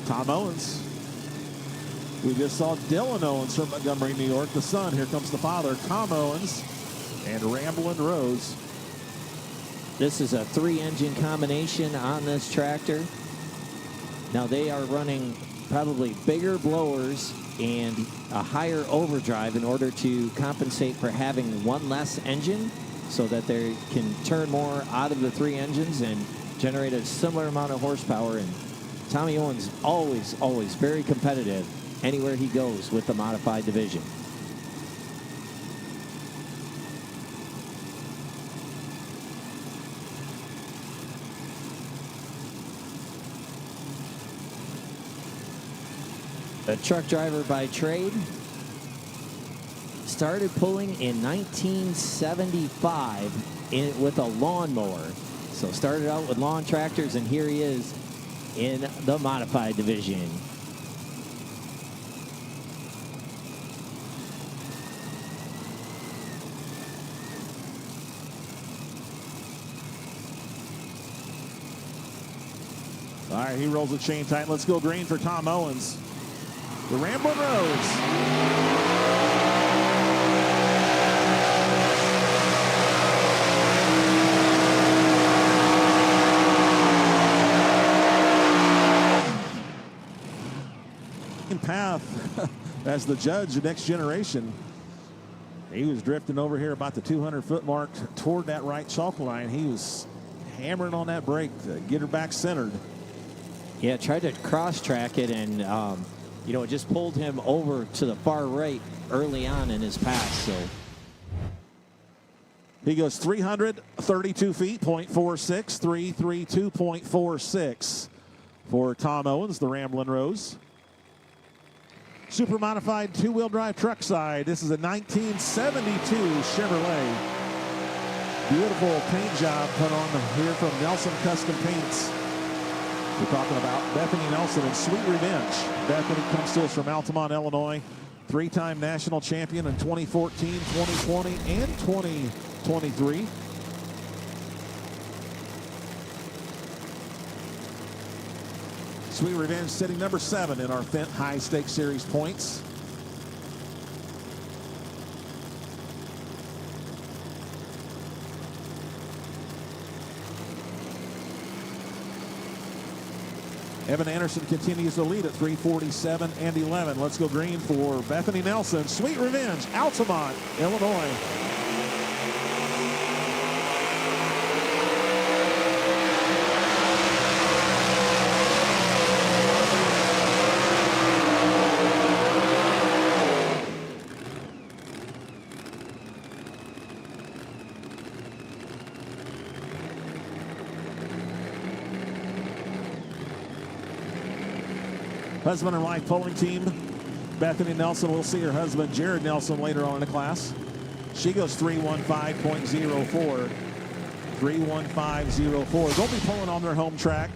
Tom Owens. We just saw Dylan Owens from Montgomery, New York, the son. Here comes the father, Tom Owens, and Ramblin' Rose. This is a 3-engine combination on this tractor. Now they are running probably bigger blowers and a higher overdrive in order to compensate for having one less engine so that they can turn more out of the 3 engines and generate a similar amount of horsepower. And Tommy Owens always very competitive anywhere he goes with the modified division. A truck driver by trade. Started pulling in 1975 with a lawnmower. So started out with lawn tractors, and here he is in the modified division. All right, he rolls the chain tight. Let's go green for Tom Owens. The Ramblin' Rose. path as the judge, the next generation. He was drifting over here about the 200-foot mark toward that right chalk line. He was hammering on that brake to get her back centered. Yeah, tried to cross-track it, and, it just pulled him over to the far right early on in his pass. So he goes 332 feet, 0.46, 332.46 for Tom Owens, the Ramblin' Rose. Super modified two-wheel drive truck side. This is a 1972 Chevrolet. Beautiful paint job put on here from Nelson Custom Paints. We're talking about Bethany Nelson and Sweet Revenge. Bethany comes to us from Altamont, Illinois. Three-time national champion in 2014, 2020, and 2023. Sweet Revenge sitting number 7 in our Fendt High Stakes Series points. Evan Anderson continues to lead at 3:47 and 11. Let's go green for Bethany Nelson. Sweet Revenge, Altamont, Illinois. Husband and wife pulling team. Bethany Nelson will see her husband, Jared Nelson, later on in the class. She goes 3:15.04. 3:15.04. They'll be pulling on their home track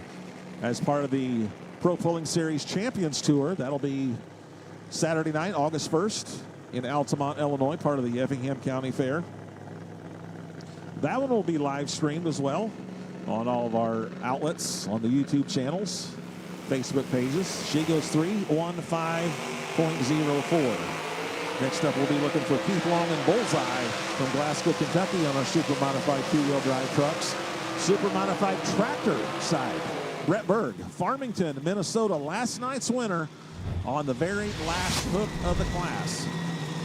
as part of the Pro Pulling Series Champions Tour. That'll be Saturday night, August 1st in Altamont, Illinois, part of the Effingham County Fair. That one will be live streamed as well on all of our outlets, on the YouTube channels, Facebook pages. She goes 3:15.04. Next up, we'll be looking for Keith Long and Bullseye from Glasgow, Kentucky on our super modified two-wheel drive trucks. Super modified tractor side. Brett Berg, Farmington, Minnesota, last night's winner on the very last hook of the class.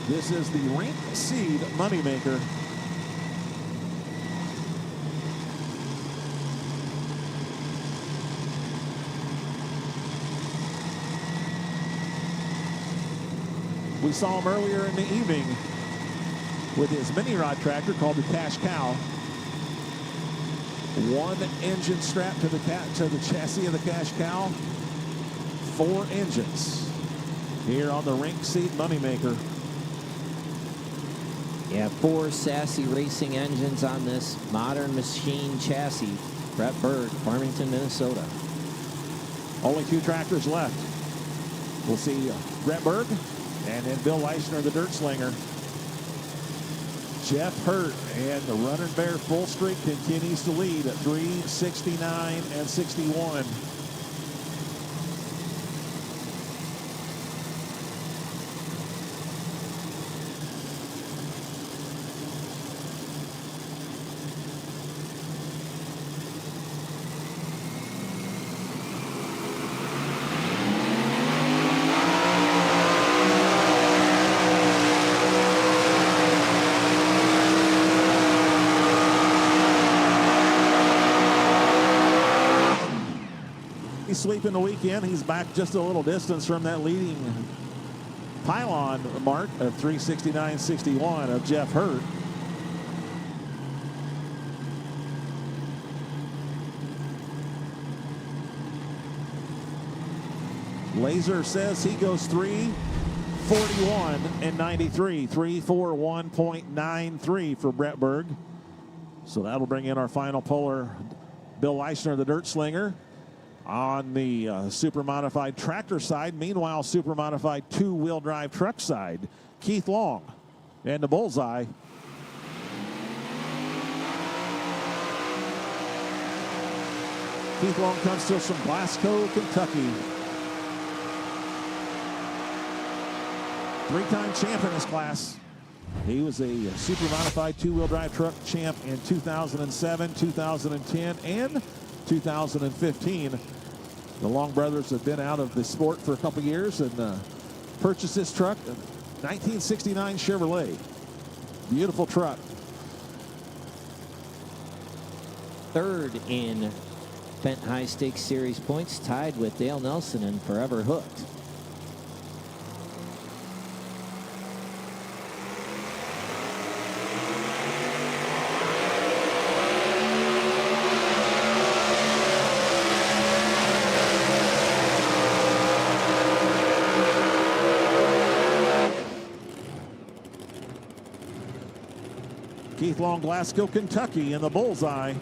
This is the Rink Seed Moneymaker. We saw him earlier in the evening with his mini rod tractor called the Cash Cow. One engine strapped to the chassis of the Cash Cow. 4 engines here on the Rink Seed Moneymaker. Yeah, 4 sassy racing engines on this modern machine chassis. Brett Berg, Farmington, Minnesota. Only 2 tractors left. We'll see Brett Berg and then Bill Leishner, the dirt slinger. Jeff Hurt and the Running Bear full streak continues to lead at 3:69 and 61. Sweeping the weekend. He's back just a little distance from that leading pylon mark of 3:69.61 of Jeff Hurt. Laser says he goes 3:41 and 93. 3:41.93 for Brett Berg. So that'll bring in our final puller, Bill Leishner, the dirt slinger. On the super modified tractor side, meanwhile, super modified two-wheel drive truck side, Keith Long and the Bullseye. Keith Long comes to us from Glasgow, Kentucky. 3-time champ in this class. He was a super modified two-wheel drive truck champ in 2007, 2010, and 2015. The Long brothers have been out of the sport for a couple years, and purchased this truck, a 1969 Chevrolet. Beautiful truck. Third in Fendt High Stakes Series points, tied with Dale Nelson and Forever Hooked. Keith Long, Glasgow, Kentucky in the bullseye.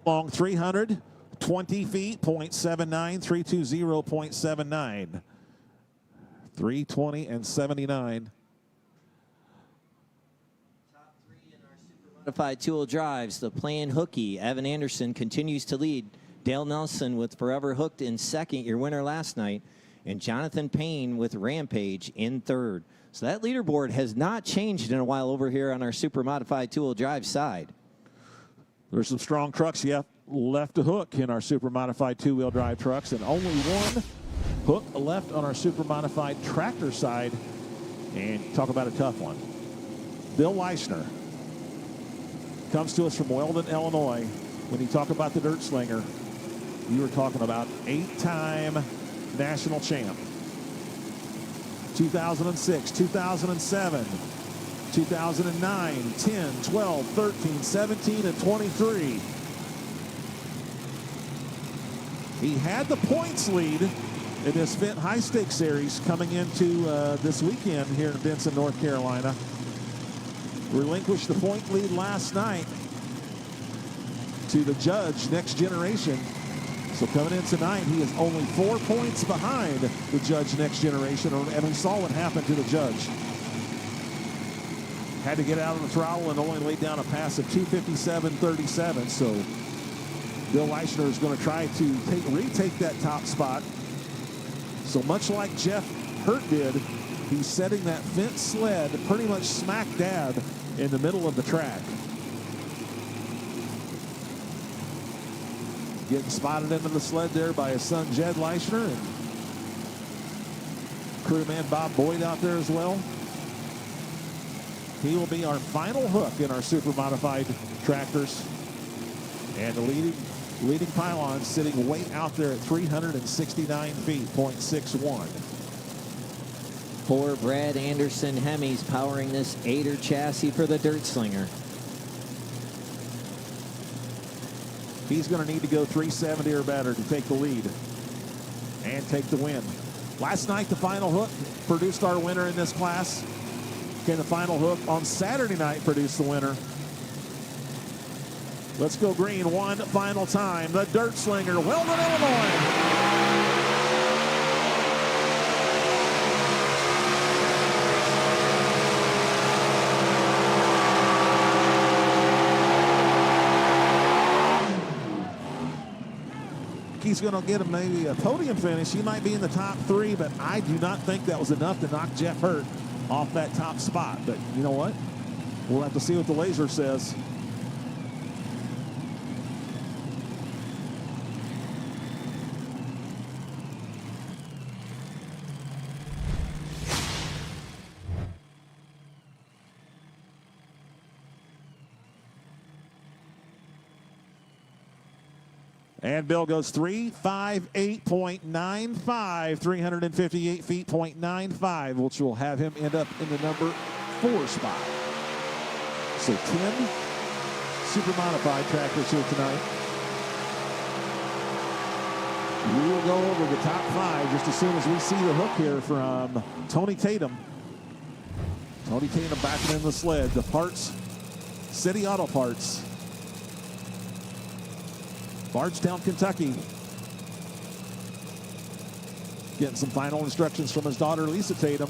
Long 320 feet, 0.79, 320.79. 320 and 79. Modified two-wheel drives, the Plan Hooky. Evan Anderson continues to lead. Dale Nelson with Forever Hooked in second, your winner last night. And Jonathan Payne with Rampage in third. So that leaderboard has not changed in a while over here on our super modified two-wheel drive side. There's some strong trucks left to hook in our super modified two-wheel drive trucks, and only one hook left on our super modified tractor side. And talk about a tough one. Bill Leishner comes to us from Weldon, Illinois. When you talk about the dirt slinger, you were talking about 8-time national champ. 2006, 2007, 2009, 10, 12, 13, 17, and 23. He had the points lead in this Fendt High Stakes Series coming into this weekend here in Benson, North Carolina. Relinquished the point lead last night to the judge, Next Generation. So coming in tonight, he is only 4 points behind the judge, Next Generation, and we saw what happened to the judge. Had to get out of the throttle and only laid down a pass of 2:57.37. So Bill Leishner is going to try to retake that top spot. So much like Jeff Hurt did, he's setting that Fendt sled pretty much smack dab in the middle of the track. Getting spotted into the sled there by his son Jed Leishner, and crewman Bob Boyd out there as well. He will be our final hook in our super modified tractors. And the leading pylon sitting way out there at 369 feet, 0.61. Poor Brad Anderson Hemis powering this 8er chassis for the Dirt Slinger. He's going to need to go 370 or better to take the lead and take the win. Last night, the final hook produced our winner in this class. Okay, the final hook on Saturday night produced the winner. Let's go green one final time. The Dirt Slinger, Weldon, Illinois. He's going to get him maybe a podium finish. He might be in the top 3, but I do not think that was enough to knock Jeff Hurt off that top spot. But you know what? We'll have to see what the laser says. And Bill goes 358.95, 358 feet, 0.95, which will have him end up in the number 4 spot. So 10 super modified tractors here tonight. We will go over the top 5 just as soon as we see the hook here from Tony Tatum. Tony Tatum backing in the sled. The parts, City Auto Parts. Bardstown, Kentucky. Getting some final instructions from his daughter, Lisa Tatum.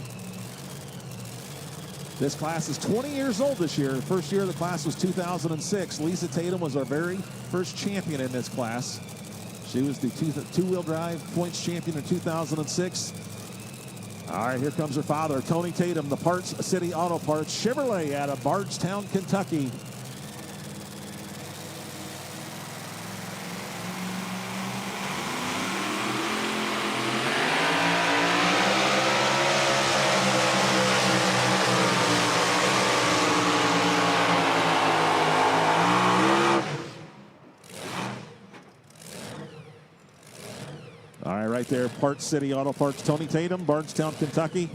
This class is 20 years old this year. The first year of the class was 2006. Lisa Tatum was our very first champion in this class. She was the two-wheel drive points champion in 2006. All right, here comes her father, Tony Tatum, the Parts City Auto Parts Chevrolet out of Bardstown, Kentucky. All right, right there, Parts City Auto Parts, Tony Tatum, Bardstown, Kentucky.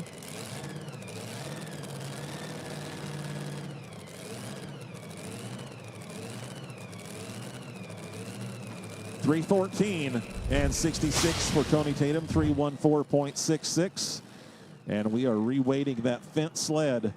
.314 and 66 for Tony Tatum, 314.66. And we are reweighting that Fendt sled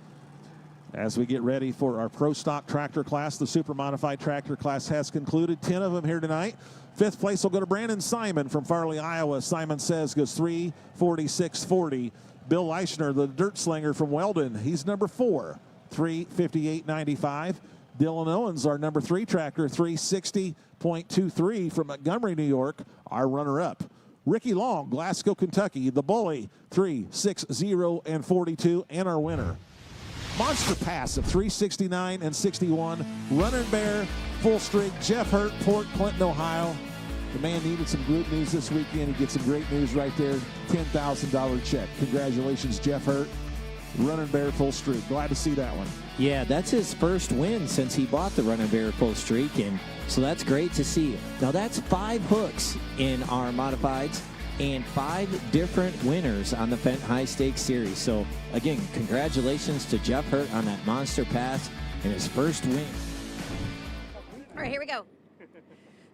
as we get ready for our Pro Stock Tractor class. The Super Modified Tractor class has concluded. 10 of them here tonight. Fifth place will go to Brandon Simon from Farley, Iowa. Simon says goes 3:46.40. Bill Leischner, the dirt slinger from Weldon, he's number 4, 3:58.95. Dylan Owens, our number 3 tractor, 3:60.23 from Montgomery, New York, our runner-up. Ricky Long, Glasgow, Kentucky, the bully, 3:60.42, and our winner. Monster Pass of 3:69 and 61. Running Bear, full streak. Jeff Hurt, Port Clinton, Ohio. The man needed some good news this weekend. He gets some great news right there. $10,000 check. Congratulations, Jeff Hurt. Running Bear, full streak. Glad to see that one. Yeah, that's his first win since he bought the Running Bear full streak, and so that's great to see. Now that's 5 hooks in our modifieds and 5 different winners on the Fendt High Stakes Series. So again, congratulations to Jeff Hurt on that Monster Pass and his first win. All right, here we go.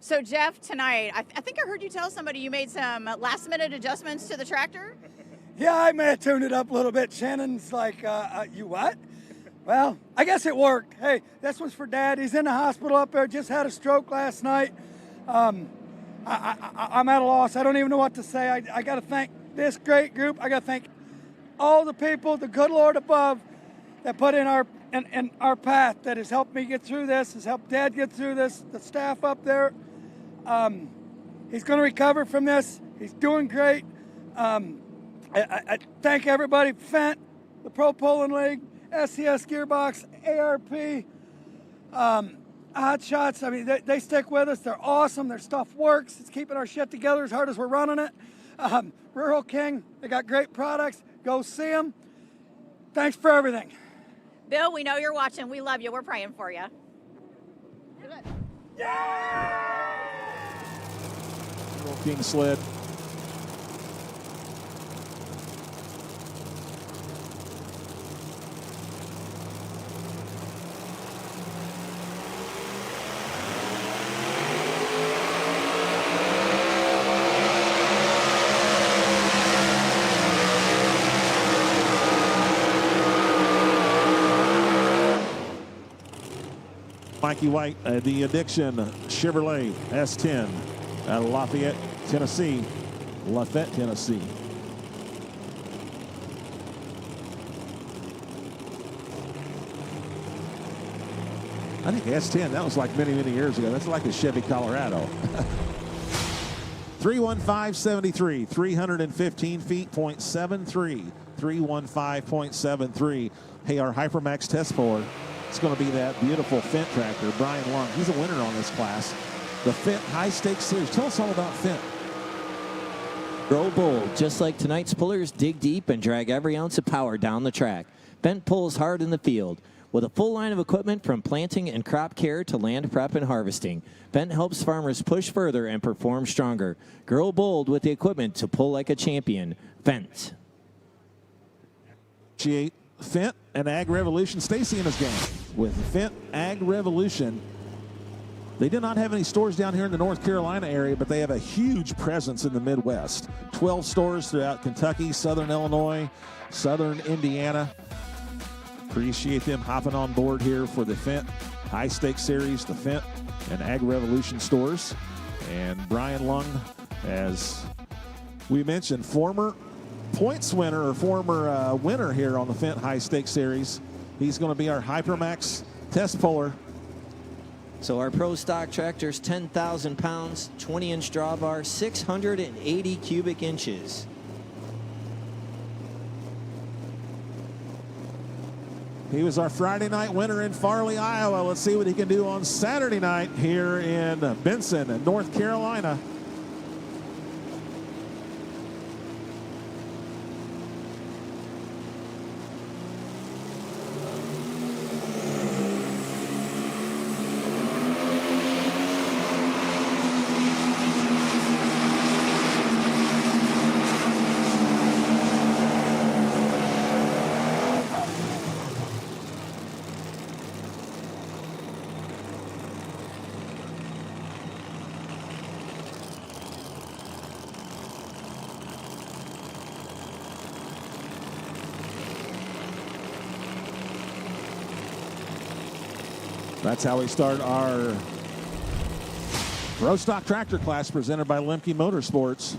So Jeff, tonight, I think I heard you tell somebody you made some last-minute adjustments to the tractor. Yeah, I may have tuned it up a little bit. Shannon's like, you what? Well, I guess it worked. Hey, this one's for Dad. He's in the hospital up there, just had a stroke last night. I'm at a loss. I don't even know what to say. I got to thank this great group. I got to thank all the people, the good Lord above, that put in our path, that has helped me get through this, has helped Dad get through this, the staff up there. He's going to recover from this. He's doing great. I thank everybody, Fendt, the Pro Poling League, SCS Gearbox, ARP, Hot Shots. I mean, they stick with us. They're awesome. Their stuff works. It's keeping our shit together as hard as we're running it. Rural King, they got great products. Go see them. Thanks for everything. Bill, we know you're watching. We love you. We're praying for you. King sled. Mikey White, the Addiction Chevrolet S10 out of Lafayette, Tennessee. Lafayette, Tennessee. I think S10, that was like many, many years ago. That's like a Chevy Colorado. 315.73, 315 feet, .73, 315.73. Hey, our Hypermax test board. It's going to be that beautiful Fendt tractor, Brian Lung. He's a winner on this class. The Fendt High Stakes Series. Tell us all about Fendt. Grow bold. Just like tonight's pullers, dig deep and drag every ounce of power down the track. Fendt pulls hard in the field. With a full line of equipment from planting and crop care to land prep and harvesting, Fendt helps farmers push further and perform stronger. Grow bold with the equipment to pull like a champion. Fendt. Fendt and Ag Revolution. Stacy in his game with Fendt Ag Revolution. They do not have any stores down here in the North Carolina area, but they have a huge presence in the Midwest. 12 stores throughout Kentucky, Southern Illinois, Southern Indiana. Appreciate them hopping on board here for the Fendt High Stakes Series, the Fendt and Ag Revolution stores. And Brian Lung, as we mentioned, former points winner or former winner here on the Fendt High Stakes Series. He's going to be our Hypermax test puller So our Pro Stock tractors, 10,000 pounds, 20-inch drawbar, 680 cubic inches. He was our Friday night winner in Farley, Iowa. Let's see what he can do on Saturday night here in Benson, North Carolina. That's how we start our Pro Stock Tractor class presented by Lemke Motorsports.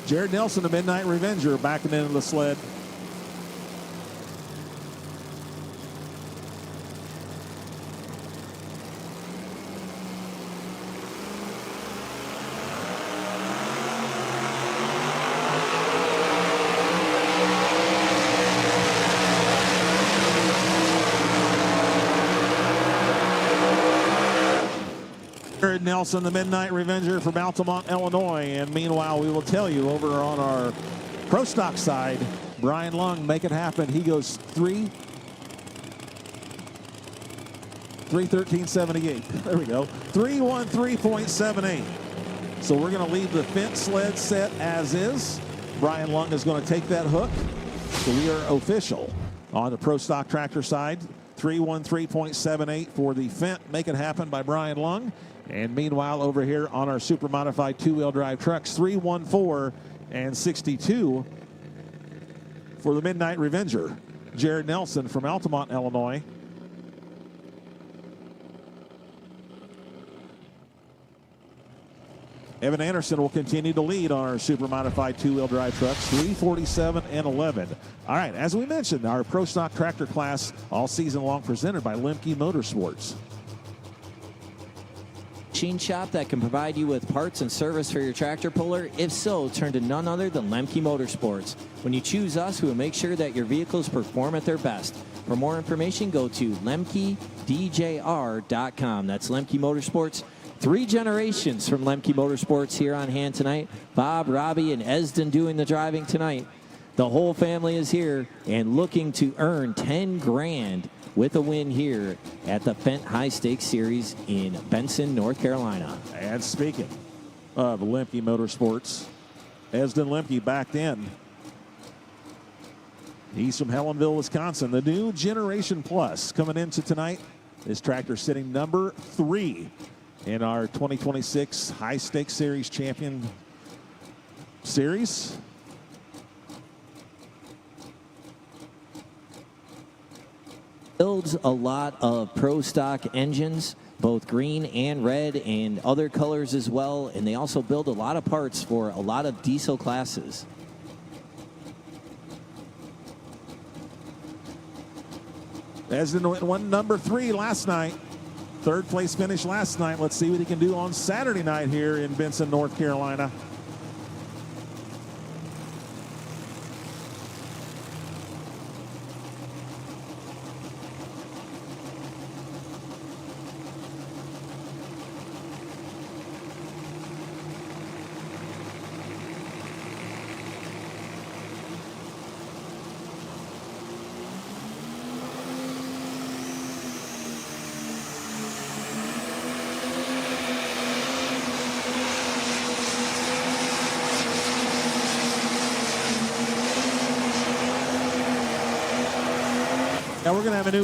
Jared Nelson, the Midnight Revenger, backing into the sled. Jared Nelson, the Midnight Revenger from Altamont, Illinois. And meanwhile, we will tell you over on our Pro Stock side, Brian Lung, make it happen. He goes 3:13.78. There we go. 3:13.78. So we're going to leave the Fendt sled set as is. Brian Lung is going to take that hook. So we are official on the Pro Stock Tractor side. 3:13.78 for the Fendt Make It Happen by Brian Lung. And meanwhile, over here on our super modified two-wheel drive trucks, 3:14.62 for the Midnight Revenger. Jared Nelson from Altamont, Illinois. Evan Anderson will continue to lead on our super modified two-wheel drive trucks, 3:47.11. All right, as we mentioned, our Pro Stock Tractor class all season long presented by Lemke Motorsports. Machine shop that can provide you with parts and service for your tractor puller? If so, turn to none other than Lemke Motorsports. When you choose us, we will make sure that your vehicles perform at their best. For more information, go to lemkedjr.com. That's Lemke Motorsports. 3 generations from Lemke Motorsports here on hand tonight. Bob, Robbie, and Esden doing the driving tonight. The whole family is here and looking to earn 10 grand with a win here at the Fendt High Stakes Series in Benson, North Carolina. And speaking of Lemke Motorsports, Esden Lemke backed in. He's from Helenville, Wisconsin. The new Generation Plus coming into tonight. This tractor sitting number 3 in our 2026 High Stakes Series Champion Series. Builds a lot of Pro Stock engines, both green and red and other colors as well. And they also build a lot of parts for a lot of diesel classes. Esden won number 3 last night. 3rd place finish last night. Let's see what he can do on Saturday night here in Benson, North Carolina. Now we're going to have a new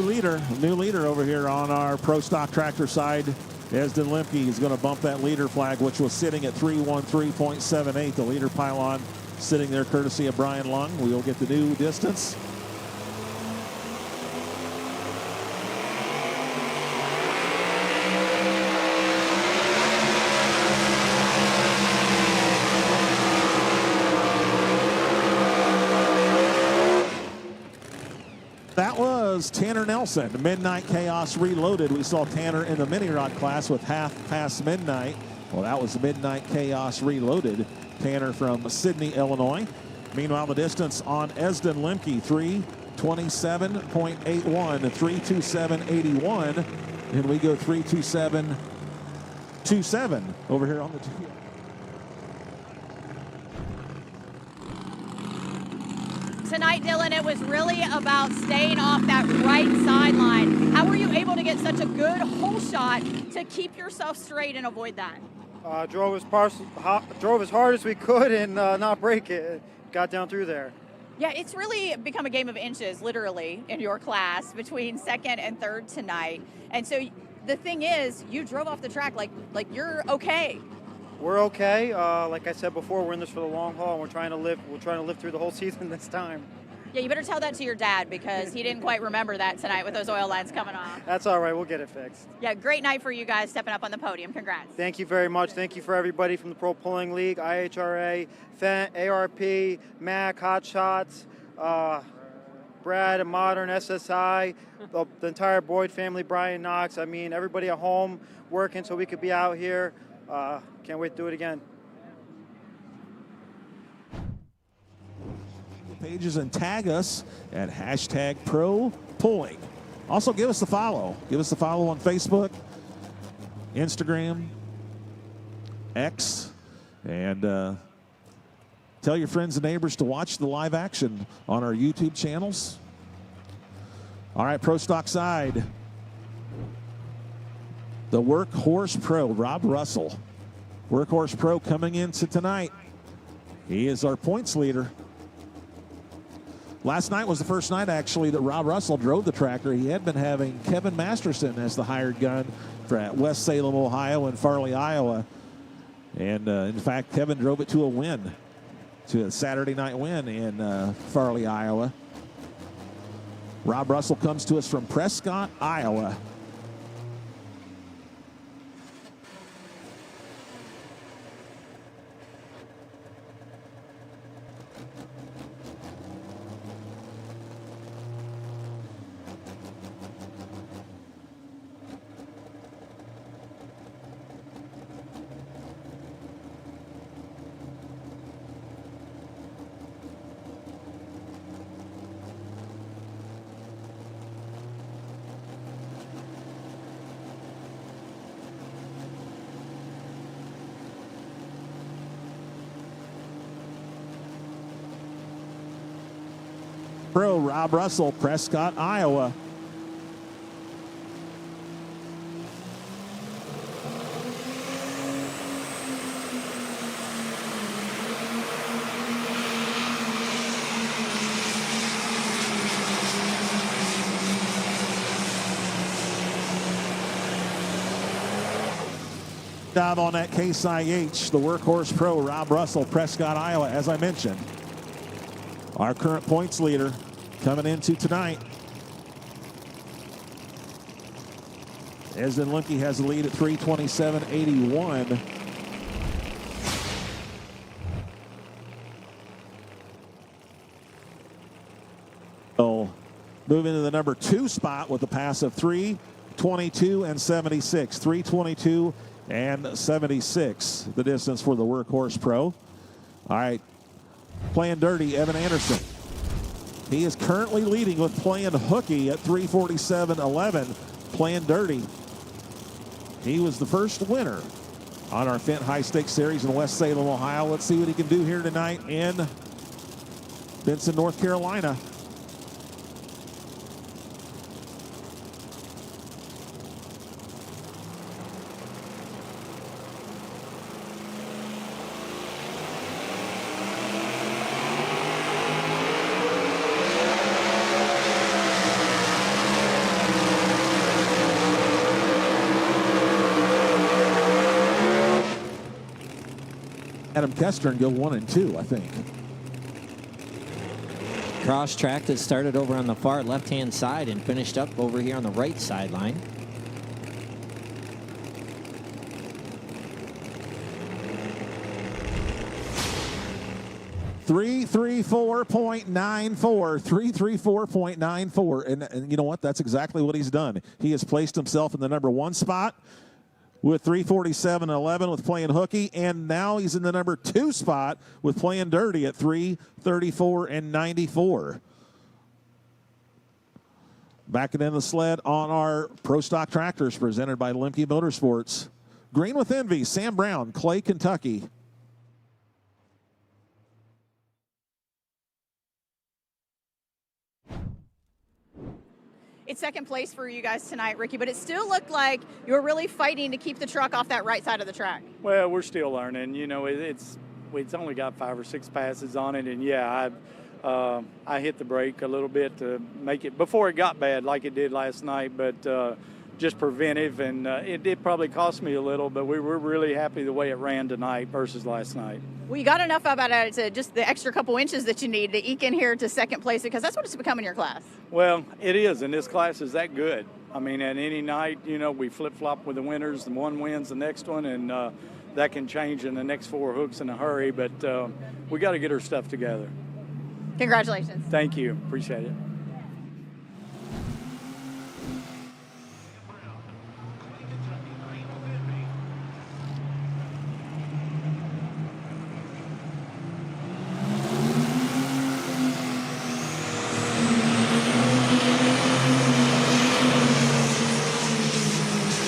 leader over here on our Pro Stock Tractor side. Esden Lemke is going to bump that leader flag, which was sitting at 3:13.78. The leader pylon sitting there courtesy of Brian Lung. We will get the new distance. That was Tanner Nelson, Midnight Chaos Reloaded. We saw Tanner in the mini rod class with half past midnight. Well, that was Midnight Chaos Reloaded. Tanner from Sydney, Illinois. Meanwhile, the distance on Esden Lemke, 3:27.81 to 3:27.81. And we go 3:27.27 over here on the GP. Tonight, Dylan, it was really about staying off that right sideline. How were you able to get such a good hole shot to keep yourself straight and avoid that? Drove as hard as we could and not break it. Got down through there. Yeah, it's really become a game of inches, literally, in your class between second and third tonight. And so the thing is, you drove off the track like you're okay. We're okay. Like I said before, we're in this for the long haul, and we're trying to live through the whole season this time. Yeah, you better tell that to your dad because he didn't quite remember that tonight with those oil lines coming off. That's all right. We'll get it fixed. Yeah, great night for you guys stepping up on the podium. Congrats. Thank you very much. Thank you for everybody from the Pro Pulling League, IHRA, Fendt, ARP, MAC, Hot Shots, Brad and Modern, SSI, the entire Boyd family, Brian Knox. I mean, everybody at home working so we could be out here. Can't wait to do it again. Pages and tag us at #ProPulling. Also, give us a follow. Give us a follow on Facebook, Instagram, X, and tell your friends and neighbors to watch the live action on our YouTube channels. All right, Pro Stock side. The Workhorse Pro, Rob Russell. Workhorse Pro coming into tonight. He is our points leader. Last night was the first night, actually, that Rob Russell drove the tractor. He had been having Kevin Masterson as the hired gun for at West Salem, Ohio, and Farley, Iowa. And, in fact, Kevin drove it to a win, to a Saturday night win in Farley, Iowa. Rob Russell comes to us from Prescott, Iowa. Pro, Rob Russell, Prescott, Iowa. Job on that Case IH, the Workhorse Pro, Rob Russell, Prescott, Iowa, as I mentioned. Our current points leader coming into tonight. Esden Lemke has the lead at 3:27.81. So moving to the number 2 spot with a pass of 3:22.76. 3:22.76, the distance for the Workhorse Pro. All right, playing dirty, Evan Anderson. He is currently leading with playing hooky at 3:47.11. Playing dirty. He was the first winner on our Fendt High Stakes Series in West Salem, Ohio. Let's see what he can do here tonight in Benson, North Carolina. Adam Kester and go 1 and 2, I think. Cross track that started over on the far left-hand side and finished up over here on the right sideline. 334.94, 334.94. And you know what? That's exactly what he's done. He has placed himself in the number 1 spot with 347.11 with playing hooky, and now he's in the number 2 spot with playing dirty at 334.94. Backing in the sled on our Pro Stock tractors presented by Lemke Motorsports. Green with Envy, Sam Brown, Clay, Kentucky. It's second place for you guys tonight, Ricky, but it still looked like you were really fighting to keep the truck off that right side of the track. Well, we're still learning. You know, it's only got 5 or 6 passes on it, and yeah, I hit the brake a little bit to make it before it got bad like it did last night, but just preventive, and it did probably cost me a little, but we were really happy the way it ran tonight versus last night. Well, you got enough about it to just the extra couple inches that you need to eke in here to second place, because that's what it's become in your class. Well, it is, and this class is that good. I mean, at any night, you know, we flip-flop with the winners, and one wins the next one, and that can change in the next 4 hooks in a hurry, but we got to get our stuff together. Congratulations. Thank you. Appreciate it.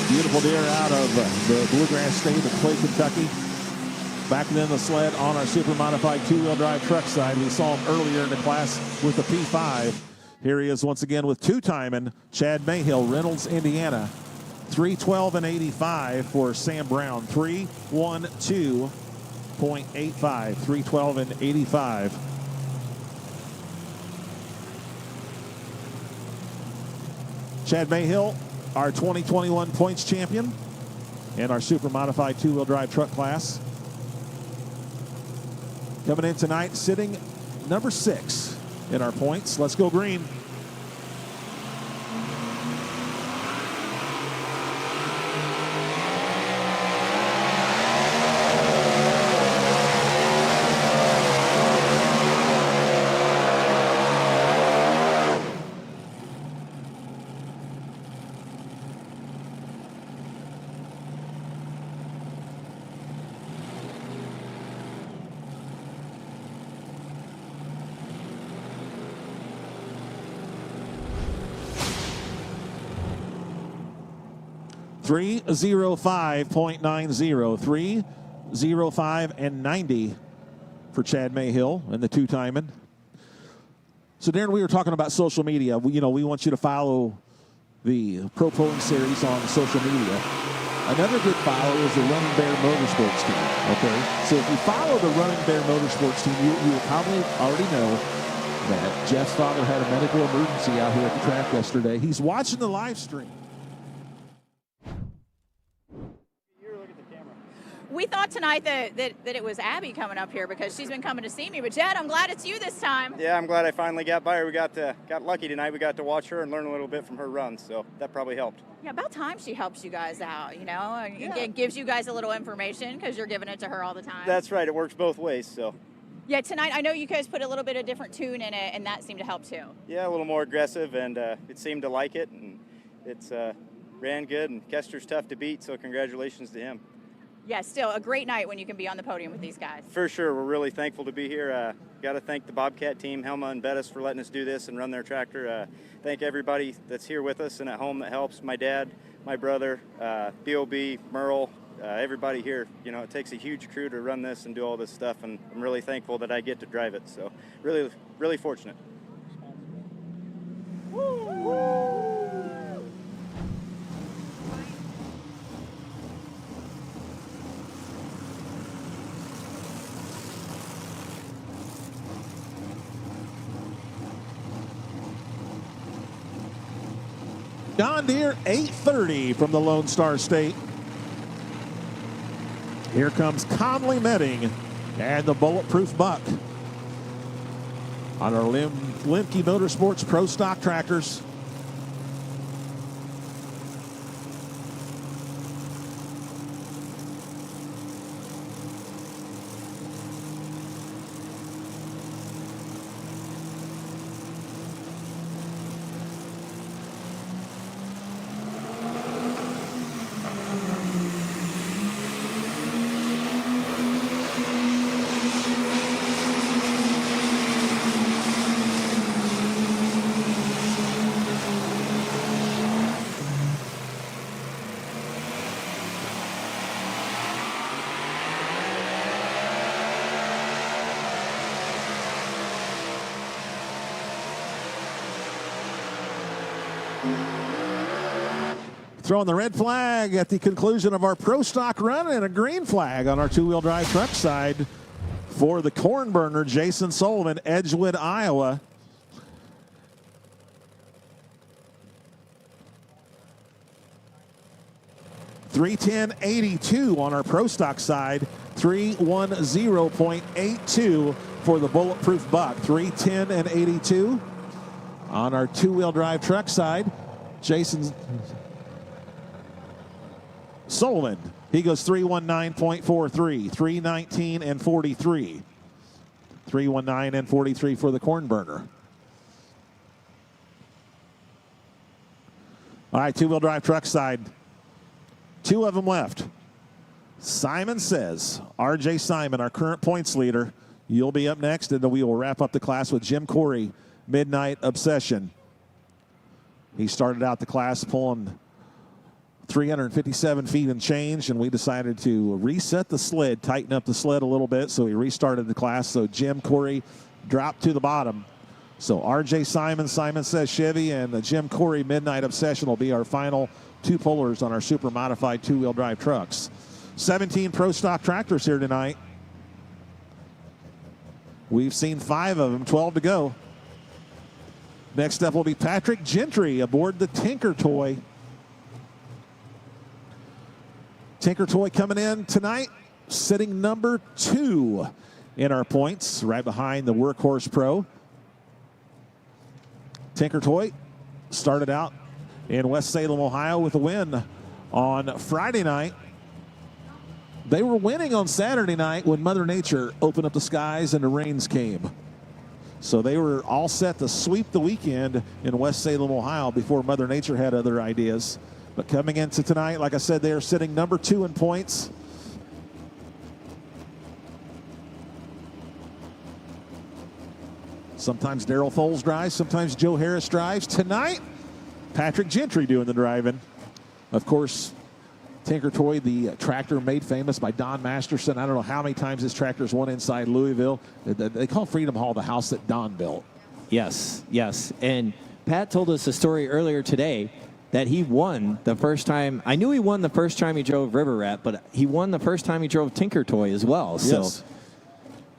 Beautiful deer out of the Bluegrass State of Clay, Kentucky. Backing in the sled on our super modified 2-wheel drive truck side. We saw him earlier in the class with the P5. Here he is once again with 2-timing Chad Mayhill, Reynolds, Indiana. 312.85 for Sam Brown. 312.85. 312.85. Chad Mayhill, our 2021 points champion in our super modified 2-wheel drive truck class. Coming in tonight, sitting number 6 in our points. Let's go green. .90, 305 and 90 for Chad Mayhill and the 2-timing. So Darren, we were talking about social media. We want you to follow the Pro Pulling Series on social media. Another good follow is the Running Bear Motorsports team. Okay, so if you follow the Running Bear Motorsports team, you will probably already know that Jeff's father had a medical emergency out here at the track yesterday. He's watching the live stream. We thought tonight that it was Abby coming up here because she's been coming to see me. But, Jed, I'm glad it's you this time. Yeah, I'm glad I finally got by her. We got lucky tonight. We got to watch her and learn a little bit from her runs, so that probably helped. Yeah, about time she helps you guys out, and Yeah. it gives you guys a little information because you're giving it to her all the time. That's right. It works both ways, so. Yeah, tonight I know you guys put a little bit of different tune in it, and that seemed to help too. Yeah, a little more aggressive, and it seemed to like it, and it's ran good, and Kester's tough to beat, so congratulations to him. Yeah, still a great night when you can be on the podium with these guys. For sure, we're really thankful to be here. Got to thank the Bobcat team, Helma and Bettis, for letting us do this and run their tractor. Thank everybody that's here with us and at home that helps. My dad, my brother, B.O.B., Merle, everybody here. It takes a huge crew to run this and do all this stuff, and I'm really thankful that I get to drive it. So really, really fortunate. Woo! John Deere 830 from the Lone Star State. Here comes Conley Metting and the Bulletproof Buck on our Lemke Motorsports Pro Stock tractors. Throwing the red flag at the conclusion of our pro stock run, and a green flag on our two-wheel drive truck side for the corn burner, Jason Sullivan, Edgewood, Iowa. .310.82 on our pro stock side, 310.82 for the bulletproof buck. 310.82 on our two-wheel drive truck side. Jason Sullivan, he goes 319.43, 319.43. 319.43 for the corn burner. All right, two-wheel drive truck side. Two of them left. Simon Says, RJ Simon, our current points leader. You'll be up next, and then we will wrap up the class with Jim Corey, Midnight Obsession. He started out the class pulling 357 feet and change, and we decided to reset the sled, tighten up the sled a little bit, so we restarted the class. So Jim Corey dropped to the bottom. So RJ Simon, Simon Says Chevy, and the Jim Corey Midnight Obsession will be our final two pullers on our super modified two-wheel drive trucks. 17 pro stock tractors here tonight. We've seen 5 of them, 12 to go. Next up will be Patrick Gentry aboard the Tinker Toy. Tinker Toy coming in tonight, sitting number 2 in our points, right behind the Workhorse Pro. Tinker Toy started out in West Salem, Ohio with a win on Friday night. They were winning on Saturday night when Mother Nature opened up the skies and the rains came. So they were all set to sweep the weekend in West Salem, Ohio before Mother Nature had other ideas. But coming into tonight, like I said, they are sitting number 2 in points. Sometimes Darrell Foles drives, sometimes Joe Harris drives. Tonight, Patrick Gentry doing the driving. Of course, Tinker Toy, the tractor made famous by Don Masterson. I don't know how many times this tractor's won inside Louisville. They call Freedom Hall the house that Don built. Yes, yes. And Pat told us a story earlier today that he won the first time. I knew he won the first time he drove River Rat, but he won the first time he drove Tinker Toy as well. Yes. So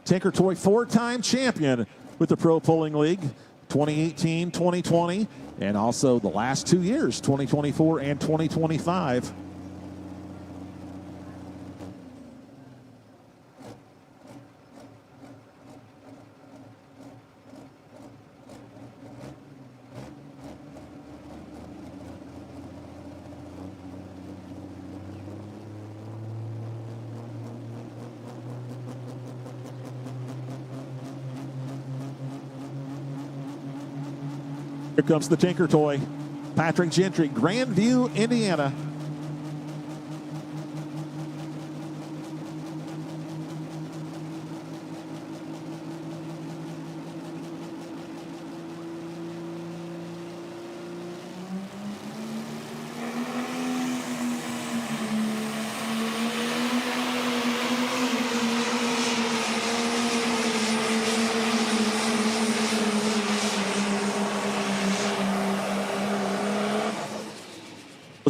Tinker Toy, 4-time champion with the Pro Pulling League, 2018, 2020, and also the last 2 years, 2024 and 2025. Here comes the Tinker Toy. Patrick Gentry, Grandview, Indiana.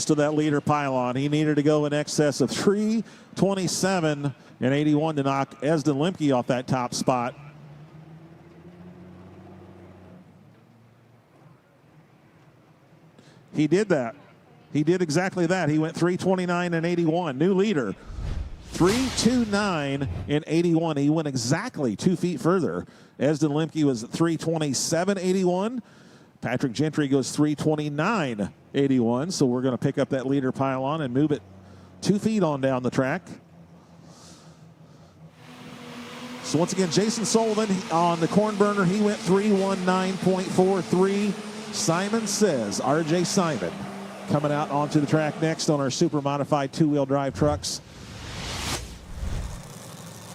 To that leader pylon. He needed to go in excess of 327 and 81 to knock Esden Lemke off that top spot. He did that. He did exactly that. He went 329 and 81. New leader. 329 and 81. He went exactly 2 feet further. Esden Lemke was 327.81. Patrick Gentry goes 329.81. So we're going to pick up that leader pylon and move it 2 feet on down the track. So once again, Jason Sullivan on the corn burner, he went 319.43. Simon Says, RJ Simon, coming out onto the track next on our super modified two-wheel drive trucks.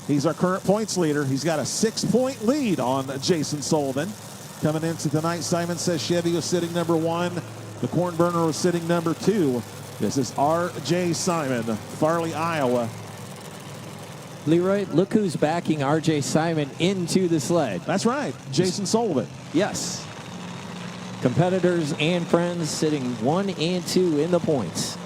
He's our current points leader. He's got a 6-point lead on Jason Sullivan. Coming into tonight, Simon Says Chevy was sitting number 1. The corn burner was sitting number 2. This is RJ Simon, Farley, Iowa. Leroy, look who's backing RJ Simon into the sled. That's right, Jason Sullivan. Yes. Competitors and friends sitting 1 and 2 in the points.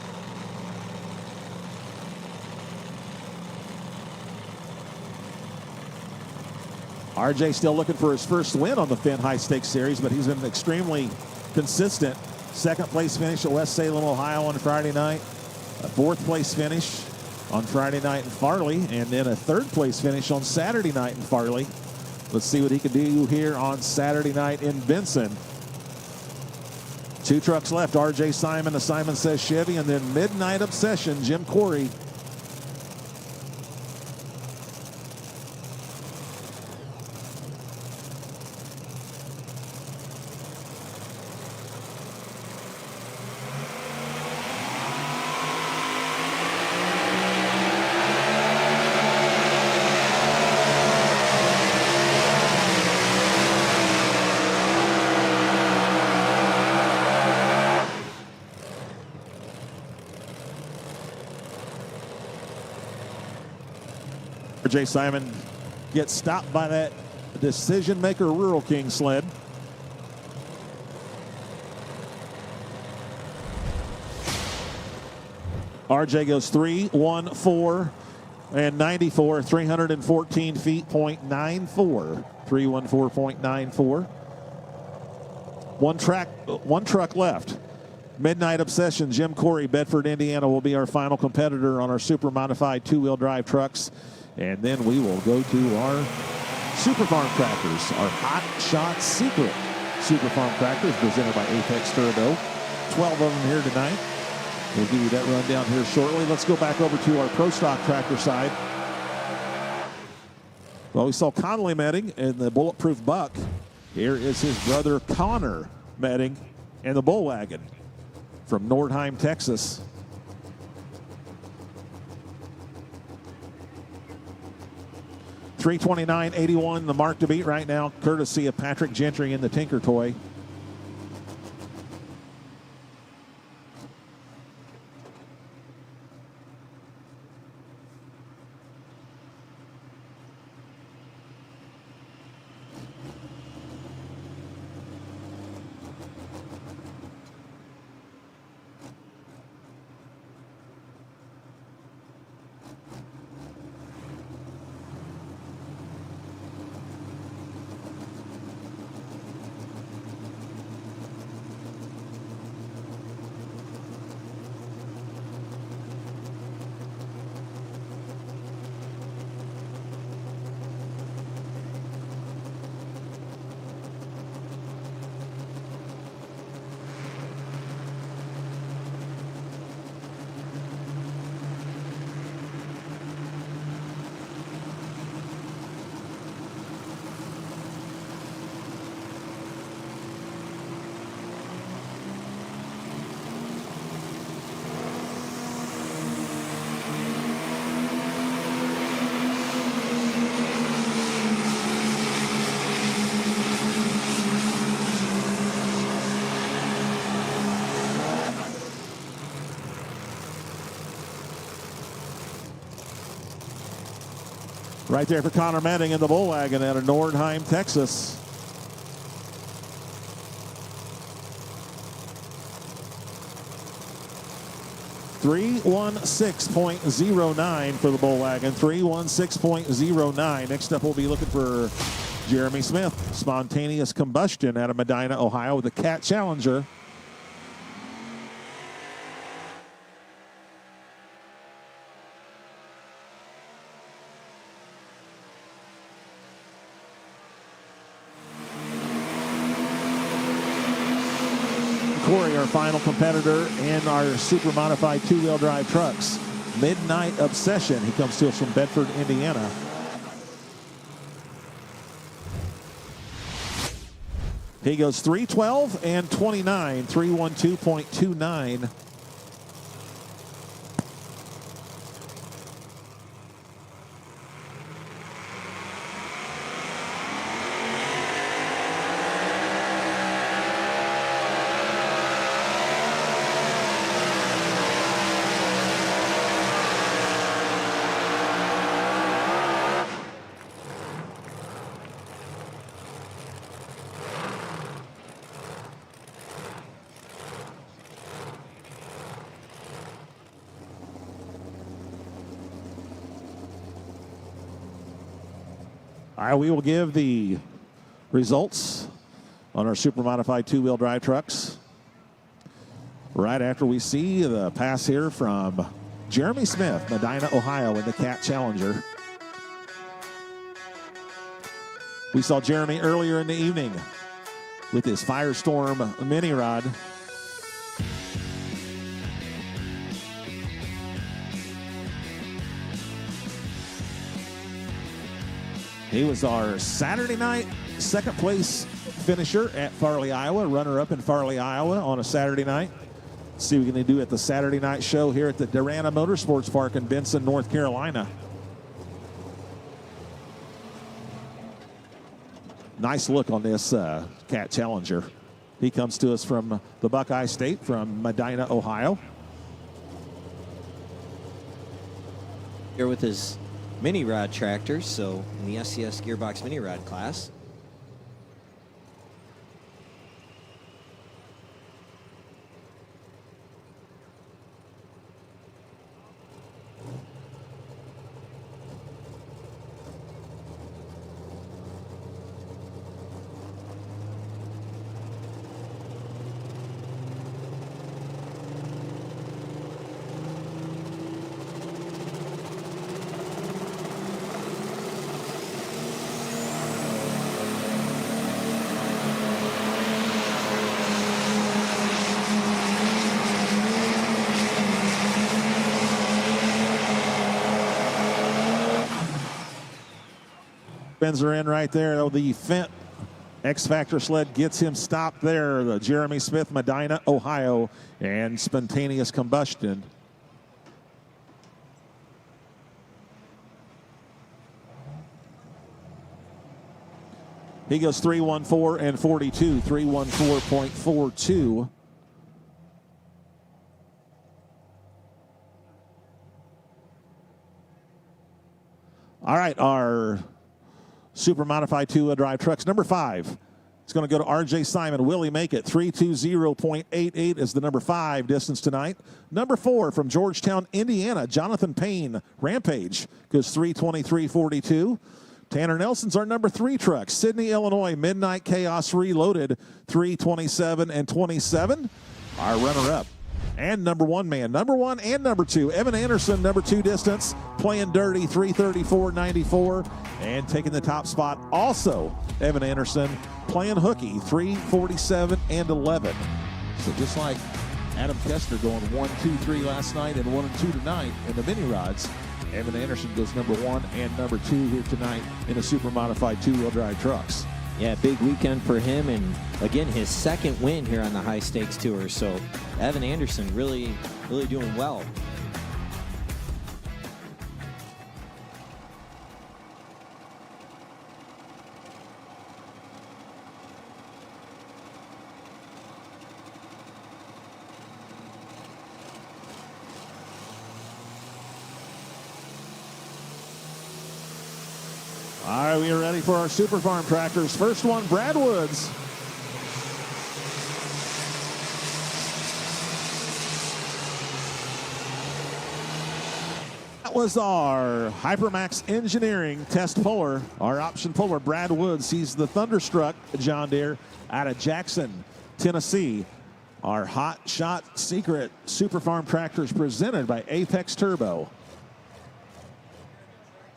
RJ still looking for his first win on the Fendt High Stakes Series, but he's been extremely consistent. Second place finish at West Salem, Ohio on Friday night. A fourth place finish on Friday night in Farley, and then a third place finish on Saturday night in Farley. Let's see what he can do here on Saturday night in Benson. 2 trucks left, RJ Simon, the Simon Says Chevy, and then Midnight Obsession, Jim Corey. RJ Simon gets stopped by that decision maker Rural King sled. RJ goes 3-1-4 and 94, 314 feet, .94, 314.94. One truck left. Midnight Obsession, Jim Corey, Bedford, Indiana, will be our final competitor on our super modified 2-wheel drive trucks. And then we will go to our Super Farm Tractors, our Hot Shot Secret Super Farm Tractors presented by Apex Turbo. 12 of them here tonight. We'll give you that rundown here shortly. Let's go back over to our Pro Stock Tractor side. Well, we saw Connolly Metting in the Bulletproof Buck. Here is his brother Connor Metting in the Bull Wagon from Nordheim, Texas. $329.81, the mark to beat right now, courtesy of Patrick Gentry in the Tinker Toy. Right there for Connor Manning in the Bull Wagon out of Nordheim, Texas. $316.09 for the Bull Wagon. $316.09. Next up, we'll be looking for Jeremy Smith, Spontaneous Combustion out of Medina, Ohio, with the Cat Challenger. Corey, our final competitor in our super modified 2-wheel drive trucks. Midnight Obsession. He comes to us from Bedford, Indiana. He goes 312 and 29, 312.29. All right, we will give the results on our super modified two-wheel drive trucks right after we see the pass here from Jeremy Smith, Medina, Ohio, in the Cat Challenger. We saw Jeremy earlier in the evening with his Firestorm mini rod. He was our Saturday night second place finisher at Farley, Iowa, runner-up in Farley, Iowa on a Saturday night. Let's see what we can do at the Saturday night show here at the Darana Motorsports Park in Benson, North Carolina. Nice look on this Cat Challenger. He comes to us from the Buckeye State, from Medina, Ohio. Here with his mini rod tractors, so in the SCS Gearbox mini rod class. Bends are in right there. Oh, the Fendt X-Factor sled gets him stopped there. The Jeremy Smith, Medina, Ohio, and spontaneous combustion. He goes 314 and 42, 314.42. All right, our super modified two-wheel drive trucks. Number 5, it's going to go to R.J. Simon. Will he make it? 320.88 is the number 5 distance tonight. Number 4 from Georgetown, Indiana, Jonathan Payne, Rampage, goes 323.42. Tanner Nelson's our number 3 truck. Sydney, Illinois, Midnight Chaos Reloaded, 327 and 27. Our runner-up and number 1 man. Number 1 and number 2. Evan Anderson, number 2 distance, playing dirty, 334.94. And taking the top spot, also Evan Anderson, playing hooky, 347 and 11. So just like Adam Kester going 1, 2, 3 last night and 1 and 2 tonight in the mini rods, Evan Anderson goes number 1 and number 2 here tonight in the super modified two-wheel drive trucks. Yeah, big weekend for him, and again, his second win here on the high stakes tour. So Evan Anderson really doing well. All right, we are ready for our Super Farm tractors. First one, Brad Woods. That was our Hypermax Engineering test puller, our option puller, Brad Woods. He's the Thunderstruck John Deere out of Jackson, Tennessee. Our Hot Shot Secret Super Farm tractors presented by Apex Turbo.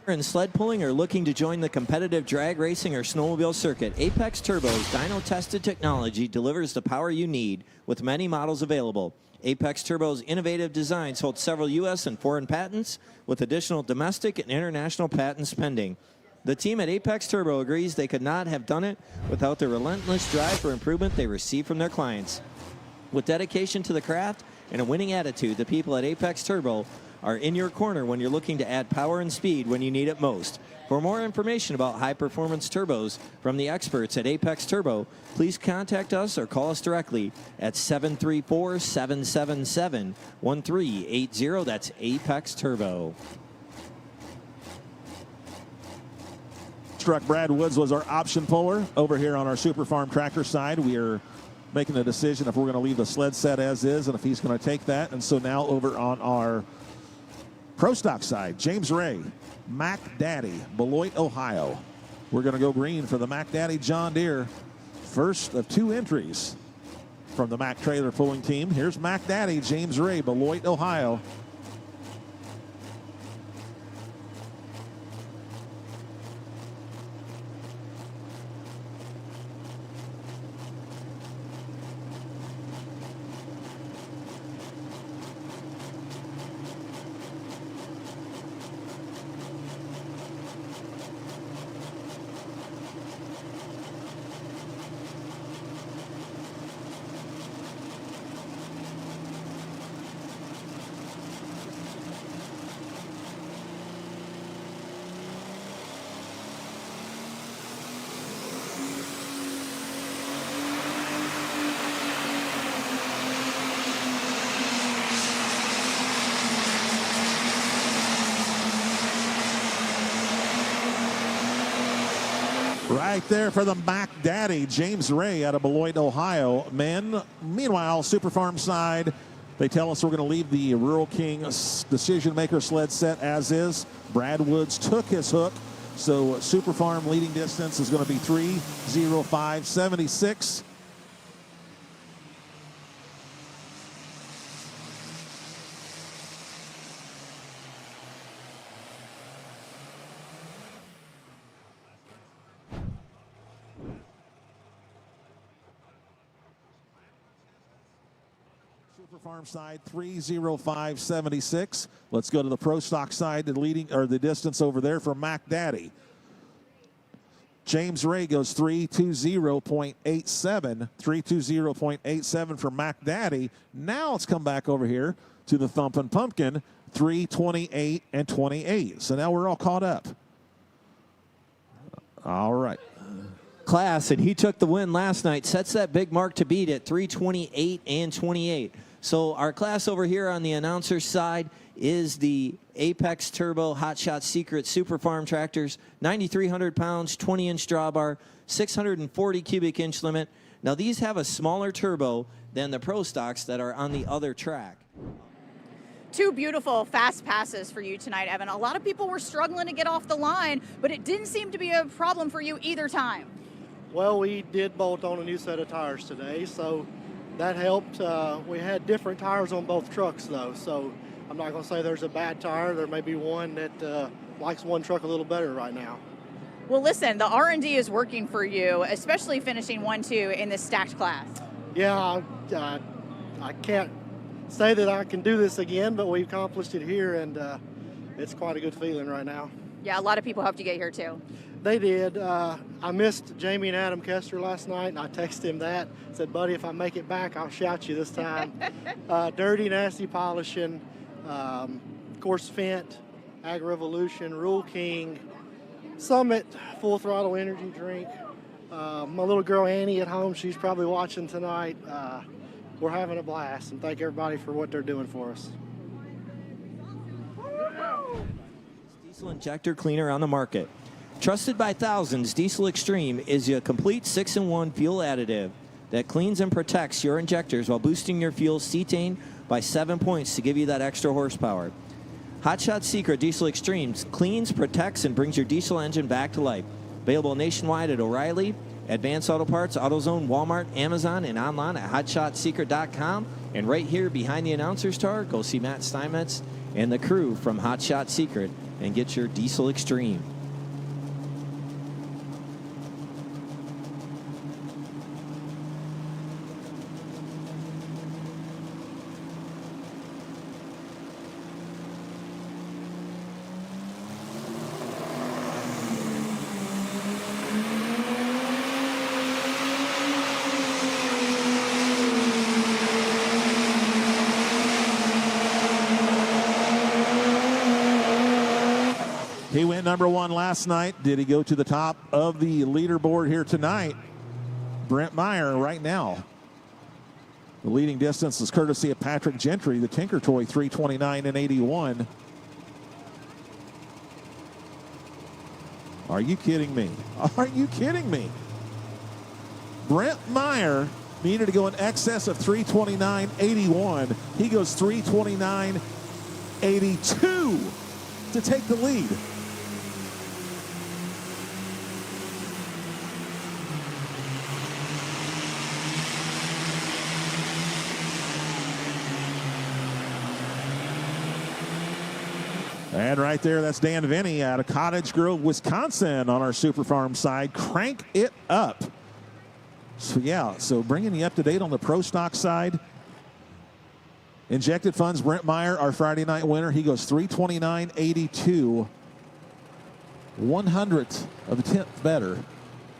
And sled pulling are looking to join the competitive drag racing or snowmobile circuit, Apex Turbo's dyno-tested technology delivers the power you need with many models available. Apex Turbo's innovative designs hold several U.S. and foreign patents with additional domestic and international patents pending. The team at Apex Turbo agrees they could not have done it without the relentless drive for improvement they receive from their clients. With dedication to the craft and a winning attitude, the people at Apex Turbo are in your corner when you're looking to add power and speed when you need it most. For more information about high-performance turbos from the experts at Apex Turbo, please contact us or call us directly at 734-777-1380. That's Apex Turbo. Truck Brad Woods was our option puller over here on our Super Farm tractor side. We are making a decision if we're going to leave the sled set as is and if he's going to take that. And so now over on our Pro Stock side, James Ray, Mac Daddy, Beloit, Ohio. We're going to go green for the Mac Daddy John Deere. First of 2 entries from the Mac Trailer Pulling Team. Here's Mac Daddy, James Ray, Beloit, Ohio. Right there for the Mac Daddy, James Ray out of Beloit, Ohio. Men, meanwhile, Super Farm side, they tell us we're going to leave the Rural King decision maker sled set as is. Brad Woods took his hook, so Super Farm leading distance is going to be 3:05.76. Farm side 3:05.76. Let's go to the Pro Stock side, the leading or the distance over there for Mac Daddy. James Ray goes 3:20.87. 3:20.87 for Mac Daddy. Now let's come back over here to the Thumpin' Pumpkin 3:28.28. So now we're all caught up. All right. Class, and he took the win last night, sets that big mark to beat at 3:28.28. So our class over here on the announcer side is the Apex Turbo Hot Shot Secret Super Farm tractors, 9,300 pounds, 20-inch drawbar, 640 cubic inch limit. Now these have a smaller turbo than the Pro Stocks that are on the other track. 2 beautiful fast passes for you tonight, Evan. A lot of people were struggling to get off the line, but it didn't seem to be a problem for you either time. Well, we did bolt on a new set of tires today, so that helped. We had different tires on both trucks, though, so I'm not going to say there's a bad tire. There may be one that likes one truck a little better right now. Well, listen, the R&D is working for you, especially finishing 1-2 in this stacked class. Yeah, I can't say that I can do this again, but we accomplished it here, and it's quite a good feeling right now. Yeah, a lot of people helped you get here, too. They did. I missed Jamie and Adam Kester last night, and I texted him that. Said, buddy, if I make it back, I'll shout you this time. Dirty Nasty Polishing, of course, Fendt, Ag Revolution, Rural King, Summit, Full Throttle Energy Drink. My little girl Annie at home, she's probably watching tonight. We're having a blast, and thank everybody for what they're doing for us. Diesel injector cleaner on the market. Trusted by thousands, Diesel Extreme is a complete 6-in-1 fuel additive that cleans and protects your injectors while boosting your fuel cetane by 7 points to give you that extra horsepower. Hot Shot Secret Diesel Extreme cleans, protects, and brings your diesel engine back to life. Available nationwide at O'Reilly, Advanced Auto Parts, AutoZone, Walmart, Amazon, and online at HotShotSecret.com. And right here behind the announcer's tower, go see Matt Steinmetz and the crew from Hot Shot Secret and get your Diesel Extreme. He went number 1 last night. Did he go to the top of the leaderboard here tonight? Brent Meyer right now. The leading distance is courtesy of Patrick Gentry, the Tinker Toy, 3:29.81. Are you kidding me? Are you kidding me? Brent Meyer needed to go in excess of 3:29.81. He goes 3:29.82 to take the lead. And right there, that's Dan Vinny out of Cottage Grove, Wisconsin on our Super Farm side. Crank it up. So, yeah, so bringing you up to date on the Pro Stock side. Injected funds, Brent Meyer, our Friday night winner. He goes 329.82. 100th of a tenth better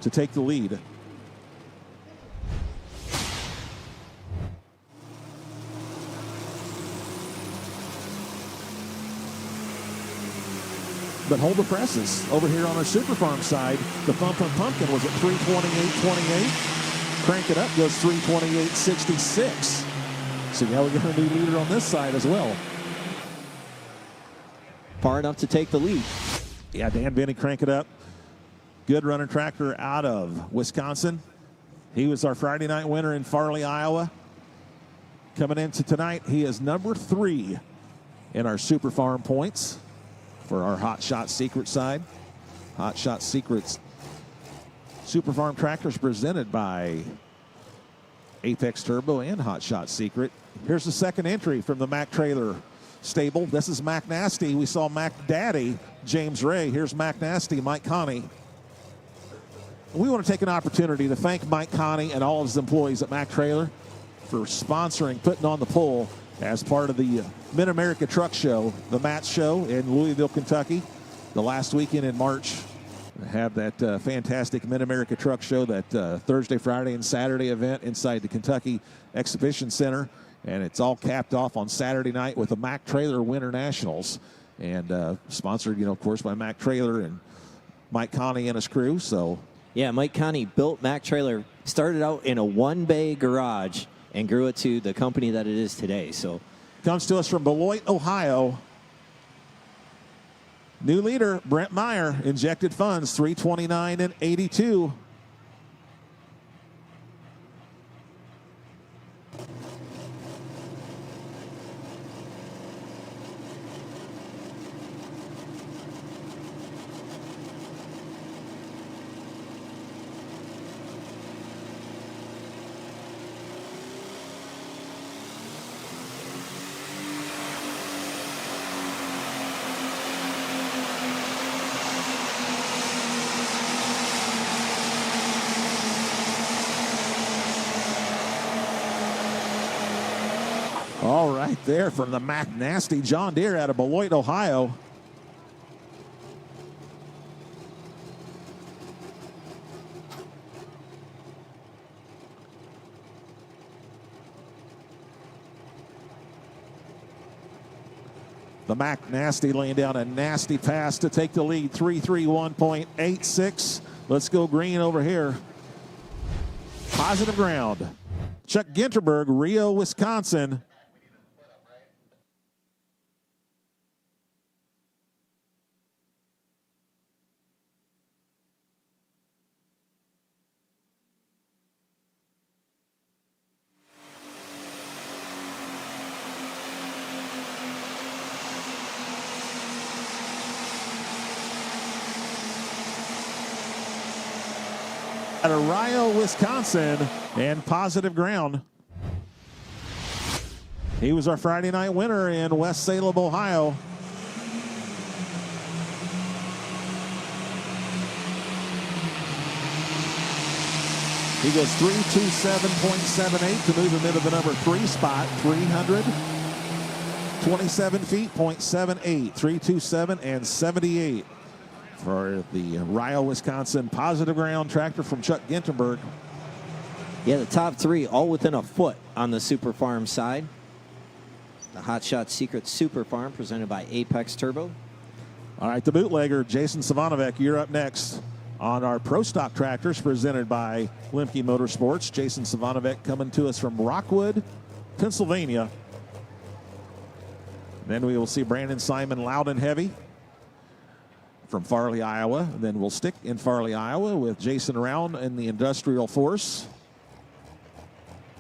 to take the lead. But hold the presses. Over here on our Super Farm side, the Pumpkin was at 328.28. Crank it up, goes 328.66. So now we got a new leader on this side as well. Far enough to take the lead. Yeah, Dan Benny, crank it up. Good running tractor out of Wisconsin. He was our Friday night winner in Farley, Iowa. Coming into tonight, he is number 3 in our Super Farm points for our Hot Shot Secret side. Hot Shot Secrets Super Farm tractors presented by Apex Turbo and Hot Shot Secret. Here's the second entry from the Mac Trailer stable. This is Mac Nasty. We saw Mac Daddy, James Ray. Here's Mac Nasty, Mike Connie. We want to take an opportunity to thank Mike Connie and all of his employees at Mac Trailer for sponsoring, putting on the pole as part of the Mid-America Truck Show, the MATS show in Louisville, Kentucky. The last weekend in March, have that fantastic Mid-America Truck Show, that Thursday, Friday, and Saturday event inside the Kentucky Exhibition Center. And it's all capped off on Saturday night with the Mac Trailer Winter Nationals. And sponsored, of course, by Mac Trailer and Mike Connie and his crew. So, yeah, Mike Connie built Mac Trailer, started out in a one-bay garage and grew it to the company that it is today. So, comes to us from Beloit, Ohio. New leader, Brent Meyer, injected funds, 329.82. All right there from the Mac Nasty John Deere out of Beloit, Ohio. The Mac Nasty laying down a nasty pass to take the lead, 331.86. Let's go green over here. Positive ground. Chuck Ginterberg, Rio, Wisconsin. Out of Rio, Wisconsin, and positive ground. He was our Friday night winner in West Salem, Ohio. He goes 327.78 to move him into the number 3 spot, 327 feet, 0.78, 327 and 78. For the Rio, Wisconsin positive ground tractor from Chuck Ginterberg. Yeah, the top 3 all within a foot on the Super Farm side. The Hot Shot Secret Super Farm presented by Apex Turbo. All right, the bootlegger, Jason Savanovic, you're up next on our Pro Stock tractors presented by Lemke Motorsports. Jason Savanovic coming to us from Rockwood, Pennsylvania. Then we will see Brandon Simon loud and heavy from Farley, Iowa. And then we'll stick in Farley, Iowa with Jason Round and the Industrial Force.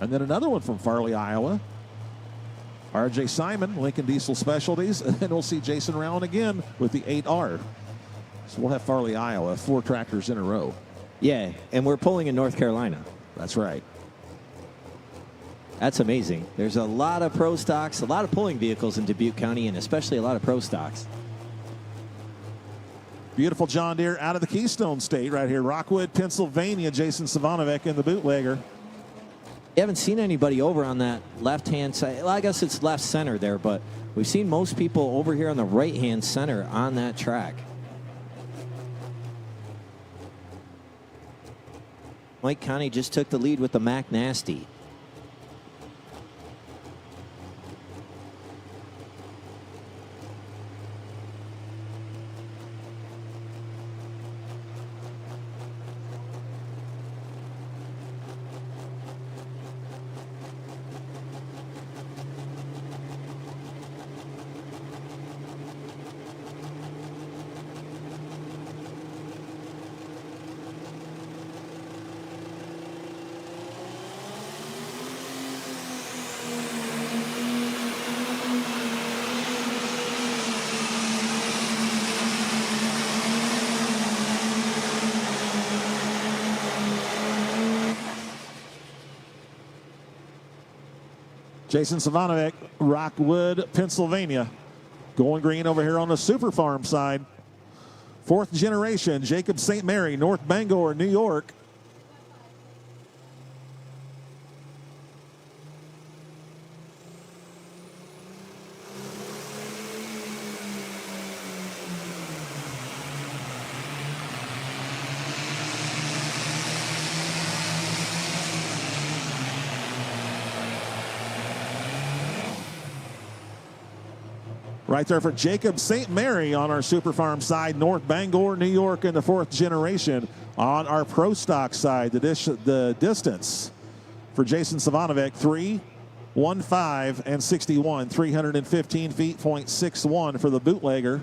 And then another one from Farley, Iowa. RJ Simon, Lincoln Diesel Specialties. And then we'll see Jason Round again with the 8R. So we'll have Farley, Iowa, 4 tractors in a row. Yeah, and we're pulling in North Carolina. That's right. That's amazing. There's a lot of pro stocks, a lot of pulling vehicles in Dubuque County, and especially a lot of pro stocks. Beautiful John Deere out of the Keystone State right here. Rockwood, Pennsylvania. Jason Savanovic in the bootlegger. You haven't seen anybody over on that left-hand side. Well, I guess it's left center there, but we've seen most people over here on the right-hand center on that track. Mike Connie just took the lead with the Mac Nasty. Jason Savanovic, Rockwood, Pennsylvania. Going green over here on the Super Farm side. Fourth generation, Jacob St. Mary, North Bangor, New York. Right there for Jacob St. Mary on our Super Farm side, North Bangor, New York in the fourth generation. On our Pro Stock side, the distance for Jason Savanovic, 3:15 and 61, 315 feet, .61 for the bootlegger.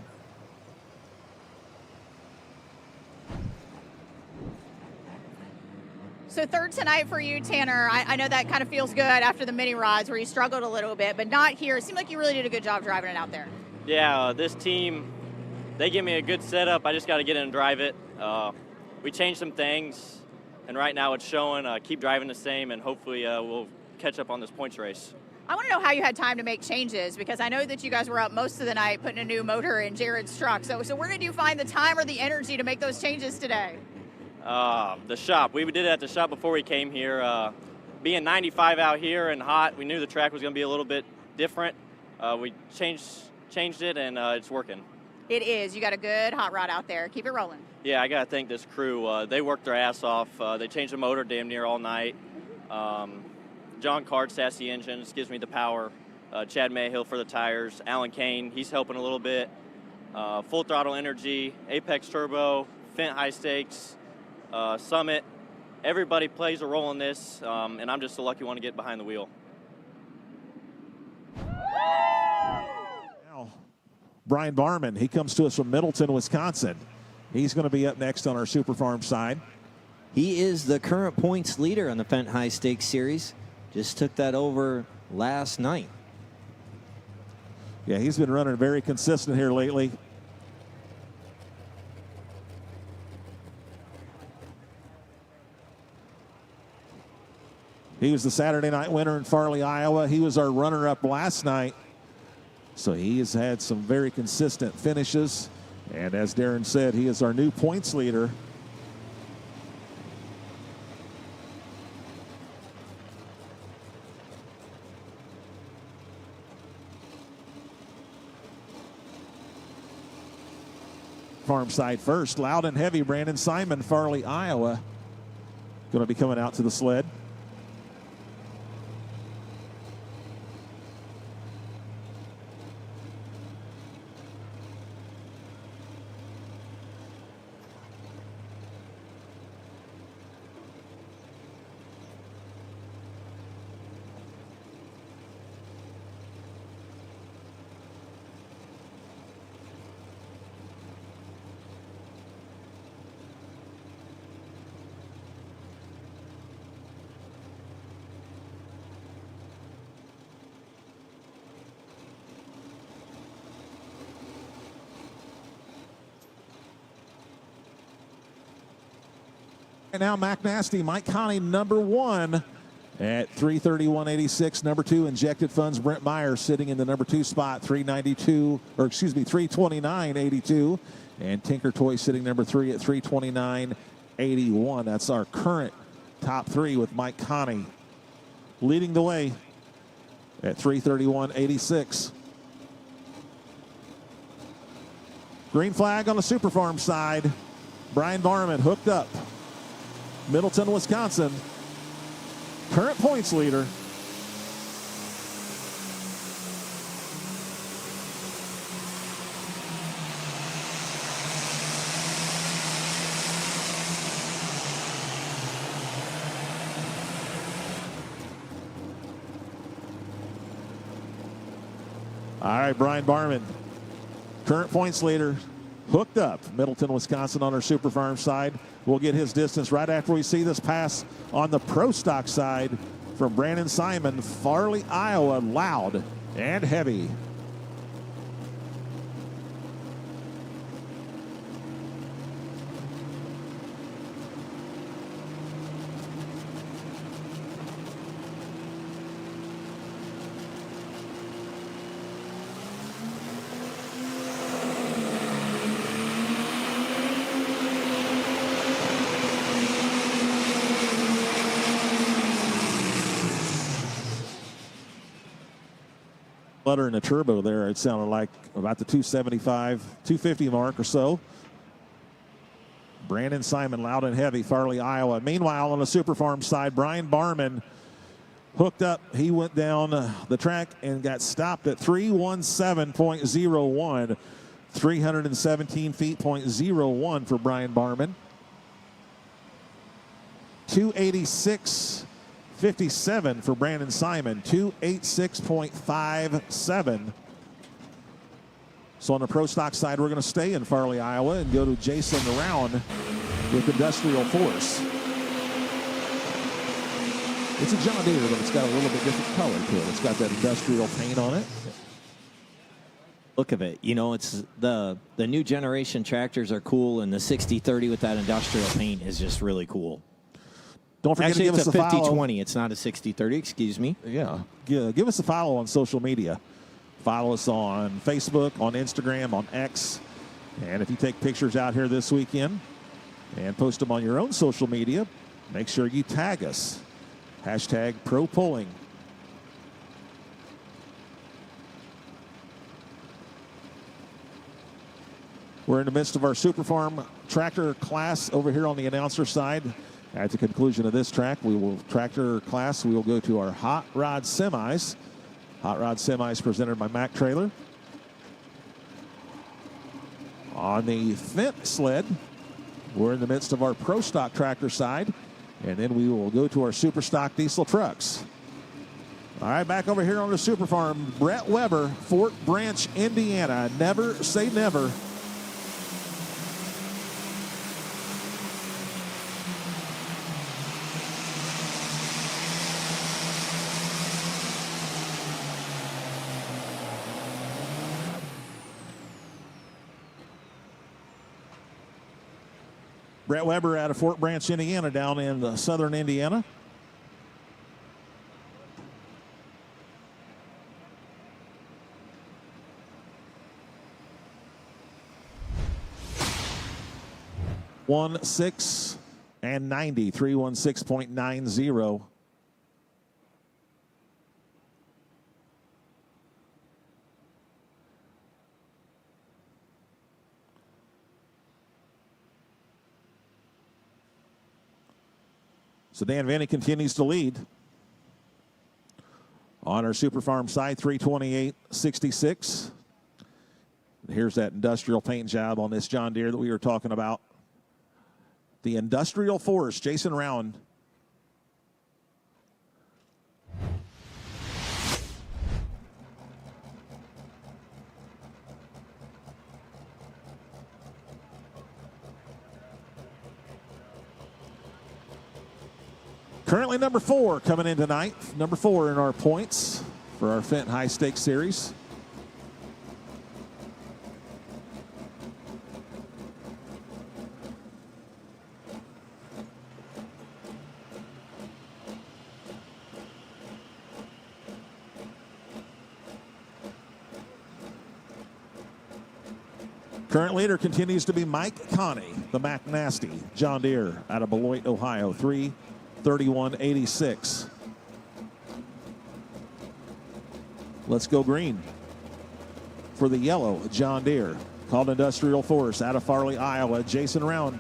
So third tonight for you, Tanner. I know that kind of feels good after the mini rods where you struggled a little bit, but not here. It seemed like you really did a good job driving it out there. Yeah, this team, they give me a good setup. I just got to get in and drive it. We changed some things, and right now it's showing. Keep driving the same, and hopefully we'll catch up on this points race. I want to know how you had time to make changes, because I know that you guys were up most of the night putting a new motor in Jared's truck. So where did you find the time or the energy to make those changes today? The shop. We did it at the shop before we came here. Being 95 out here and hot, we knew the track was going to be a little bit different. We changed it, and it's working. It is. You got a good hot rod out there. Keep it rolling. Yeah, I got to thank this crew. They worked their ass off. They changed the motor damn near all night. John Card, sassy engines, gives me the power. Chad Mayhill for the tires. Alan Kane, he's helping a little bit. Full Throttle Energy, Apex Turbo, Fendt High Stakes, Summit. Everybody plays a role in this, and I'm just the lucky one to get behind the wheel. Now, Brian Barman, he comes to us from Middleton, Wisconsin. He's going to be up next on our Super Farm side. He is the current points leader on the Fendt High Stakes Series. Just took that over last night. Yeah, he's been running very consistent here lately. He was the Saturday night winner in Farley, Iowa. He was our runner-up last night. So he has had some very consistent finishes. And as Darren said, he is our new points leader. Farm side first, loud and heavy, Brandon Simon, Farley, Iowa. Going to be coming out to the sled. And now Mac Nasty, Mike Connie, number one at 331.86. Number two, Injected Funds, Brent Meyer sitting in the number two spot, 329.82. And Tinker Toy sitting number 3 at 329.81. That's our current top 3 with Mike Connie leading the way at 331.86. Green flag on the Super Farm side. Brian Barman hooked up. Middleton, Wisconsin. Current points leader. All right, Brian Barman, current points leader, hooked up. Middleton, Wisconsin on our Super Farm side. We'll get his distance right after we see this pass on the Pro Stock side from Brandon Simon, Farley, Iowa, loud and heavy. Flutter in the turbo there. It sounded like about the 275, 250 mark or so. Brandon Simon, loud and heavy, Farley, Iowa. Meanwhile, on the Super Farm side, Brian Barman hooked up. He went down the track and got stopped at 317.01. 317 feet, .01 for Brian Barman. 286.57 for Brandon Simon, 286.57. So on the Pro Stock side, we're going to stay in Farley, Iowa, and go to Jason Round with Industrial Force. It's a John Deere, but it's got a little bit different color to it. It's got that industrial paint on it. Look of it. You know, it's the new generation tractors are cool, and the 6030 with that industrial paint is just really cool. Don't forget Actually, to give it's us a follow. 5020. It's not a 6030. Excuse me. Yeah. Give us a follow on social media. Follow us on Facebook, on Instagram, on X. And if you take pictures out here this weekend and post them on your own social media, make sure you tag us. Hashtag ProPulling. We're in the midst of our Super Farm tractor class over here on the announcer side. At the conclusion of this track, we will go to our Hot Rod Semis. Hot Rod Semis presented by Mack Trailer. On the Fendt sled, we're in the midst of our Pro Stock tractor side. And then we will go to our Super Stock diesel trucks. All right, back over here on the Super Farm. Brett Weber, Fort Branch, Indiana. Never say never. Brett Weber out of Fort Branch, Indiana, down in southern Indiana. One 6 and 90, 316.90. So Dan Vanny continues to lead on our Super Farm side, 328.66. Here's that industrial paint job on this John Deere that we were talking about. The Industrial Force, Jason Round. Currently number 4 coming in tonight. Number 4 in our points for our Fendt High Stakes Series. Current leader continues to be Mike Connie, the McNasty John Deere out of Beloit, Ohio, 3:31.86. Let's go green for the yellow John Deere, called Industrial Force out of Farley, Iowa, Jason Round.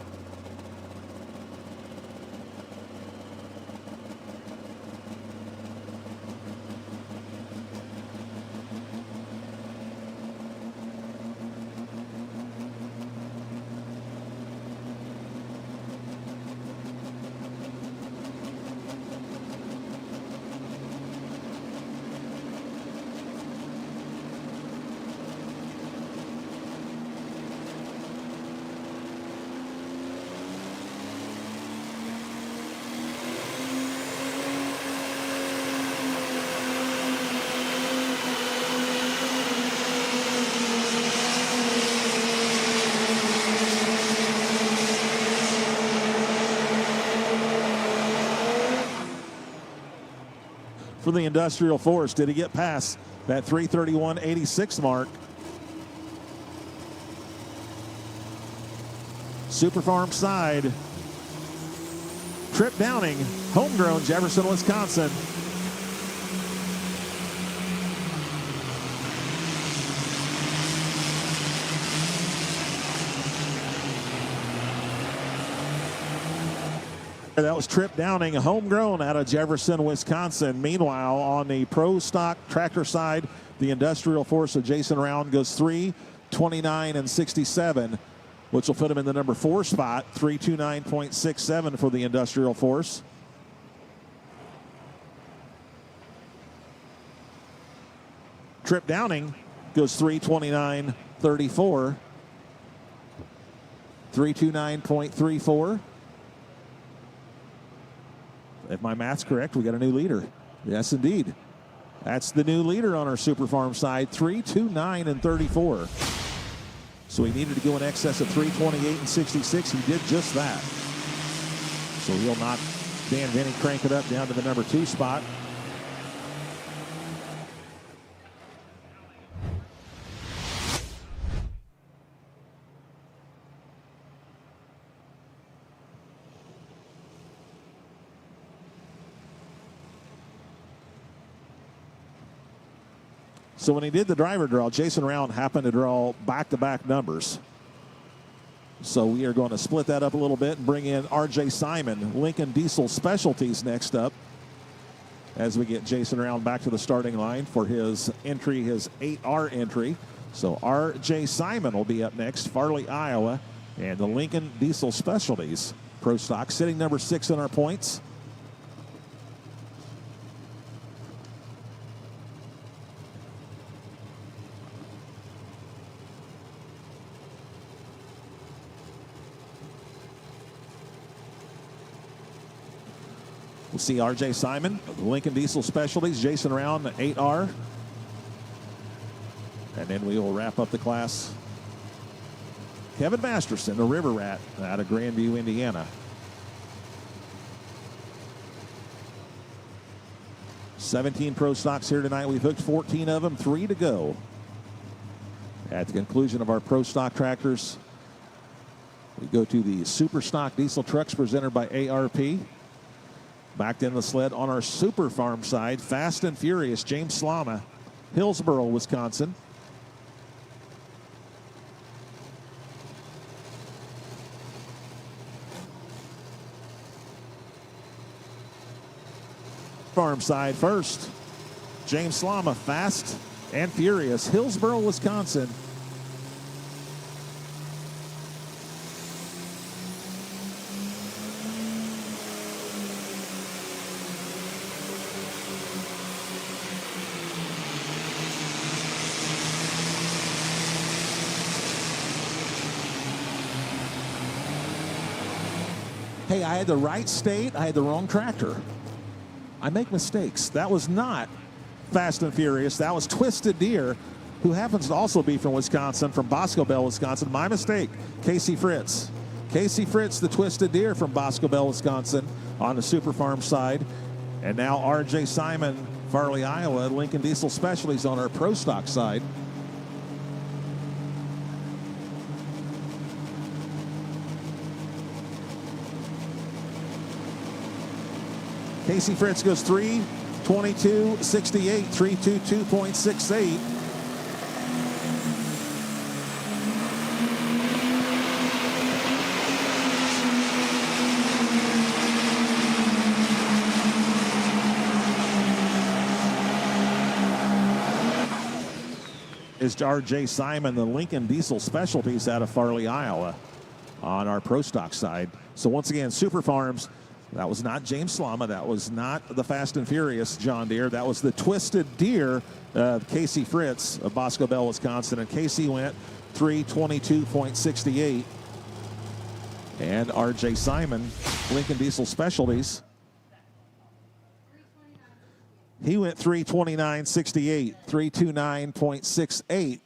For the Industrial Force, did he get past that 3:31.86 mark? Super Farm side, Trip Downing, homegrown, Jefferson, Wisconsin. That was Trip Downing, homegrown out of Jefferson, Wisconsin. Meanwhile, on the Pro Stock tractor side, the Industrial Force of Jason Round goes 3:29.67, which will put him in the number 4 spot, 3:29.67 for the Industrial Force. Trip Downing goes 3:29.34, 3:29.34. If my math's correct, we got a new leader. Yes, indeed. That's the new leader on our Super Farm side, 3:29.34. So he needed to go in excess of 3:28.66. He did just that. So he'll not Dan Vinny crank it up down to the number 2 spot. So when he did the driver draw, Jason Round happened to draw back-to-back numbers. So we are going to split that up a little bit and bring in R.J. Simon, Lincoln Diesel Specialties, next up, as we get Jason Round back to the starting line for his entry, his 8R entry. So R.J. Simon will be up next, Farley, Iowa, and the Lincoln Diesel Specialties Pro Stock, sitting number 6 in our points. We'll see R.J. Simon, Lincoln Diesel Specialties, Jason Round, 8R. And then we will wrap up the class. Kevin Masterson, the River Rat, out of Grandview, Indiana. 17 Pro Stocks here tonight. We've hooked 14 of them, 3 to go. At the conclusion of our Pro Stock tractors, we go to the Super Stock Diesel trucks presented by ARP. Backed in the sled on our Super Farm side, Fast and Furious, James Slama, Hillsboro, Wisconsin. Farm side first, James Slama, Fast and Furious, Hillsboro, Wisconsin. Hey, I had the right state, I had the wrong tractor. I make mistakes. That was not Fast and Furious. That was Twisted Deer, who happens to also be from Wisconsin, from Bosco Bell, Wisconsin. My mistake, Casey Fritz. Casey Fritz, the Twisted Deer from Bosco Bell, Wisconsin, on the Super Farm side. And now R.J. Simon, Farley, Iowa, Lincoln Diesel Specialties on our Pro Stock side. Casey Fritz goes 3:22.68, 3:22.68. Is R.J. Simon, the Lincoln Diesel Specialties out of Farley, Iowa, on our Pro Stock side. So once again, Super Farms, that was not James Slama. That was not the Fast and Furious John Deere. That was the Twisted Deer of Casey Fritz of Bosco Bell, Wisconsin. And Casey went 3:22.68. And R.J. Simon, Lincoln Diesel Specialties, he went 3:29.68, 3:29.68.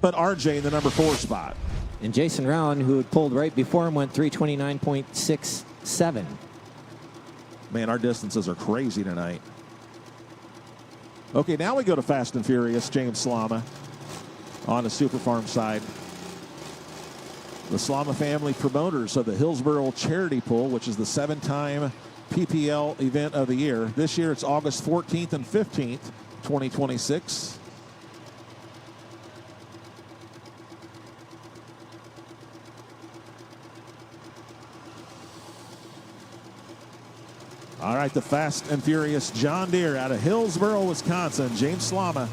But RJ in the number 4 spot. And Jason Rowan, who had pulled right before him, went 3:29.67. Man, our distances are crazy tonight. Okay, now we go to Fast and Furious, James Slama on the Super Farm side. The Slama family promoters of the Hillsboro Charity Pool, which is the 7-time PPL event of the year. This year it's August 14th and 15th, 2026. All right, the Fast and Furious John Deere out of Hillsboro, Wisconsin, James Slama.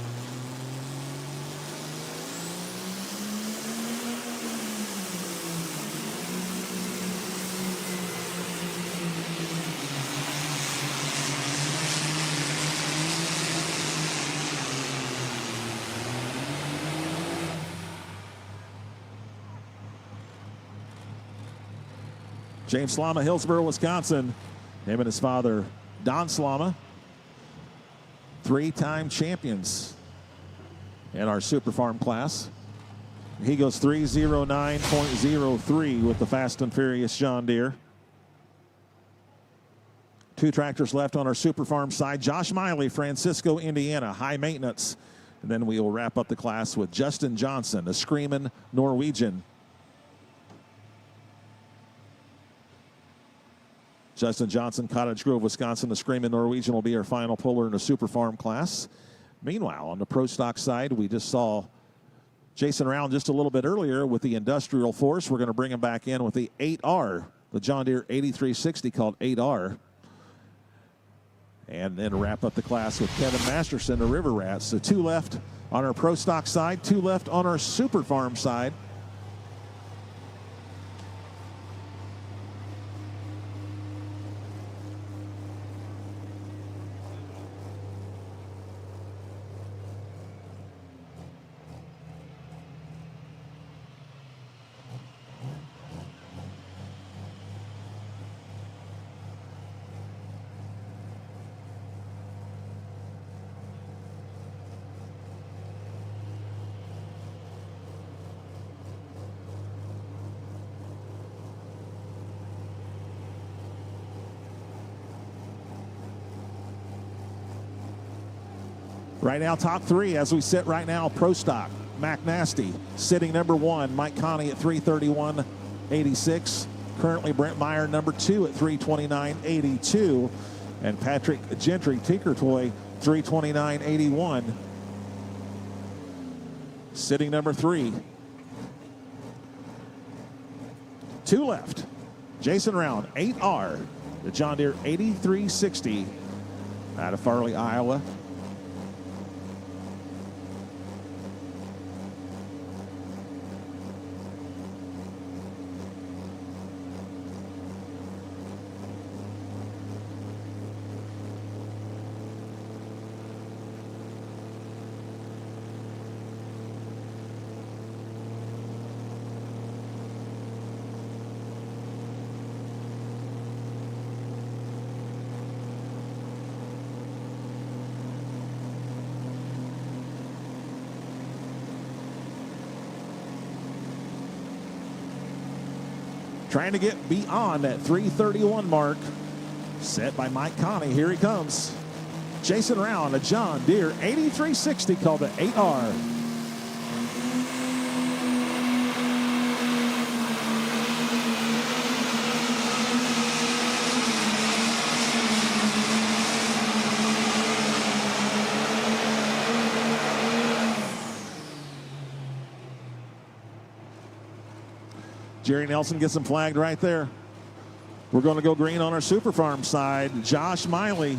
James Slama, Hillsboro, Wisconsin. Him and his father, Don Slama, 3-time champions in our Super Farm class. He goes 3:09.03 with the Fast and Furious John Deere. 2 tractors left on our Super Farm side. Josh Miley, Francisco, Indiana, high maintenance. And then we will wrap up the class with Justin Johnson, a screaming Norwegian. Justin Johnson, Cottage Grove, Wisconsin. The Screaming Norwegian will be our final puller in the Super Farm class. Meanwhile, on the Pro Stock side, we just saw Jason Round just a little bit earlier with the Industrial Force. We're going to bring him back in with the 8R, the John Deere 8360 called 8R. And then wrap up the class with Kevin Masterson, the River Rats. So 2 left on our Pro Stock side, 2 left on our Super Farm side. Right now, top 3 as we sit right now, Pro Stock. Mac Nasty sitting number 1. Mike Connie at 3:31.86. Currently Brent Meyer number 2 at 3:29.82. And Patrick Gentry, Tinker Toy, 3:29.81. Sitting number 3. 2 left. Jason Round, 8R. The John Deere 8360 out of Farley, Iowa. Trying to get beyond that 3:31 mark. Set by Mike Connie. Here he comes. Jason Round, a John Deere 8360 called the 8R. Jerry Nelson gets him flagged right there. We're going to go green on our Super Farm side. Josh Miley,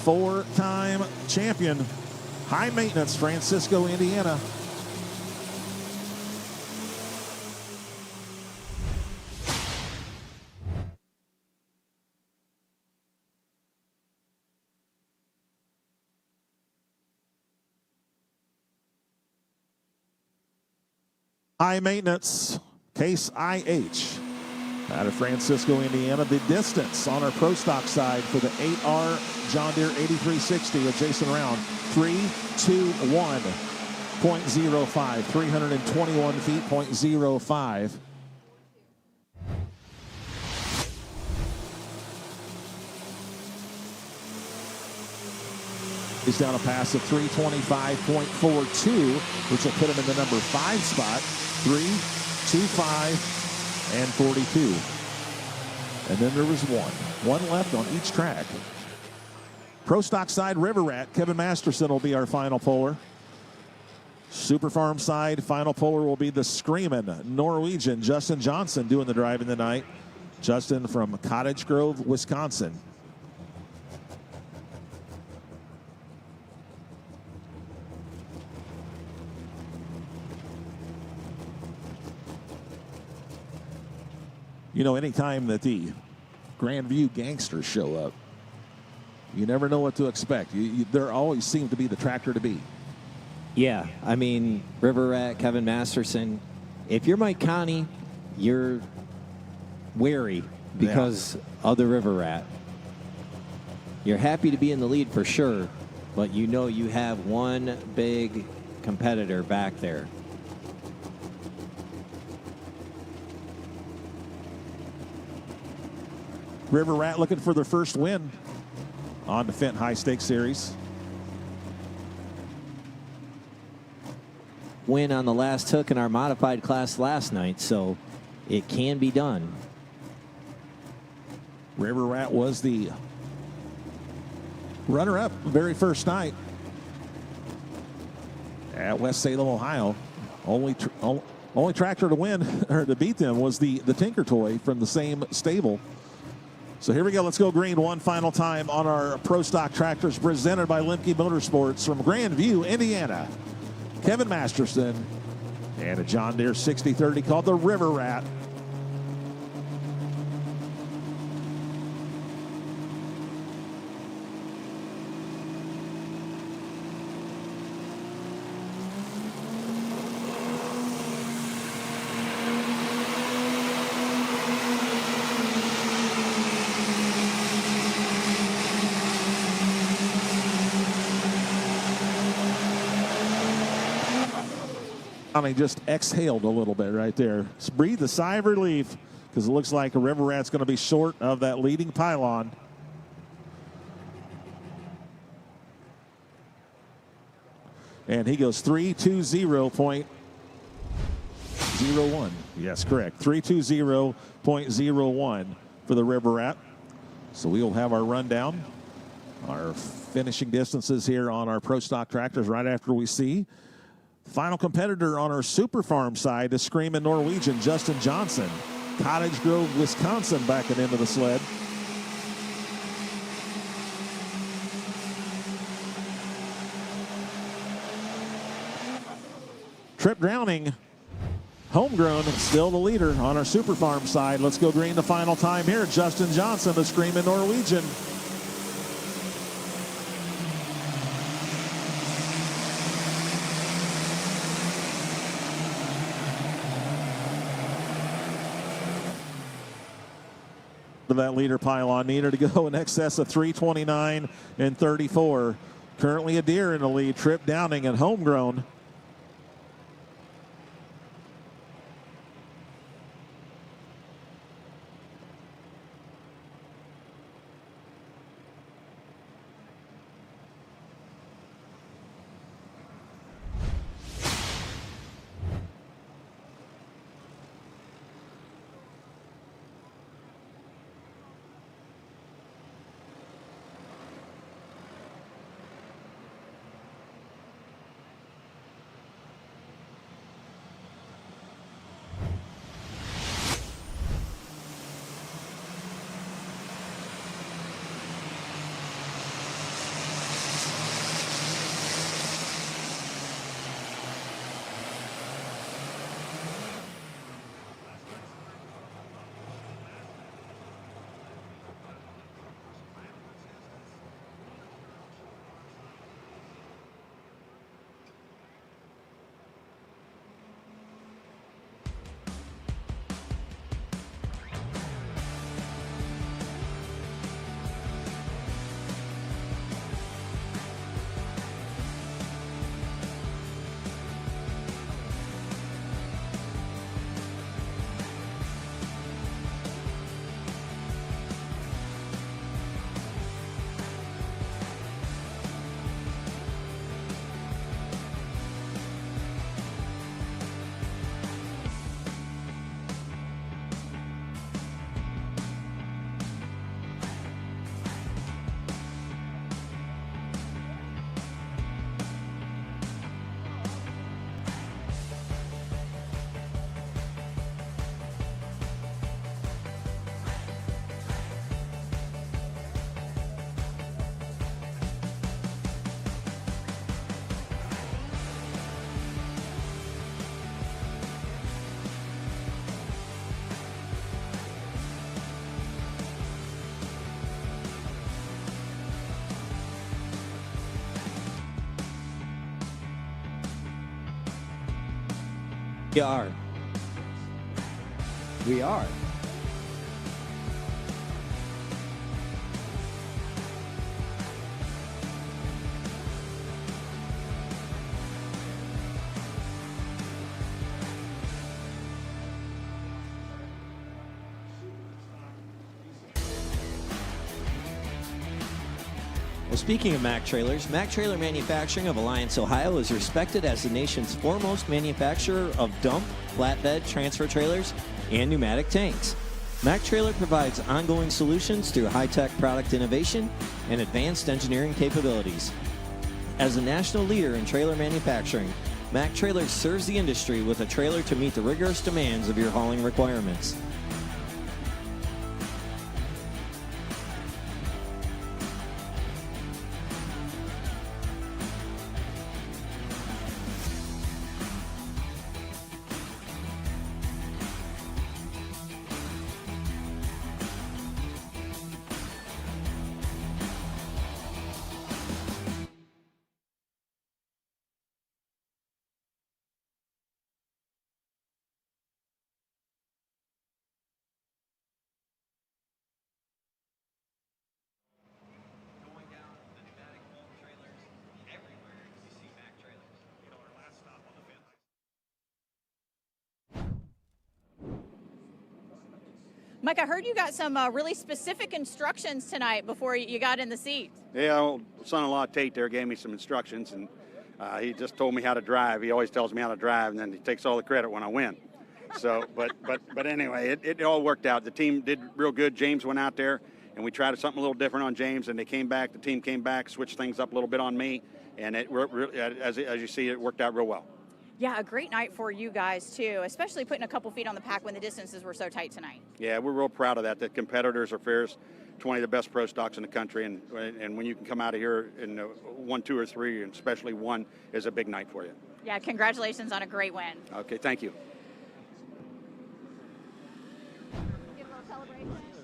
4-time champion. High maintenance, Francisco, Indiana. High maintenance, Case IH. Out of Francisco, Indiana. The distance on our Pro Stock side for the 8R John Deere 8360 with Jason Round, 321.05, 321 feet, 0.05. He's down a pass of 325.42, which will put him in the number 5 spot. 325 and 42. And then there was one left on each track. Pro Stock side, River Rat, Kevin Masterson will be our final puller. Super Farm side, final puller will be the Screamin' Norwegian, Justin Johnson, doing the driving tonight. Justin from Cottage Grove, Wisconsin. You know, anytime that the Grandview gangsters show up, you never know what to expect. There always seem to be the tractor to beat. Yeah, I mean, River Rat, Kevin Masterson. If you're Mike Connie, you're wary because of the River Rat. You're happy to be in the lead for sure, but you know you have one big competitor back there. River Rat looking for their first win on the Fendt High Stakes Series. Win on the last hook in our modified class last night, so it can be done. River Rat was the runner-up very first night at West Salem, Ohio. Only tractor to win or to beat them was the Tinker Toy from the same stable. So here we go. Let's go green one final time on our Pro Stock tractors presented by Lemke Motorsports from Grandview, Indiana. Kevin Masterson and a John Deere 6030 called the River Rat. He just exhaled a little bit right there. Just breathe a sigh of relief because it looks like a River Rat's going to be short of that leading pylon. And he goes 320.01. Yes, correct. 320.01 for the River Rat. So we will have our rundown, our finishing distances here on our Pro Stock tractors right after we see final competitor on our Super Farm side, the Screamin' Norwegian, Justin Johnson. Cottage Grove, Wisconsin, backing into the sled. Trip Drowning, homegrown, still the leader on our Super Farm side. Let's go green the final time here. Justin Johnson, the Screamin' Norwegian. That leader pylon needed to go in excess of 329 and 34. Currently a Deere in the lead. Trip Downing and homegrown. We are. We are. Well, speaking of Mack Trailers, Mack Trailer Manufacturing of Alliance, Ohio is respected as the nation's foremost manufacturer of dump, flatbed, transfer trailers, and pneumatic tanks. Mack Trailer provides ongoing solutions through high-tech product innovation and advanced engineering capabilities. As a national leader in trailer manufacturing, Mack Trailers serves the industry with a trailer to meet the rigorous demands of your hauling requirements. Mike, I heard you got some really specific instructions tonight before you got in the seat. Yeah, old son-in-law Tate there gave me some instructions, and he just told me how to drive. He always tells me how to drive, and then he takes all the credit when I win. So, but anyway, it all worked out. The team did real good. James went out there, and we tried something a little different on James, and they came back. The team came back, switched things up a little bit on me, and as you see, it worked out real well. Yeah, a great night for you guys, too, especially putting a couple feet on the pack when the distances were so tight tonight. Yeah, we're real proud of that. The competitors are fairs, 20 of the best pro stocks in the country, and when you can come out of here in 1, 2, or 3, and especially 1, is a big night for you. Yeah, congratulations on a great win. Okay, thank you.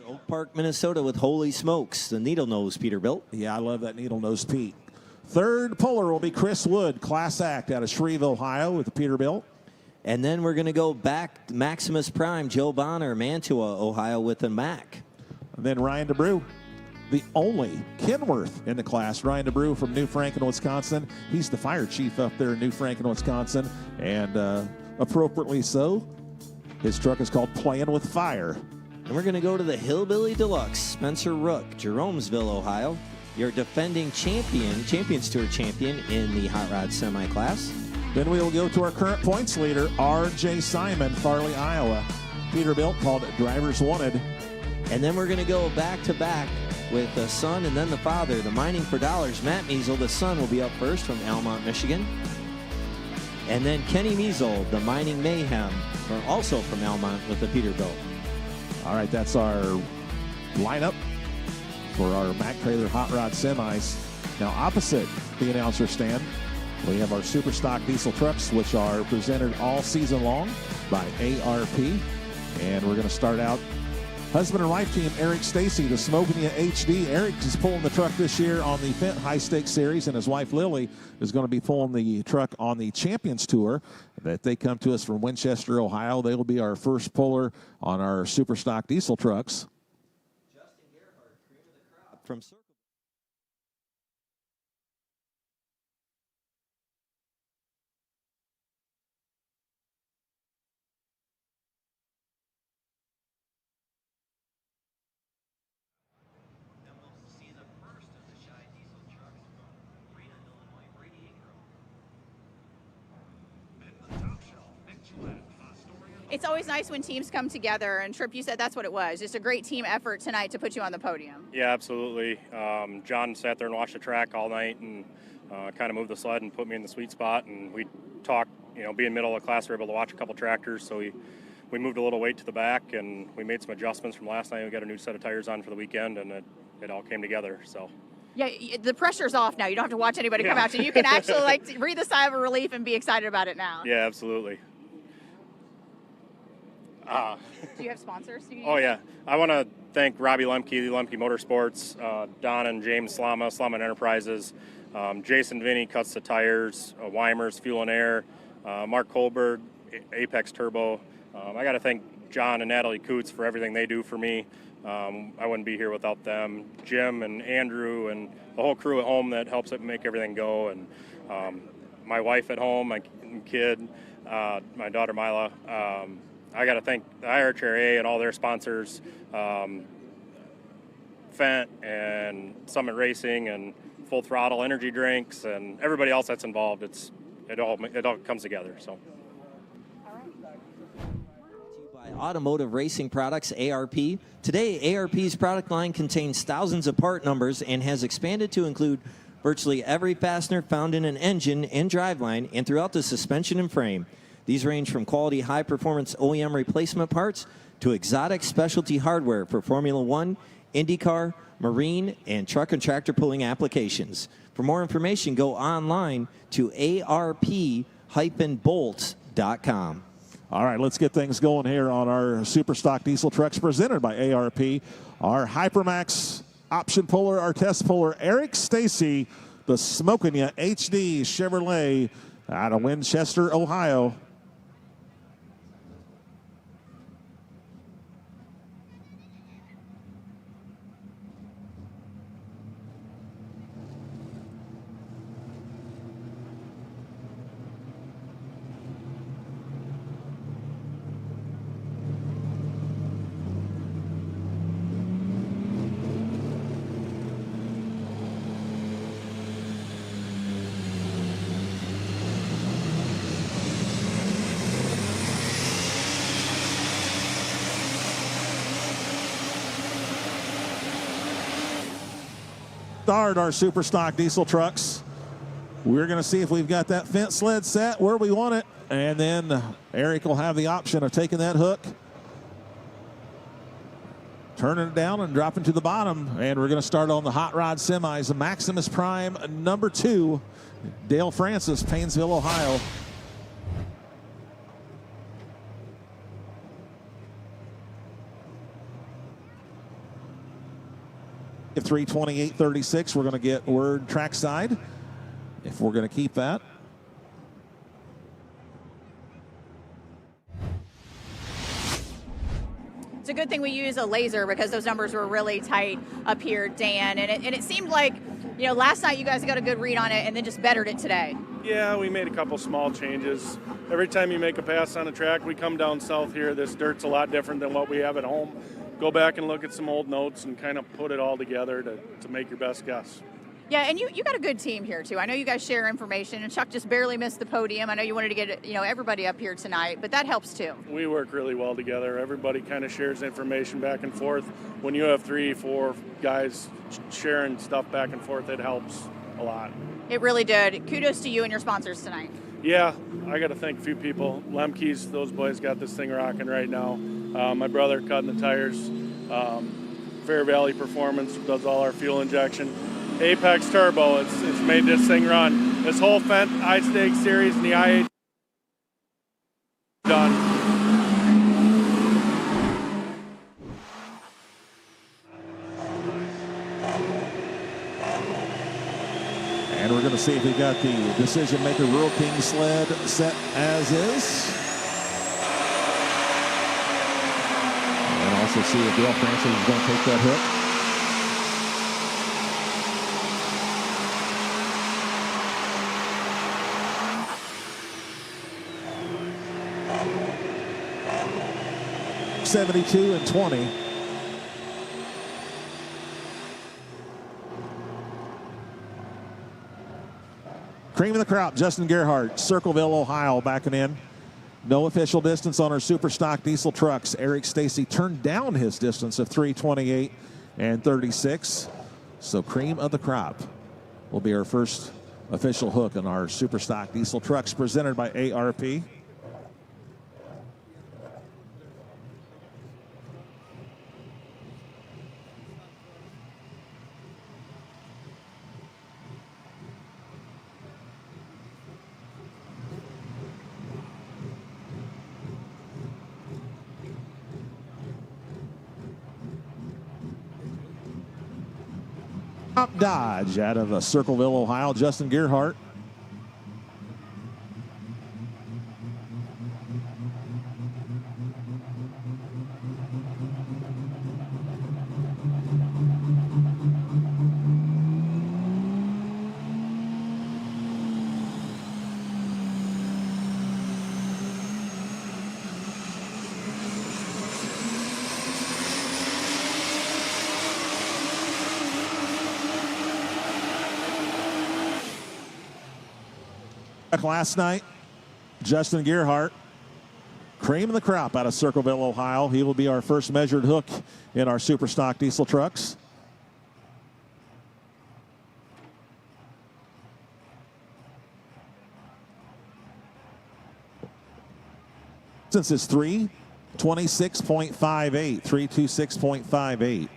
Oak Park, Minnesota with Holy Smokes, the Needle Nose Peterbilt. Yeah, I love that Needle Nose Pete. Third puller will be Chris Wood, Class Act out of Shreve, Ohio with the Peterbilt. And then we're going to go back to Maximus Prime, Joe Bonner, Mantua, Ohio with the Mack. And then Ryan DeBrew, the only Kenworth in the class. Ryan DeBrew from New Franken, Wisconsin. He's the fire chief up there in New Franken, Wisconsin. And appropriately so, his truck is called Playing with Fire. And we're going to go to the Hillbilly Deluxe, Spencer Rook, Jeromesville, Ohio. Your defending Champions Tour champion in the Hot Rod Semi class. Then we will go to our current points leader, R.J. Simon, Farley, Iowa. Peterbilt called Drivers Wanted. And then we're going to go back-to-back with the son and then the father, the Mining for Dollars. Matt Measle, the son, will be up first from Almont, Michigan. And then Kenny Measle, the Mining Mayhem, also from Almont with the Peterbilt. All right, that's our lineup for our Mack Trailer Hot Rod Semis. Now, opposite the announcer stand, we have our Super Stock diesel trucks, which are presented all season long by ARP. And we're going to start out husband and wife team, Eric Stacy, the Smoking HD. Eric is pulling the truck this year on the Fendt High Stakes Series, and his wife Lily is going to be pulling the truck on the Champions Tour. That they come to us from Winchester, Ohio. They will be our first puller on our Super Stock diesel trucks. From Circle. It's always nice when teams come together, and Tripp, you said that's what it was. Just a great team effort tonight to put you on the podium. Yeah, absolutely. John sat there and watched the track all night and kind of moved the sled and put me in the sweet spot. And we talked, being middle of the class, we were able to watch a couple tractors. So we moved a little weight to the back, and we made some adjustments from last night. We got a new set of tires on for the weekend, and it all came together. So. Yeah, the pressure's off now. You don't have to watch anybody come out to you. You can actually breathe a sigh of relief and be excited about it now. Yeah, absolutely. Do you have sponsors? Oh, yeah. I want to thank Robbie Lemke, Lemke Motorsports, Don and James Slama Enterprises, Jason Vinny cuts the tires, Weimer's Fuel and Air, Mark Colberg, Apex Turbo. I got to thank John and Natalie Coots for everything they do for me. I wouldn't be here without them. Jim and Andrew and the whole crew at home that helps it make everything go. And my wife at home, my kid, my daughter Mila. I got to thank the IRHRA and all their sponsors, Fendt and Summit Racing and Full Throttle Energy Drinks and everybody else that's involved. It all comes together. So. By Automotive Racing Products, ARP. Today, ARP's product line contains thousands of part numbers and has expanded to include virtually every fastener found in an engine and driveline and throughout the suspension and frame. These range from quality high-performance OEM replacement parts to exotic specialty hardware for Formula One, IndyCar, marine, and truck and tractor pulling applications. For more information, go online to arp-bolts.com. All right, let's get things going here on our Super Stock Diesel trucks presented by ARP. Our Hypermax option puller, our test puller, Eric Stacy, the Smokin' Ya HD Chevrolet out of Winchester, Ohio. Start our Super Stock Diesel trucks. We're going to see if we've got that Fendt sled set where we want it, and then Eric will have the option of taking that hook, turning it down and dropping to the bottom. And we're going to start on the hot rod semis, the Maximus Prime number 2, Dale Francis, Painesville, Ohio. At 328.36, we're going to get word trackside if we're going to keep that. It's a good thing we use a laser because those numbers were really tight up here, Dan. And it seemed like, you know, last night you guys got a good read on it and then just bettered it today. Yeah, we made a couple small changes. Every time you make a pass on a track, we come down south here. This dirt's a lot different than what we have at home. Go back and look at some old notes and kind of put it all together to make your best guess. Yeah, and you got a good team here, too. I know you guys share information, and Chuck just barely missed the podium. I know you wanted to get, you know, everybody up here tonight, but that helps, too. We work really well together. Everybody kind of shares information back and forth. When you have 3, 4 guys sharing stuff back and forth, it helps a lot. It really did. Kudos to you and your sponsors tonight. Yeah, I got to thank a few people. Lemke's, those boys got this thing rocking right now. My brother cutting the tires. Fair Valley Performance does all our fuel injection. Apex Turbo, it's made this thing run. This whole Fendt I-Stake series and the IH done. And we're going to see if we got the Decision Maker Rural King sled set as is. And also see if Dale Francis is going to take that hook. .72 and 20. Cream of the crop, Justin Gerhardt, Circleville, Ohio, backing in. No official distance on our Super Stock Diesel trucks. Eric Stacy turned down his distance of 328 and 36. So cream of the crop will be our first official hook on our Super Stock Diesel trucks presented by ARP. Dodge out of Circleville, Ohio, Justin Gerhardt. Last night, Justin Gearhart, cream of the crop out of Circleville, Ohio. He will be our first measured hook in our super stock diesel trucks. Since it's 326.58, 326.58.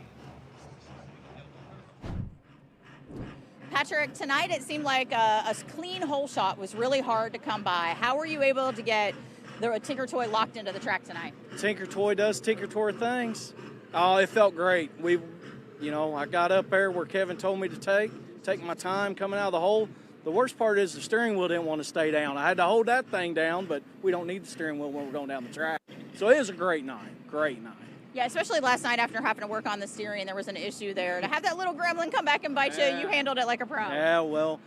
Patrick, tonight it seemed like a clean hole shot was really hard to come by. How were you able to get the Tinker Toy locked into the track tonight? Tinker Toy does Tinker Toy things. Oh, it felt great. I got up there where Kevin told me to take my time coming out of the hole. The worst part is the steering wheel didn't want to stay down. I had to hold that thing down, but we don't need the steering wheel when we're going down the track. So it was a great night, great night. Yeah, especially last night after having to work on the steering, there was an issue there. To have that little gremlin come back and bite you, you handled it like a pro. Yeah, well,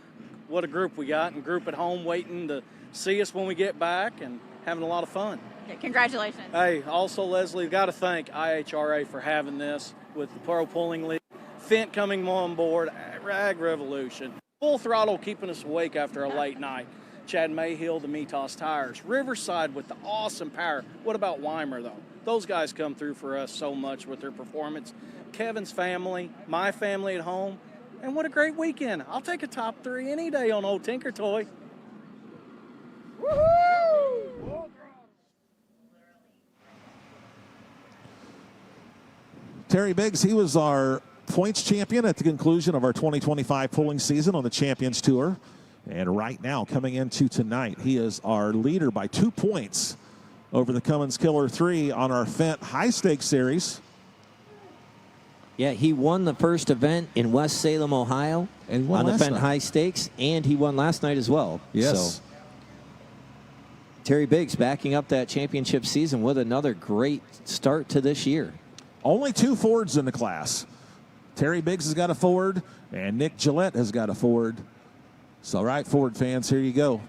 what a group we got, and group at home waiting to see us when we get back and having a lot of fun. Yeah, congratulations. Hey, also, Leslie, got to thank IHRA for having this with the Pro Pulling League, Fendt coming on board, Rag Revolution, Full Throttle keeping us awake after a late night, Chad Mayhill, the Mitas Tires, Riverside with the awesome power. What about Weimer, though? Those guys come through for us so much with their performance. Kevin's family, my family at home, and what a great weekend. I'll take a top 3 any day on old Tinker Toy. Woo-hoo! Terry Biggs, he was our points champion at the conclusion of our 2025 pulling season on the Champions Tour. And right now, coming into tonight, he is our leader by 2 points over the Cummins Killer 3 on our Fendt High Stakes Series. Yeah, he won the first event in West Salem, Ohio on the Fendt High Stakes, and he won last night as well. Yes. So, Terry Biggs backing up that championship season with another great start to this year. Only 2 Fords in the class. Terry Biggs has got a Ford, and Nick Gillette has got a Ford. So, all right, Ford fans, here you go.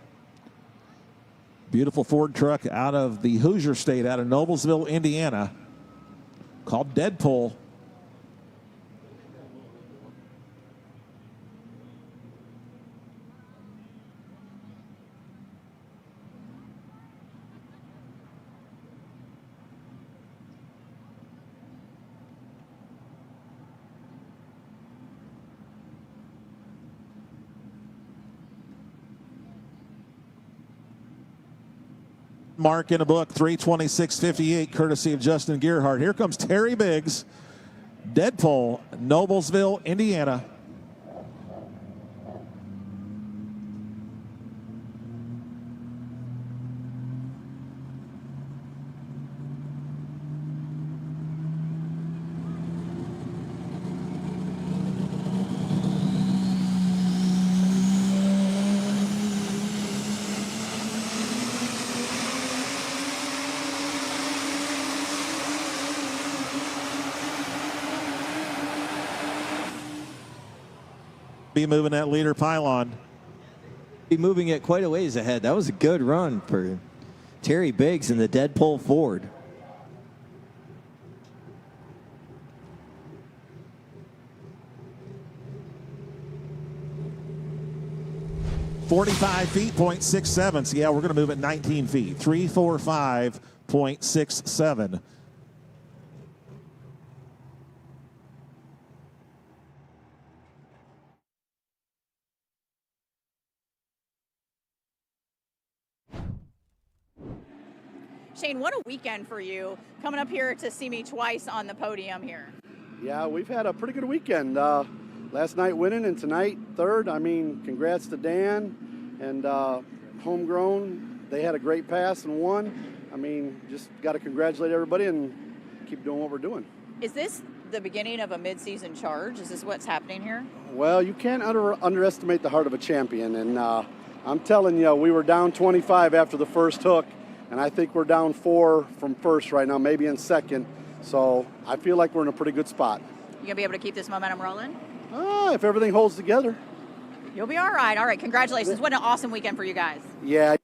Beautiful Ford truck out of the Hoosier State, out of Noblesville, Indiana, called Deadpool. Mark in a book, 326.58, courtesy of Justin Gearhart. Here comes Terry Biggs, Deadpool, Noblesville, Indiana. Be moving that leader pylon. Be moving it quite a ways ahead. That was a good run for Terry Biggs in the Deadpool Ford. .45 feet, 0.67. So, yeah, we're going to move at 19 feet. 345.67. Shane, what a weekend for you coming up here to see me twice on the podium here. Yeah, we've had a pretty good weekend. Last night winning and tonight third. I mean, congrats to Dan and Homegrown. They had a great pass and won. I mean, just got to congratulate everybody and keep doing what we're doing. Is this the beginning of a mid-season charge? Is this what's happening here? Well, you can't underestimate the heart of a champion. And I'm telling you, we were down 25 after the first hook. And I think we're down 4 from first right now, maybe in second. So I feel like we're in a pretty good spot. You going to be able to keep this momentum rolling? If everything holds together. You'll be all right. All right, congratulations. What an awesome weekend for you guys. Yeah.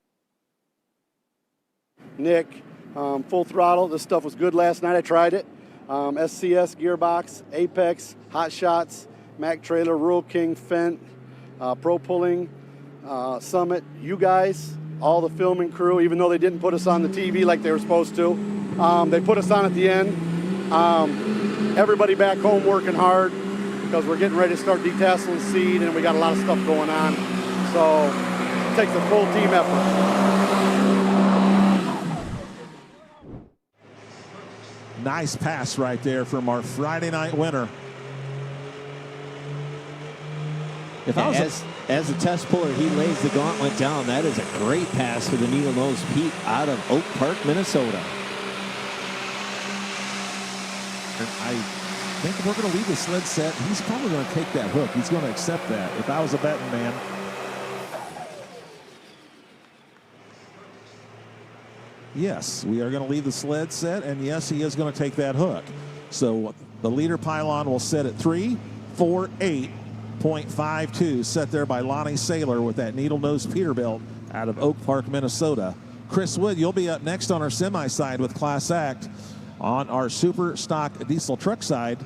Nick, Full Throttle. This stuff was good last night. I tried it. SCS, Gearbox, Apex, Hot Shots, Mac Trailer, Rural King, Fendt, Pro Pulling, Summit, you guys, all the filming crew, even though they didn't put us on the TV like they were supposed to. They put us on at the end. Everybody back home working hard because we're getting ready to start detasseling seed and we got a lot of stuff going on. So it takes a full team effort. Nice pass right there from our Friday night winner. If I was as a test puller, he lays the gauntlet down. That is a great pass for the needle-nosed Pete out of Oak Park, Minnesota. And I think we're going to leave the sled set. He's probably going to take that hook. He's going to accept that. If I was a betting man. Yes, we are going to leave the sled set, and yes, he is going to take that hook. So the leader pylon will set at 348.52, set there by Lonnie Saylor with that needle-nosed Peterbilt out of Oak Park, Minnesota. Chris Wood, you'll be up next on our semi side with Class Act. On our super stock diesel truck side,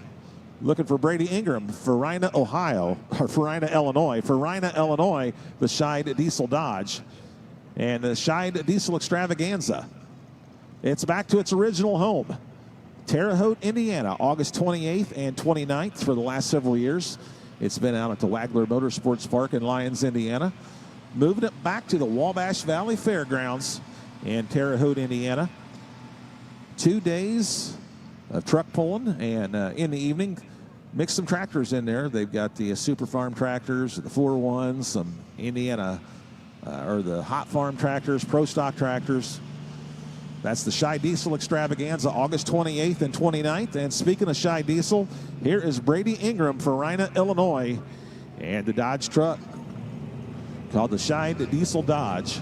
looking for Brady Ingram, Farina, Ohio, or Farina, Illinois. Farina, Illinois, the Scheid Diesel Dodge. And the Scheid Diesel Extravaganza. It's back to its original home. Terre Haute, Indiana, August 28th and 29th for the last several years. It's been out at the Wagler Motorsports Park in Lyons, Indiana. Moving it back to the Wabash Valley Fairgrounds in Terre Haute, Indiana. 2 days of truck pulling, and in the evening, mix some tractors in there. They've got the Super Farm tractors, the 4-1s, some Indiana, or the Hot Farm tractors, Pro Stock tractors. That's the Scheid Diesel Extravaganza, August 28th and 29th. And speaking of Scheid Diesel, here is Brady Ingram, Farina, Illinois, and the Dodge truck called the Scheid Diesel Dodge.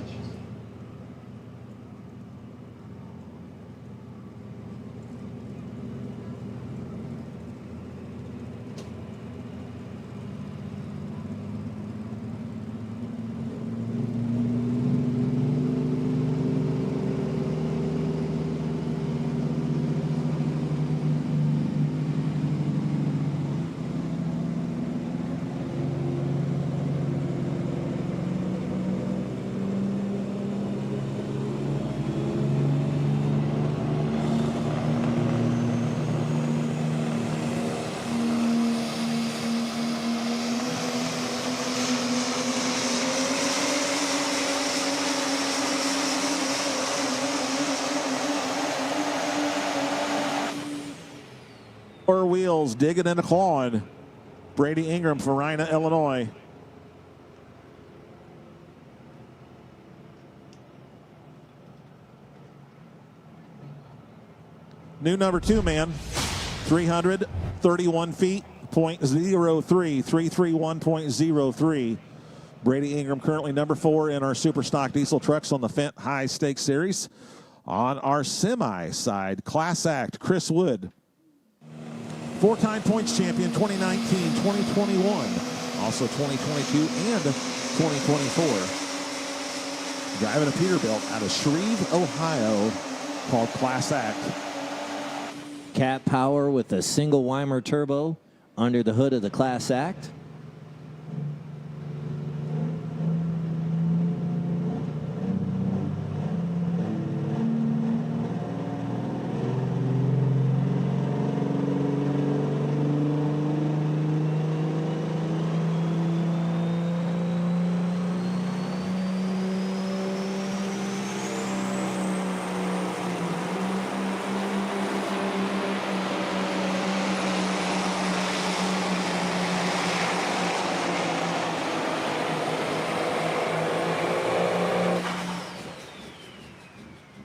Wheels digging and clawing. Brady Ingram, Farina, Illinois. New number 2 man, 331 feet, .03, 331.03. Brady Ingram currently number 4 in our super stock diesel trucks on the Fendt High Stakes Series. On our semi side, Class Act, Chris Wood. 4-time points champion, 2019, 2021, also 2022 and 2024. Driving a Peterbilt out of Shreve, Ohio, called Class Act. Cat power with a single Weimer turbo under the hood of the Class Act.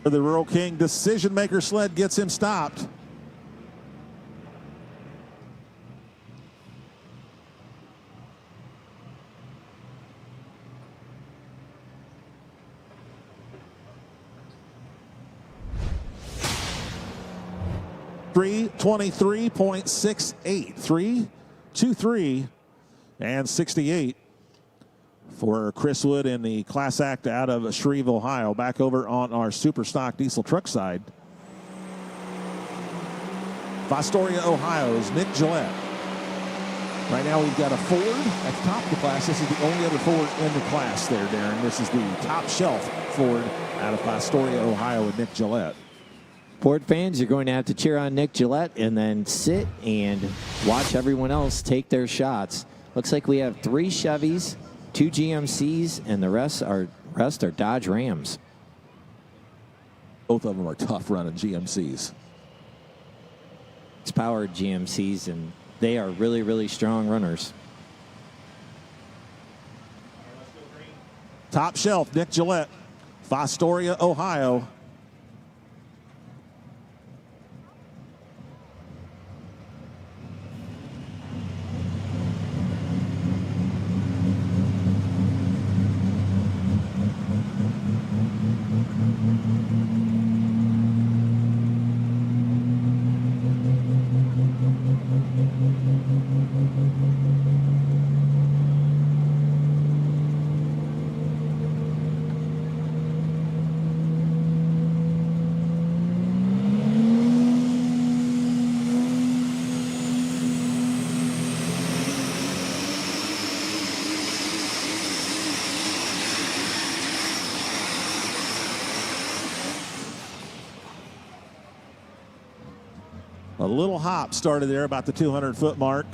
The Rural King decision maker sled gets him stopped. .68, 323 and 68 for Chris Wood in the Class Act out of Shreve, Ohio. Back over on our super stock diesel truck side. Fostoria, Ohio's Nick Gillette. Right now we've got a Ford at the top of the class. This is the only other Ford in the class there, Darren. This is the top shelf Ford out of Fostoria, Ohio, with Nick Gillette. Ford fans, you're going to have to cheer on Nick Gillette and then sit and watch everyone else take their shots. Looks like we have 3 Chevys, 2 GMCs, and the rest are Dodge Rams. Both of them are tough running GMCs. It's powered GMCs, and they are really, really strong runners. Top shelf, Nick Gillette, Fostoria, Ohio. A little hop started there about the 200-foot mark.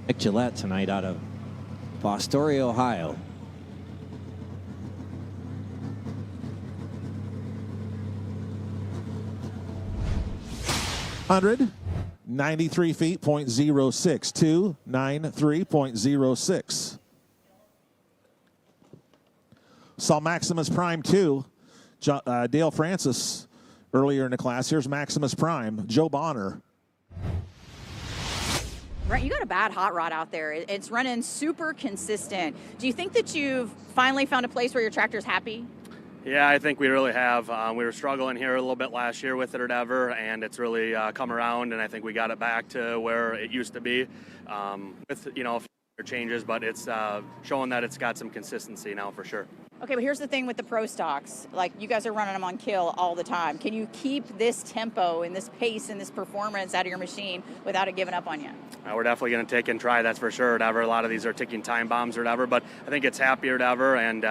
Nick Gillette tonight out of Fostoria, Ohio. $93 feet, .06. 293.06. Saw Maximus Prime 2. Dale Francis earlier in the class. Here's Maximus Prime, Joe Bonner. Right, you got a bad hot rod out there. It's running super consistent. Do you think that you've finally found a place where your tractor's happy? Yeah, I think we really have. We were struggling here a little bit last year with it or whatever, and it's really come around, and I think we got it back to where it used to be with, a few changes, but it's showing that it's got some consistency now for sure. Okay, but here's the thing with the Pro Stocks. Like, you guys are running them on kill all the time. Can you keep this tempo and this pace and this performance out of your machine without it giving up on you? We're definitely going to take and try, that's for sure. A lot of these are ticking time bombs or whatever, but I think it's happy or whatever, and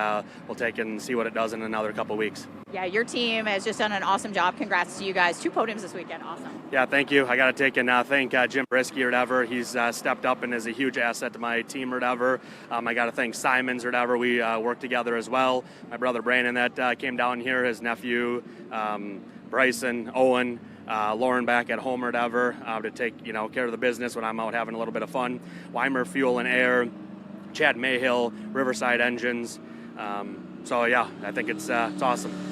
we'll take and see what it does in another couple weeks. Yeah, your team has just done an awesome job. Congrats to you guys. 2 podiums this weekend. Awesome. Yeah, thank you. I got to take and thank Jim Brisky or whatever. He's stepped up and is a huge asset to my team or whatever. I got to thank Simons or whatever. We work together as well. My brother Brandon that came down here, his nephew, Bryson, Owen, Lauren back at home or whatever to take care of the business when I'm out having a little bit of fun. Weimer Fuel and Air, Chad Mayhill, Riverside Engines. So yeah, I think it's awesome.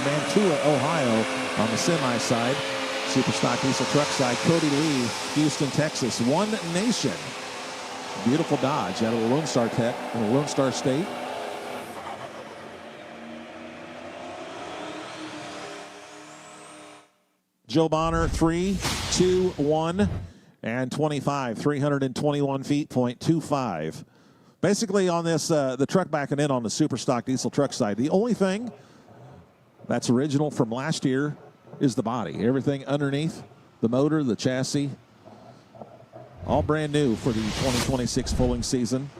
Mantua, Ohio on the semi side. Superstock diesel truck side. Cody Lee, Houston, Texas. One Nation. Beautiful Dodge out of the Lone Star Tech in the Lone Star State. Joe Bonner, 3, 2, 1, and 25. 321 feet, .25. Basically on this, the truck backing in on the Superstock diesel truck side. The only thing that's original from last year is the body. Everything underneath, the motor, the chassis, all brand new for the 2026 pulling season.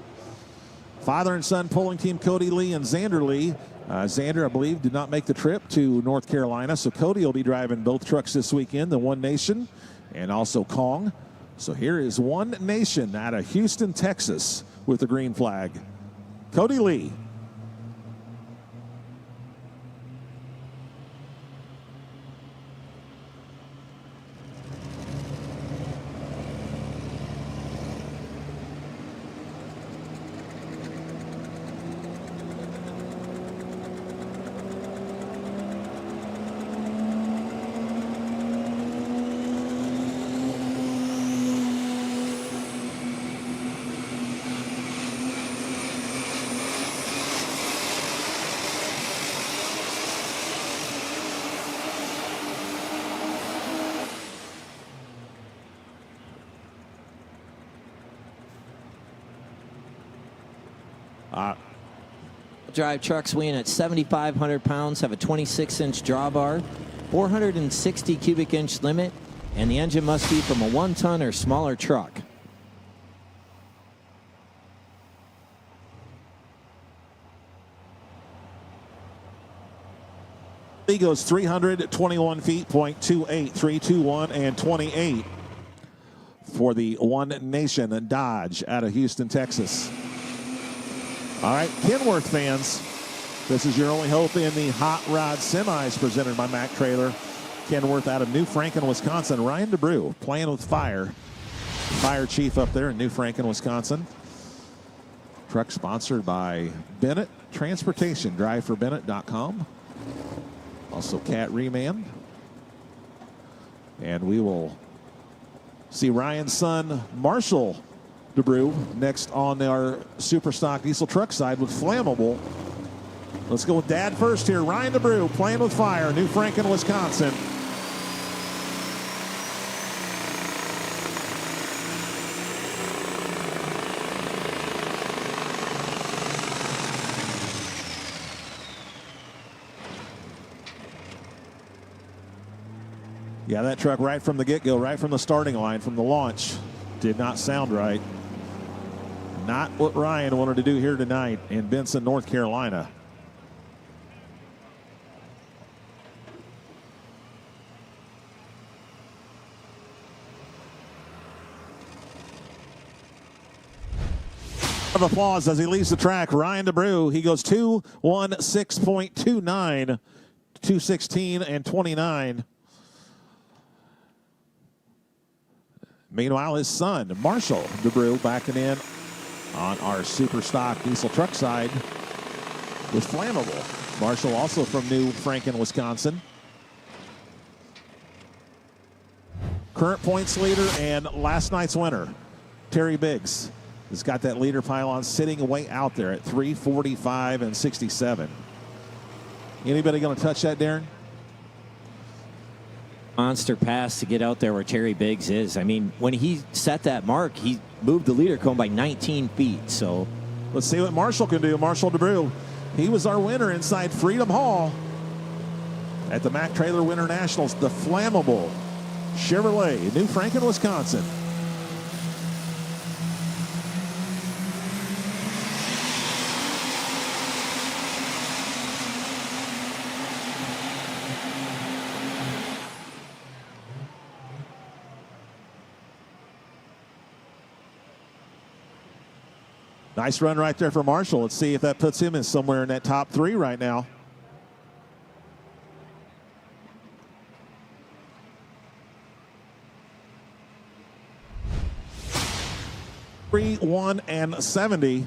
Father and son pulling team Cody Lee and Xander Lee. Xander, I believe, did not make the trip to North Carolina, so Cody will be driving both trucks this weekend, the One Nation and also Kong. So here is One Nation out of Houston, Texas with the green flag. Cody Lee. drive trucks weighing at 7,500 pounds have a 26-inch drawbar, 460 cubic inch limit, and the engine must be from a 1-ton or smaller truck. He goes 321 feet, .28, 321 and 28 for the One Nation Dodge out of Houston, Texas. All right, Kenworth fans, this is your only hope in the Hot Rod Semis presented by Mack Trailer. Kenworth out of New Franken, Wisconsin. Ryan DeBrew playing with fire. Fire chief up there in New Franken, Wisconsin. Truck sponsored by Bennett Transportation. DriveForBennett.com. Also Cat Reman. And we will see Ryan's son, Marshall DeBrew, next on our super stock diesel truck side with Flammable. Let's go with Dad first here. Ryan DeBrew playing with fire, New Franken, Wisconsin. Yeah, that truck right from the get-go, right from the starting line, from the launch, did not sound right. Not what Ryan wanted to do here tonight in Benson, North Carolina. Of applause as he leaves the track. Ryan DeBrew, he goes 2:16.29, 2:16 and 29. Meanwhile, his son, Marshall DeBrew, backing in on our super stock diesel truck side with Flammable. Marshall also from New Franken, Wisconsin. Current points leader and last night's winner, Terry Biggs, has got that leader pylon sitting way out there at 345 and 67. Anybody going to touch that, Darren? Monster pass to get out there where Terry Biggs is. I mean, when he set that mark, he moved the leader cone by 19 feet. So let's see what Marshall can do. Marshall DeBrew, he was our winner inside Freedom Hall at the Mack Trailer Winter Nationals. The Flammable Chevrolet, New Franken, Wisconsin. Nice run right there for Marshall. Let's see if that puts him in somewhere in that top three right now. Three, 1 and 70,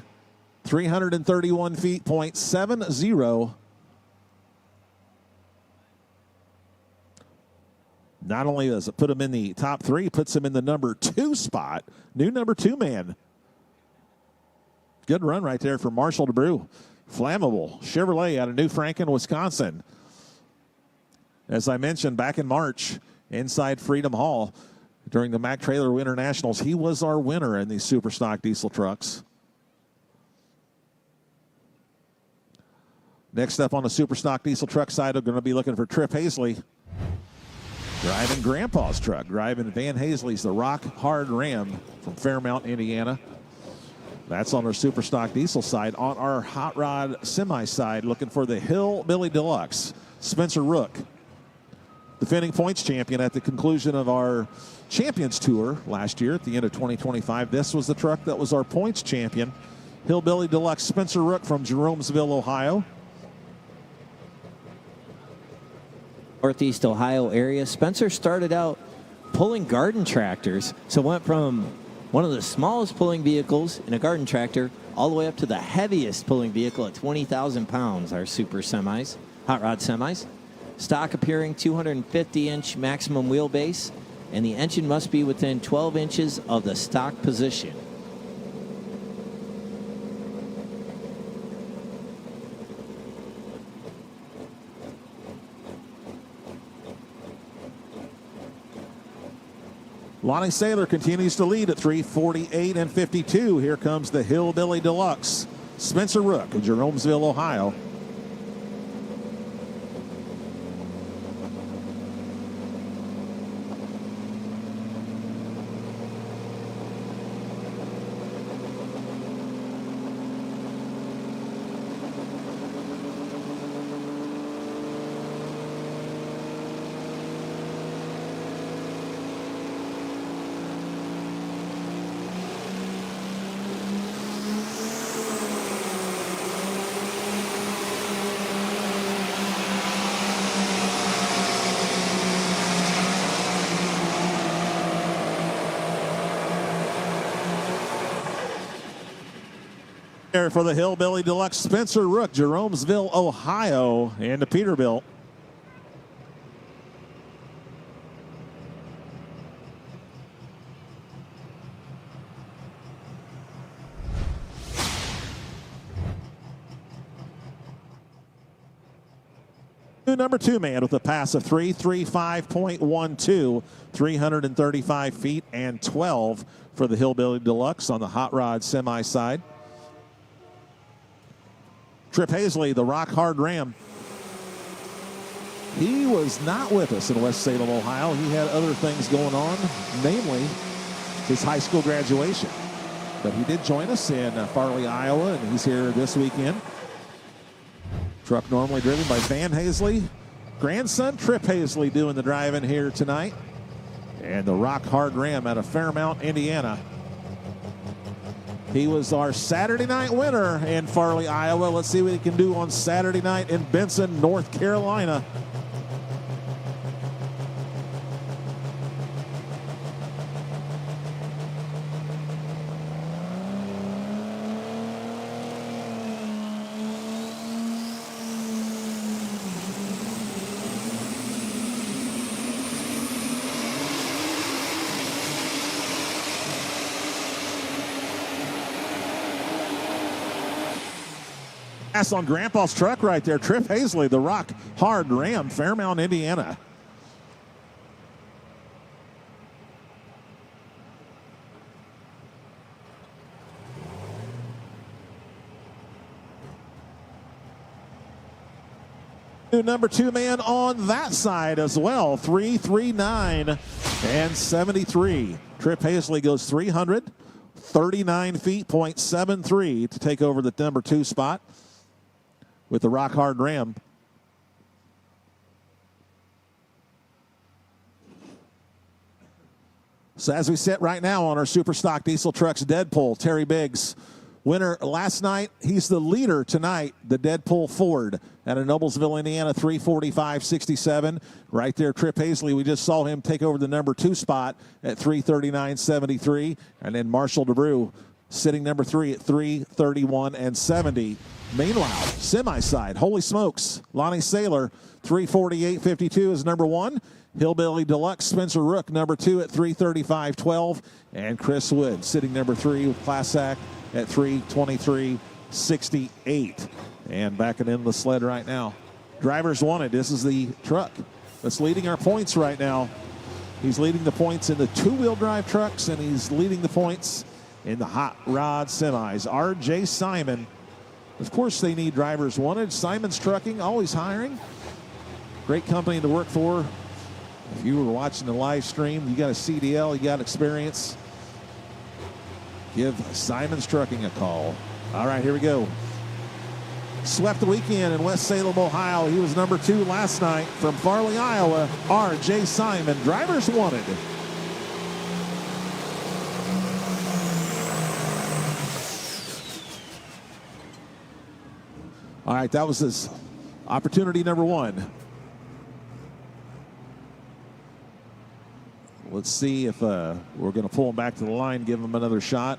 331 feet, .70. Not only does it put him in the top three, puts him in the number 2 spot. New number 2 man. Good run right there for Marshall DeBrew. Flammable Chevrolet out of New Franken, Wisconsin. As I mentioned, back in March, inside Freedom Hall, during the Mack Trailer Winter Nationals, he was our winner in these super stock diesel trucks. Next up on the super stock diesel truck side, we're going to be looking for Trip Hazley. Driving Grandpa's truck, driving Van Hazley's the Rock Hard Ram from Fairmount, Indiana. That's on our super stock diesel side. On our hot rod semi side, looking for the Hillbilly Deluxe. Spencer Rook, defending points champion at the conclusion of our Champions Tour last year at the end of 2025. This was the truck that was our points champion. Hillbilly Deluxe Spencer Rook from Jeromesville, Ohio. Northeast Ohio area. Spencer started out pulling garden tractors, so went from one of the smallest pulling vehicles in a garden tractor all the way up to the heaviest pulling vehicle at 20,000 pounds, our super semis, hot rod semis. Stock appearing 250-inch maximum wheelbase, and the engine must be within 12 inches of the stock position. Lonnie Saylor continues to lead at 348 and 52. Here comes the Hillbilly Deluxe. Spencer Rook of Jeromesville, Ohio. For the Hillbilly Deluxe, Spencer Rook, Jeromesville, Ohio, and the Peterbilt. Number 2 man with a pass of 335.12, 335 feet and 12 for the Hillbilly Deluxe on the hot rod semi side. Trip Hazley, the Rock Hard Ram. He was not with us in West Salem, Ohio. He had other things going on, namely his high school graduation. But he did join us in Farley, Iowa, and he's here this weekend. Truck normally driven by Van Hazley. Grandson Trip Hazley doing the driving here tonight. And the Rock Hard Ram out of Fairmount, Indiana. He was our Saturday night winner in Farley, Iowa. Let's see what he can do on Saturday night in Benson, North Carolina. Pass on Grandpa's truck right there. Trip Hazley, the Rock Hard Ram, Fairmount, Indiana. Number 2 man on that side as well. 339 and 73. Trip Hazley goes 339 feet, .73 to take over the number 2 spot with the Rock Hard Ram. So as we sit right now on our Super Stock Diesel Trucks Deadpool, Terry Biggs, winner last night. He's the leader tonight, the Deadpool Ford out of Noblesville, Indiana, 345.67. Right there, Trip Hazley, we just saw him take over the number 2 spot at 339.73. And then Marshall DeBrew sitting number 3 at 331.70. Meanwhile, semi-side, holy smokes, Lonnie Saylor, 348.52 is number 1. Hillbilly Deluxe, Spencer Rook, number 2 at 335.12. And Chris Wood sitting number 3 with Class Act at 323.68. And backing in the sled right now. Drivers wanted. This is the truck that's leading our points right now. He's leading the points in the 2-wheel drive trucks, and he's leading the points in the hot rod semis. R.J. Simon. Of course, they need drivers wanted. Simon's Trucking, always hiring. Great company to work for. If you were watching the live stream, you got a CDL, you got experience, give Simon's Trucking a call. All right, here we go. Swept the weekend in West Salem, Ohio. He was number 2 last night from Farley, Iowa. R.J. Simon, drivers wanted. All right, that was his opportunity number 1. Let's see if we're going to pull him back to the line, give him another shot,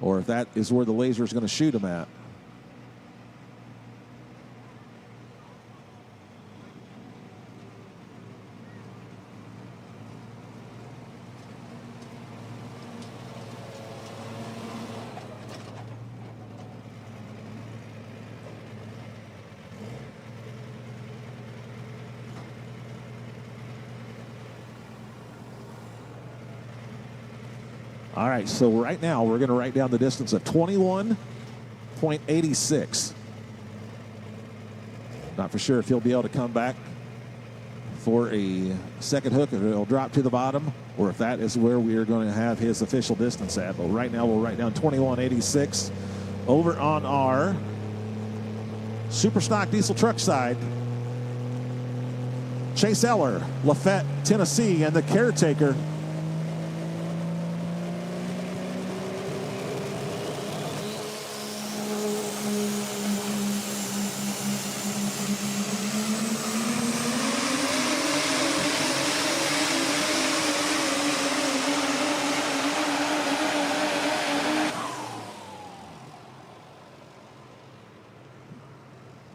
or if that is where the laser is going to shoot him at. All right, so right now we're going to write down the distance of 21 24.86. Not for sure if he'll be able to come back for a second hook, if it'll drop to the bottom, or if that is where we are going to have his official distance at. But right now we'll write down 21.86. Over on our super stock diesel truck side, Chase Eller, Lafayette, Tennessee, and the caretaker.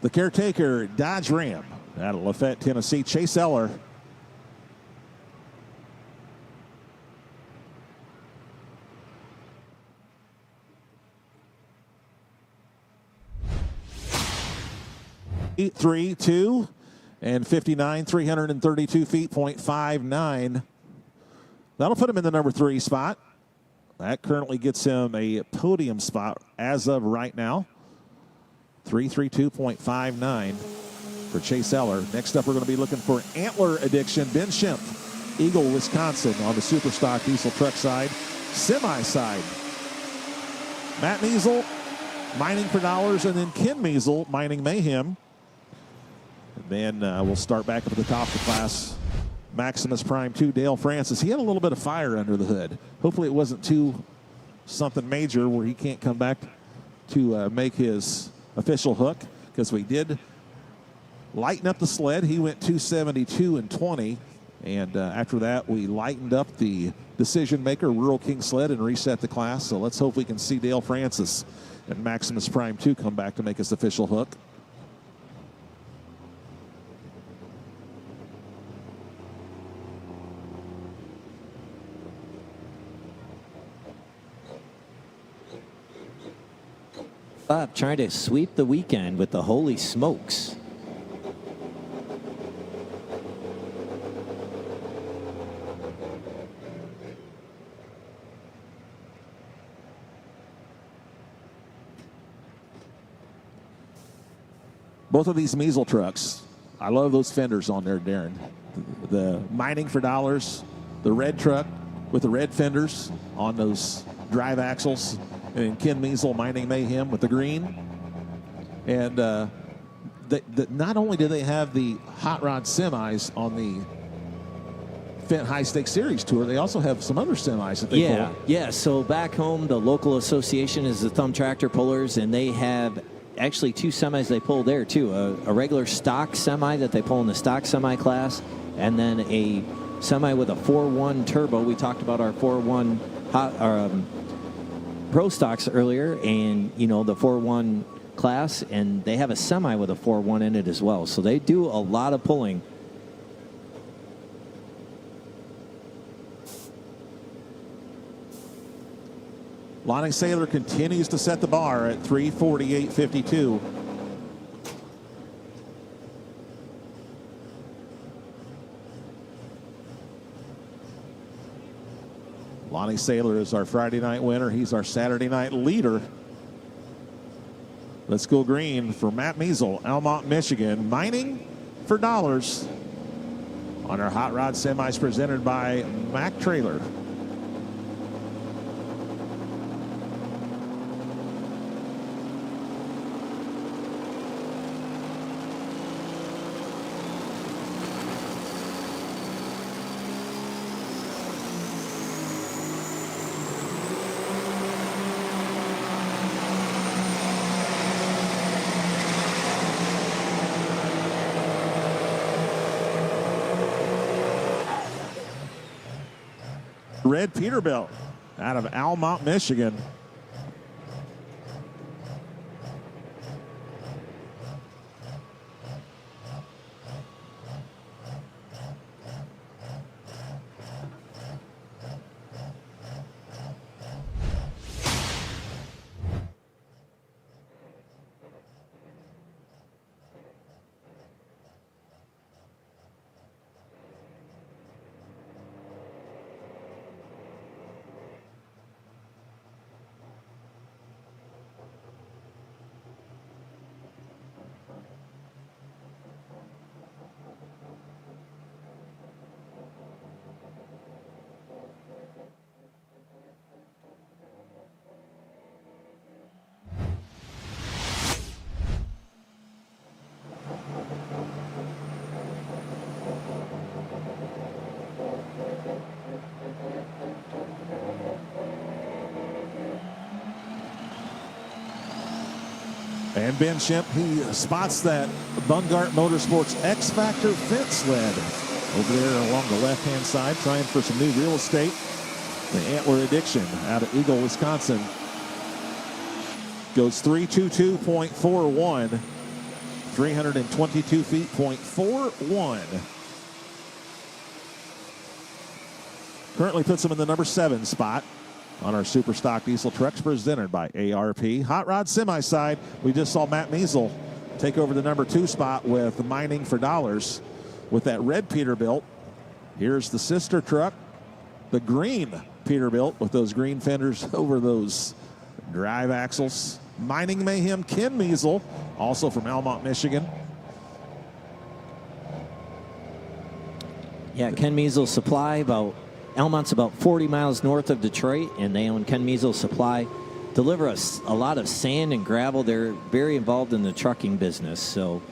The caretaker, Dodge Ram, out of Lafayette, Tennessee, Chase Eller. .832 and 59, 332 feet, .59. That'll put him in the number 3 spot. That currently gets him a podium spot as of right now. 332.59 for Chase Eller. Next up, we're going to be looking for Antler Addiction, Ben Schimpf, Eagle, Wisconsin, on the super stock diesel truck side. Semi side, Matt Measle, Mining for Dollars, and then Ken Measle, Mining Mayhem. And then we'll start back up at the top of the class. Maximus Prime 2, Dale Francis. He had a little bit of fire under the hood. Hopefully it wasn't too something major where he can't come back to make his official hook, because we did lighten up the sled. He went 272 and 20, and after that we lightened up the decision maker Rural King sled and reset the class. So let's hope we can see Dale Francis and Maximus Prime 2 come back to make his official hook. Bob trying to sweep the weekend with the Holy Smokes. Both of these Measle trucks, I love those fenders on there, Darren. The Mining for Dollars, the red truck with the red fenders on those drive axles, and Ken Measle, Mining Mayhem, with the green. And not only do they have the hot rod semis on the Fendt High Stakes Series Tour, they also have some other semis that they pull. Yeah. So back home, the local association is the Thumb Tractor Pullers, and they have actually 2 semis they pull there too. A regular stock semi that they pull in the stock semi class, and then a semi with a 4.1 turbo. We talked about our 4.1 Pro Stocks earlier, and the 4.1 class, and they have a semi with a 4.1 in it as well. So they do a lot of pulling. Lonnie Saylor continues to set the bar at 348.52. Lonnie Saylor is our Friday night winner. He's our Saturday night leader. Let's go green for Matt Measle, Almont, Michigan. Mining for Dollars on our hot rod semis presented by Mack Trailer. Red Peterbilt out of Almont, Michigan. And Ben Shemp, he spots that Bungart Motorsports X Factor Fendt sled over there along the left-hand side, trying for some new real estate. The Antler Addiction out of Eagle, Wisconsin, goes 322.41, 322 feet, .41. Currently puts him in the number 7 spot on our Super Stock Diesel Trucks, presented by ARP. Hot Rod Semi side, we just saw Matt Measle take over the number 2 spot with Mining for Dollars with that red Peterbilt. Here's the sister truck, the green Peterbilt with those green fenders over those drive axles. Mining Mayhem, Ken Measle, also from Almont, Michigan. Yeah, Ken Measle Supply, Almont's about 40 miles north of Detroit, and they own Ken Measle Supply. Deliver us a lot of sand and gravel. They're very involved in the trucking business, so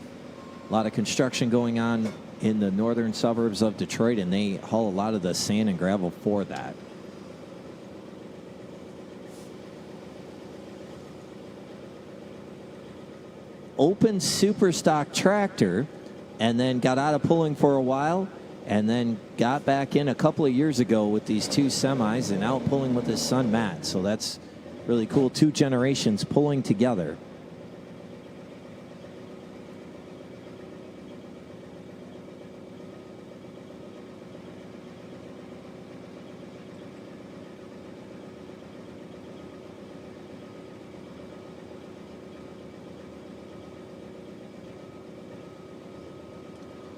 a lot of construction going on in the northern suburbs of Detroit, and they haul a lot of the sand and gravel for that. Open super stock tractor, and then got out of pulling for a while, and then got back in a couple of years ago with these 2 semis, and out pulling with his son Matt. So that's really cool. 2 generations pulling together.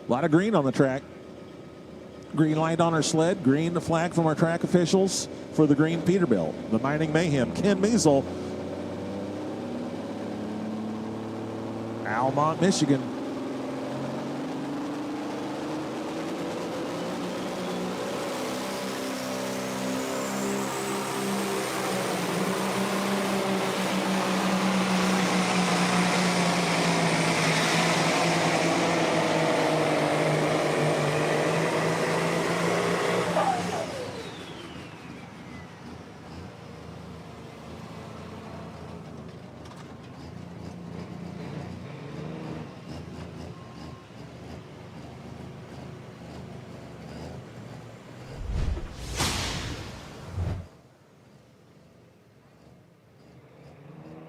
A lot of green on the track. Green light on our sled, green the flag from our track officials for the green Peterbilt. The Mining Mayhem, Ken Measle, Almont, Michigan.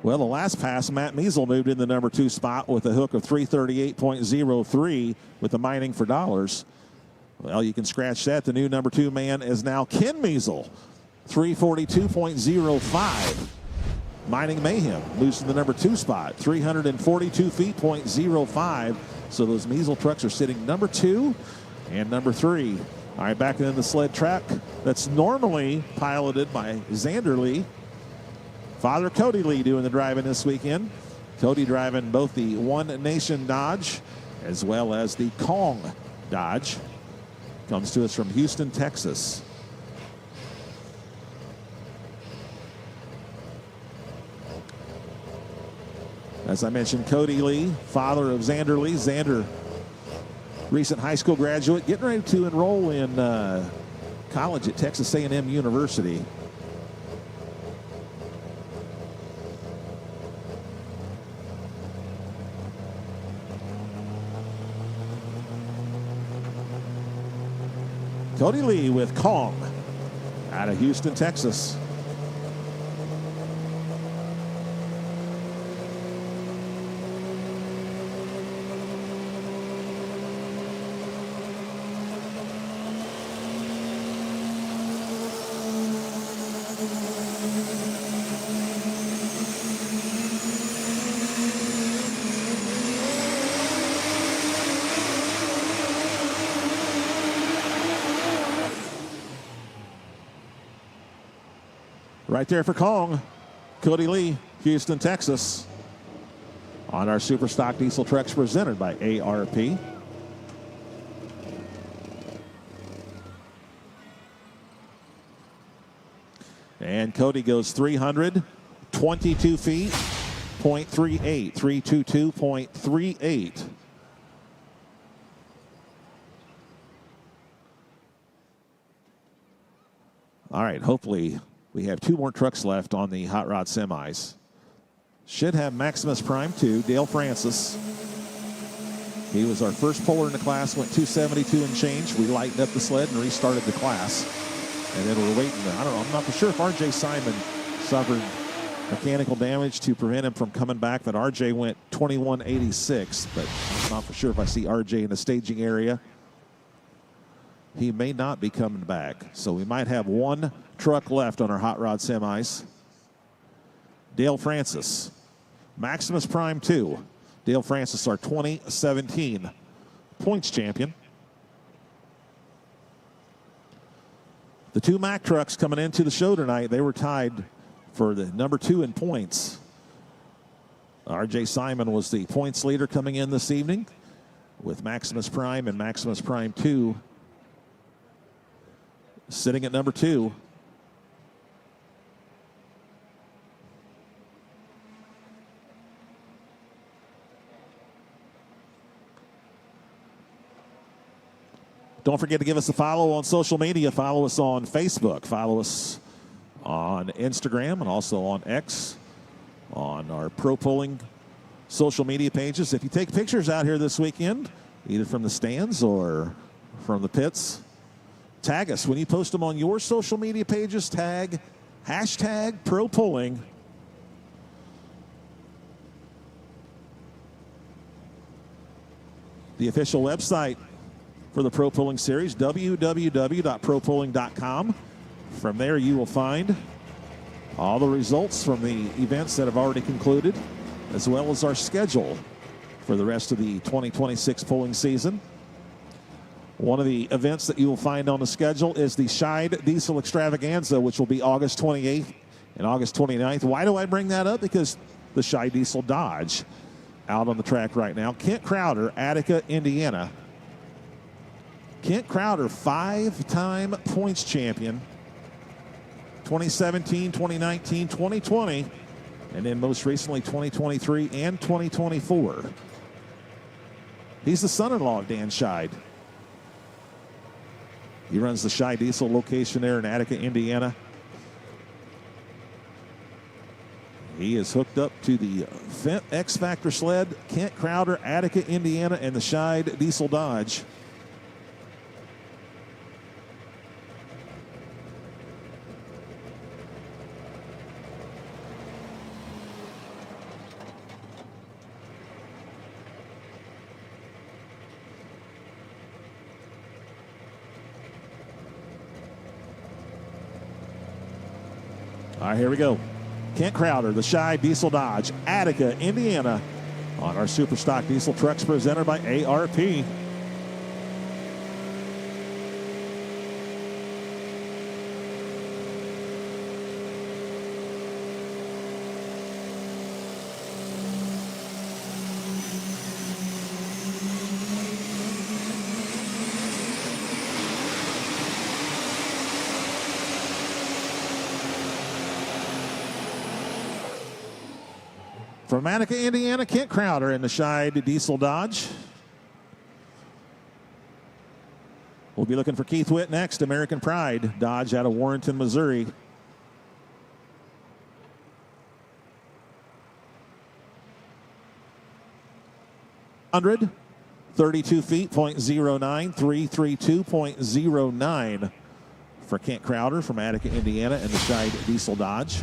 Well, the last pass, Matt Measle moved in the number 2 spot with a hook of 338.03 with the Mining for Dollars. Well, you can scratch that. The new number 2 man is now Ken Measle, 342.05. Mining Mayhem moves to the number 2 spot, 342 feet, .05. So those Measle trucks are sitting number 2 and number 3. All right, back in the sled track that's normally piloted by Xander Lee. Father Cody Lee doing the driving this weekend. Cody driving both the One Nation Dodge as well as the Kong Dodge. Comes to us from Houston, Texas. As I mentioned, Cody Lee, father of Xander Lee. Xander, recent high school graduate, getting ready to enroll in college at Texas A&M University. Cody Lee with Kong out of Houston, Texas. Right there for Kong, Cody Lee, Houston, Texas, on our Super Stock Diesel Trucks presented by ARP. And Cody goes 322 feet, .38, 322.38. All right, hopefully we have 2 more trucks left on the Hot Rod Semis. should have Maximus Prime 2, Dale Francis. He was our first puller in the class, went 272 and change. We lightened up the sled and restarted the class. And then we're waiting. I don't know, I'm not for sure if RJ Simon suffered mechanical damage to prevent him from coming back. That RJ went 2186, but I'm not for sure if I see RJ in the staging area. He may not be coming back. So we might have one truck left on our hot rod semis. Dale Francis, Maximus Prime 2. Dale Francis, our 2017 points champion. The two Mack trucks coming into the show tonight, they were tied for the number 2 in points. RJ Simon was the points leader coming in this evening with Maximus Prime and Maximus Prime 2 sitting at number 2. Don't forget to give us a follow on social media. Follow us on Facebook. Follow us on Instagram and also on X, on our Pro Pulling social media pages. If you take pictures out here this weekend, either from the stands or from the pits, tag us. When you post them on your social media pages, tag hashtag Pro Pulling. The official website for the Pro Pulling Series, www.propulling.com. From there, you will find all the results from the events that have already concluded, as well as our schedule for the rest of the 2026 pulling season. One of the events that you will find on the schedule is the Scheid Diesel Extravaganza, which will be August 28th and August 29th. Why do I bring that up? Because the Scheid Diesel Dodge out on the track right now. Kent Crowder, Attica, Indiana. Kent Crowder, 5-time points champion, 2017, 2019, 2020, and then most recently 2023 and 2024. He's the son-in-law of Dan Scheid. He runs the Scheid Diesel location there in Attica, Indiana. He is hooked up to the Fendt X Factor sled, Kent Crowder, Attica, Indiana, and the Scheid Diesel Dodge. All right, here we go. Kent Crowder, the Scheid Diesel Dodge, Attica, Indiana, on our Super Stock Diesel trucks presented by ARP. From Attica, Indiana, Kent Crowder in the Scheid Diesel Dodge. We'll be looking for Keith Witt next, American Pride Dodge out of Warrenton, Missouri. $132 feet, 0.09, 332.09 for Kent Crowder from Attica, Indiana, and the Scheid Diesel Dodge.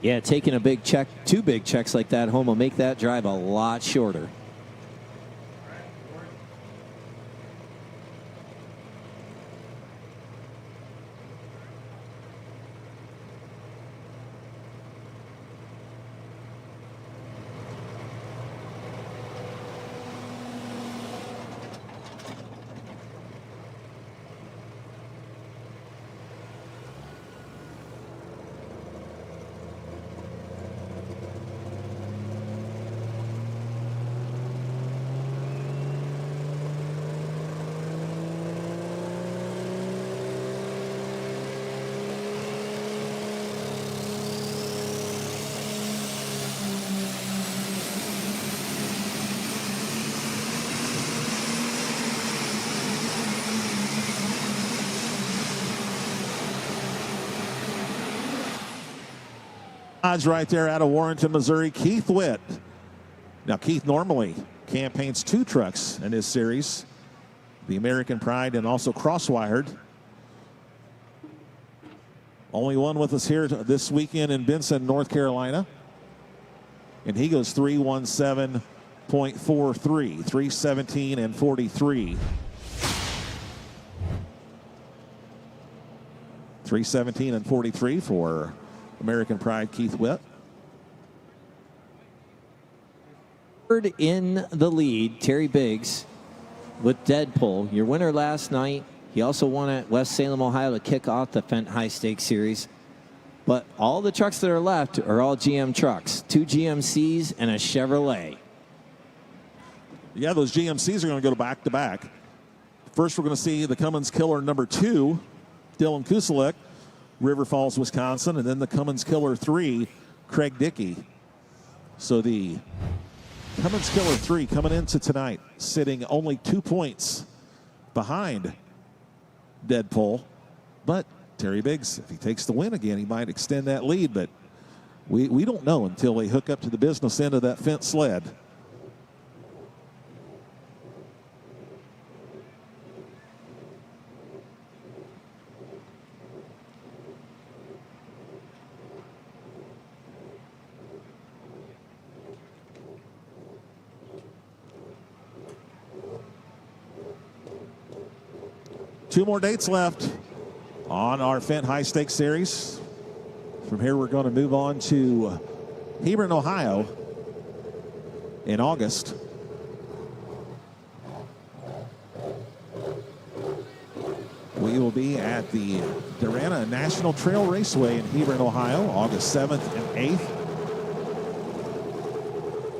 Yeah, taking a big check, 2 big checks like that home will make that drive a lot shorter. Right there out of Warrenton, Missouri, Keith Witt. Now, Keith normally campaigns 2 trucks in this series, the American Pride and also Crosswired. Only one with us here this weekend in Benson, North Carolina. And he goes 317.43, 317 and 43. 317 and 43 for American Pride, Keith Witt. Third in the lead, Terry Biggs with Deadpool. Your winner last night. He also won at West Salem, Ohio to kick off the Fendt High Stakes Series. But all the trucks that are left are all GM trucks. 2 GMCs and a Chevrolet. Yeah, those GMCs are going to go back to back. First, we're going to see the Cummins Killer number 2, Dylan Kuselek, River Falls, Wisconsin, and then the Cummins Killer 3, Craig Dickey. So the Cummins Killer 3 coming into tonight, sitting only 2 points behind Deadpool. But Terry Biggs, if he takes the win again, he might extend that lead, but we don't know until they hook up to the business end of that Fendt sled. Two more dates left on our Fendt High Stakes Series. From here, we're going to move on to Hebron, Ohio in August. We will be at the Darana National Trail Raceway in Hebron, Ohio, August 7th and 8th.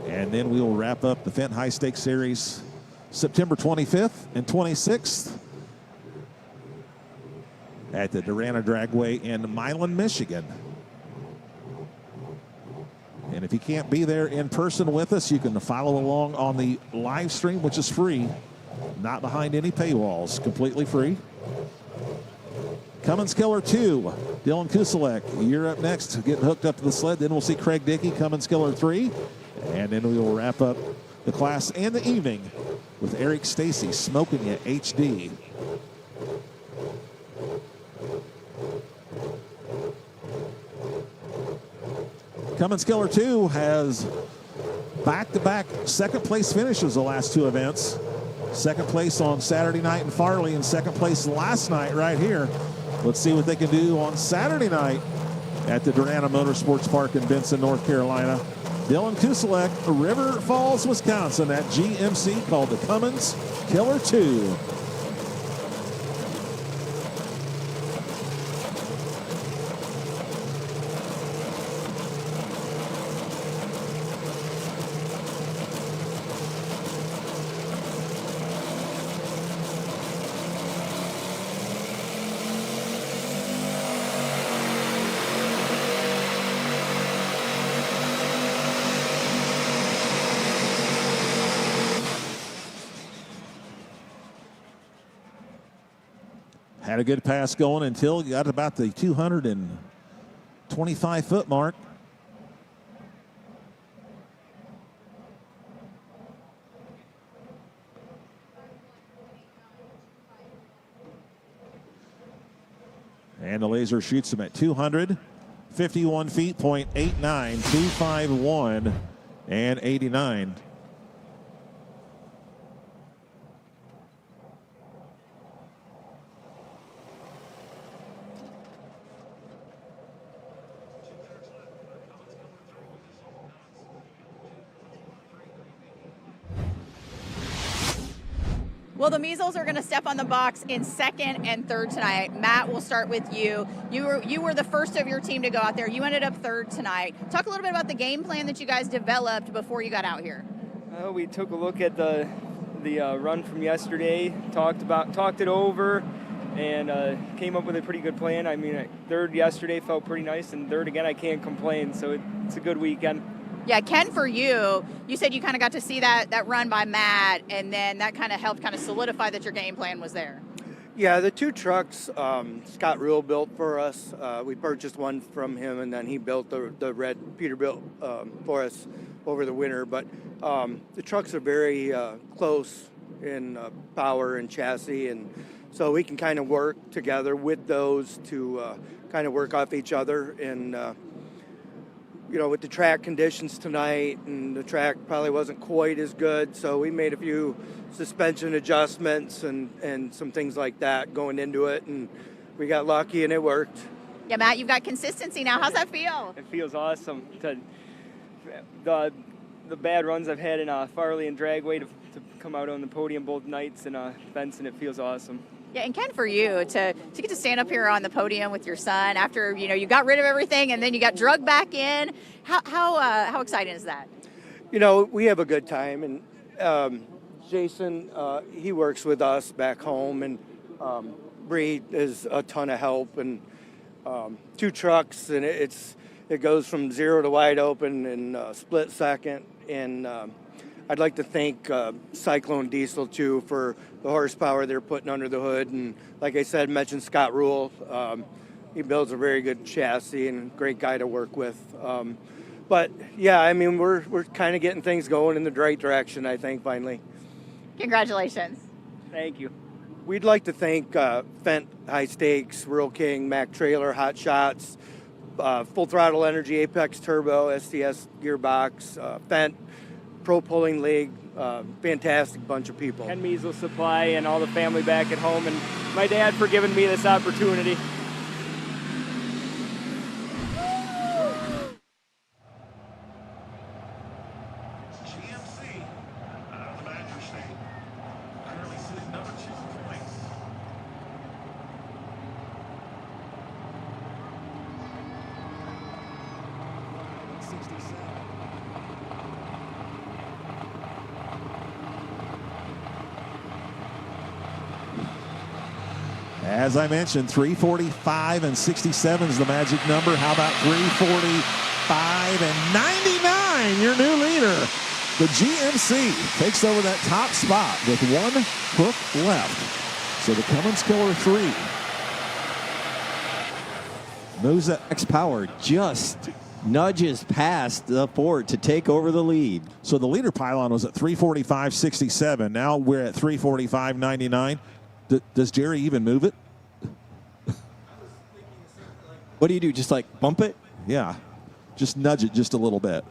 And then we will wrap up the Fendt High Stakes Series September 25th and 26th. At the Darana Dragway in Milan, Michigan. And if you can't be there in person with us, you can follow along on the live stream, which is free, not behind any paywalls, completely free. Cummins Killer 2, Dylan Kuselek, you're up next, getting hooked up to the sled. Then we'll see Craig Dickey, Cummins Killer 3, and then we will wrap up the class and the evening with Eric Stacy, Smoking Ya HD. Cummins Killer 2 has back-to-back second place finishes the last 2 events. Second place on Saturday night in Farley and second place last night right here. Let's see what they can do on Saturday night at the Darana Motorsports Park in Benson, North Carolina. Dylan Kuselek, River Falls, Wisconsin, that GMC called the Cummins Killer 2. Had a good pass going until you got about the 225-foot mark. And the laser shoots him at 200. 51 feet, .89, 251, and 89. Well, the Measles are going to step on the box in second and third tonight. Matt, we'll start with you. You were the first of your team to go out there. You ended up third tonight. Talk a little bit about the game plan that you guys developed before you got out here. We took a look at the run from yesterday, talked it over, and came up with a pretty good plan. I mean, third yesterday felt pretty nice, and third again, I can't complain. So it's a good weekend. Yeah, Ken, for you said you kind of got to see that run by Matt, and then that kind of helped kind of solidify that your game plan was there. Yeah, the two trucks Scott Rule built for us. We purchased one from him, and then he built the red Peterbilt for us over the winter. But the trucks are very close in power and chassis, and so we can kind of work together with those to kind of work off each other. And with the track conditions tonight, and the track probably wasn't quite as good, so we made a few suspension adjustments and some things like that going into it, and we got lucky and it worked. Yeah, Matt, you've got consistency now. How's that feel? It feels awesome. The bad runs I've had in Farley and Dragway to come out on the podium both nights and Benson, it feels awesome. Yeah, and Ken, for you to get to stand up here on the podium with your son after you got rid of everything and then you got drugged back in, how exciting is that? We have a good time, and Jason, he works with us back home, and Bree is a ton of help, and two trucks, and it goes from zero to wide open in a split second, and I'd like to thank Cyclone Diesel, too, for the horsepower they're putting under the hood. And like I said, mentioned Scott Rule. He builds a very good chassis and great guy to work with. But, yeah, I mean, we're kind of getting things going in the right direction, I think, finally. Congratulations. Thank you. We'd like to thank Fendt High Stakes, Rural King, Mac Trailer, Hot Shots, Full Throttle Energy, Apex Turbo, STS Gearbox, Fendt, Pro Pulling League, fantastic bunch of people. Ken Measles Supply and all the family back at home, and my dad for giving me this opportunity. GMC out of the Badger State. Currently sitting number 2 points. As I mentioned, 345 and 67 is the magic number. How about 345 and 99? Your new leader. The GMC takes over that top spot with one hook left. So the Cummins Killer 3 moves that X-Power just nudges past the Ford to take over the lead. So the leader pylon was at 345.67. Now we're at 345.99. Does Jerry even move it? What do you do? Just like bump it? Yeah. Just nudge it just a little bit.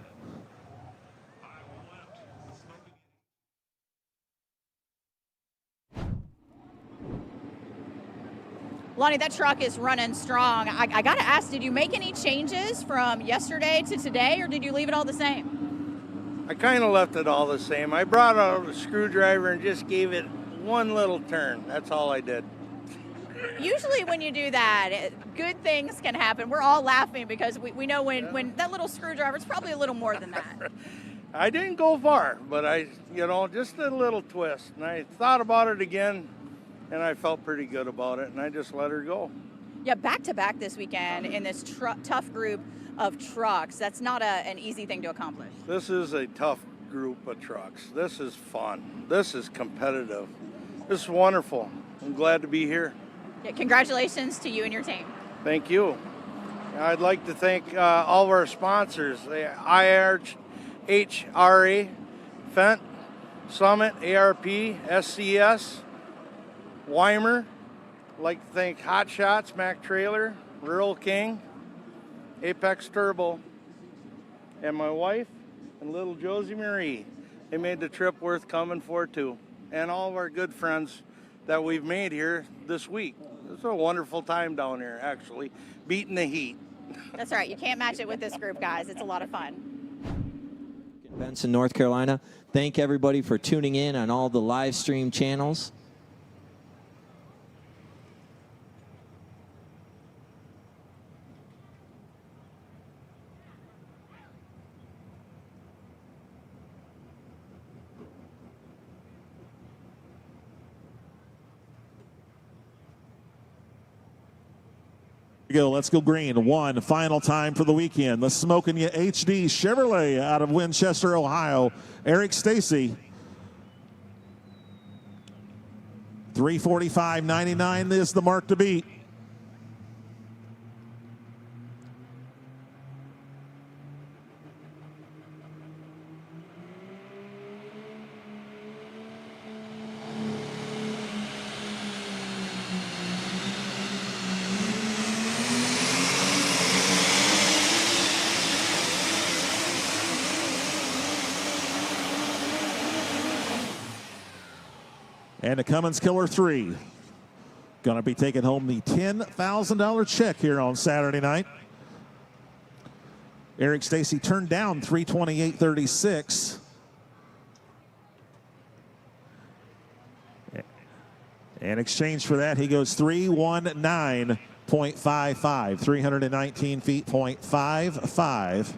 Lonnie, that truck is running strong. I got to ask, did you make any changes from yesterday to today, or did you leave it all the same? I kind of left it all the same. I brought out a screwdriver and just gave it one little turn. That's all I did. Usually when you do that, good things can happen. We're all laughing because we know when that little screwdriver, it's probably a little more than that. I didn't go far, but just a little twist. And I thought about it again, and I felt pretty good about it, and I just let her go. Yeah, back-to-back this weekend in this tough group of trucks. That's not an easy thing to accomplish. This is a tough group of trucks. This is fun. This is competitive. This is wonderful. I'm glad to be here. Yeah, congratulations to you and your team. Thank you. I'd like to thank all of our sponsors, the IHRA, Fendt, Summit, ARP, SCS, Weimer. I'd like to thank Hot Shots, Mac Trailer, Rural King, Apex Turbo, and my wife and little Josie Marie. They made the trip worth coming for too. And all of our good friends that we've made here this week. It's a wonderful time down here, actually, beating the heat. That's right. You can't match it with this group, guys. It's a lot of fun. Benson, North Carolina. Thank everybody for tuning in on all the live stream channels. Go. Let's go green. One final time for the weekend. The Smokin' Ya HD Chevrolet out of Winchester, Ohio. Eric Stacy. 345.99 is the mark to beat. And the Cummins Killer 3. Going to be taking home the $10,000 check here on Saturday night. Eric Stacy turned down 328.36. In exchange for that, he goes 319.55. 319 feet, 0.55.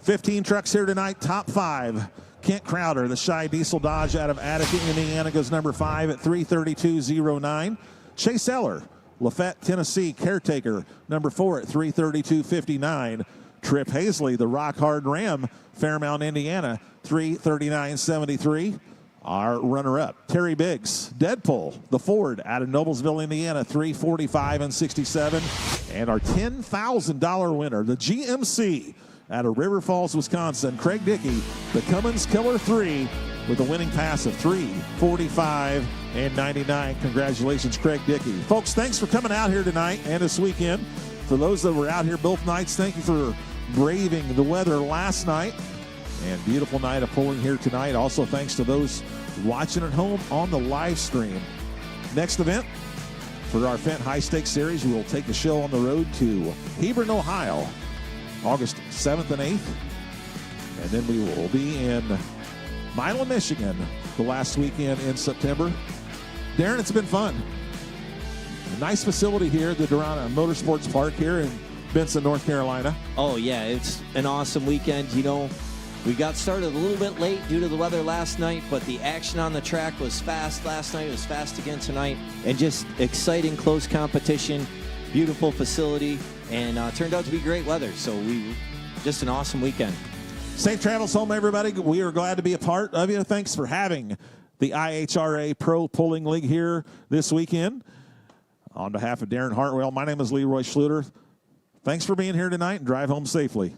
15 trucks here tonight, top 5. Kent Crowder, the Shy Diesel Dodge out of Attica, Indiana, goes number 5 at 332.09. Chase Eller, Lafayette, Tennessee, Caretaker, number 4 at 332.59. Trip Hazley, the Rock Hard Ram, Fairmount, Indiana, 339.73. Our runner-up, Terry Biggs, Deadpool, the Ford out of Noblesville, Indiana, 345.67. And our $10,000 winner, the GMC out of River Falls, Wisconsin, Craig Dickey, the Cummins Killer 3 with a winning pass of 345.99. Congratulations, Craig Dickey. Folks, thanks for coming out here tonight and this weekend. For those that were out here both nights, thank you for braving the weather last night. And beautiful night of pulling here tonight. Also, thanks to those watching at home on the live stream. Next event for our Fendt High Stakes Series, we will take the show on the road to Hebron, Ohio, August 7th and 8th. And then we will be in Milan, Michigan, the last weekend in September. Darren, it's been fun. A nice facility here at the Darana Motorsports Park here in Benson, North Carolina. Oh, yeah, it's an awesome weekend. You know, we got started a little bit late due to the weather last night, but the action on the track was fast last night. It was fast again tonight. And just exciting, close competition, beautiful facility, and turned out to be great weather. So just an awesome weekend. Safe travels home, everybody. We are glad to be a part of you. Thanks for having the IHRA Pro Pulling League here this weekend. On behalf of Darren Hartwell, my name is Leroy Schluter. Thanks for being here tonight, and drive home safely.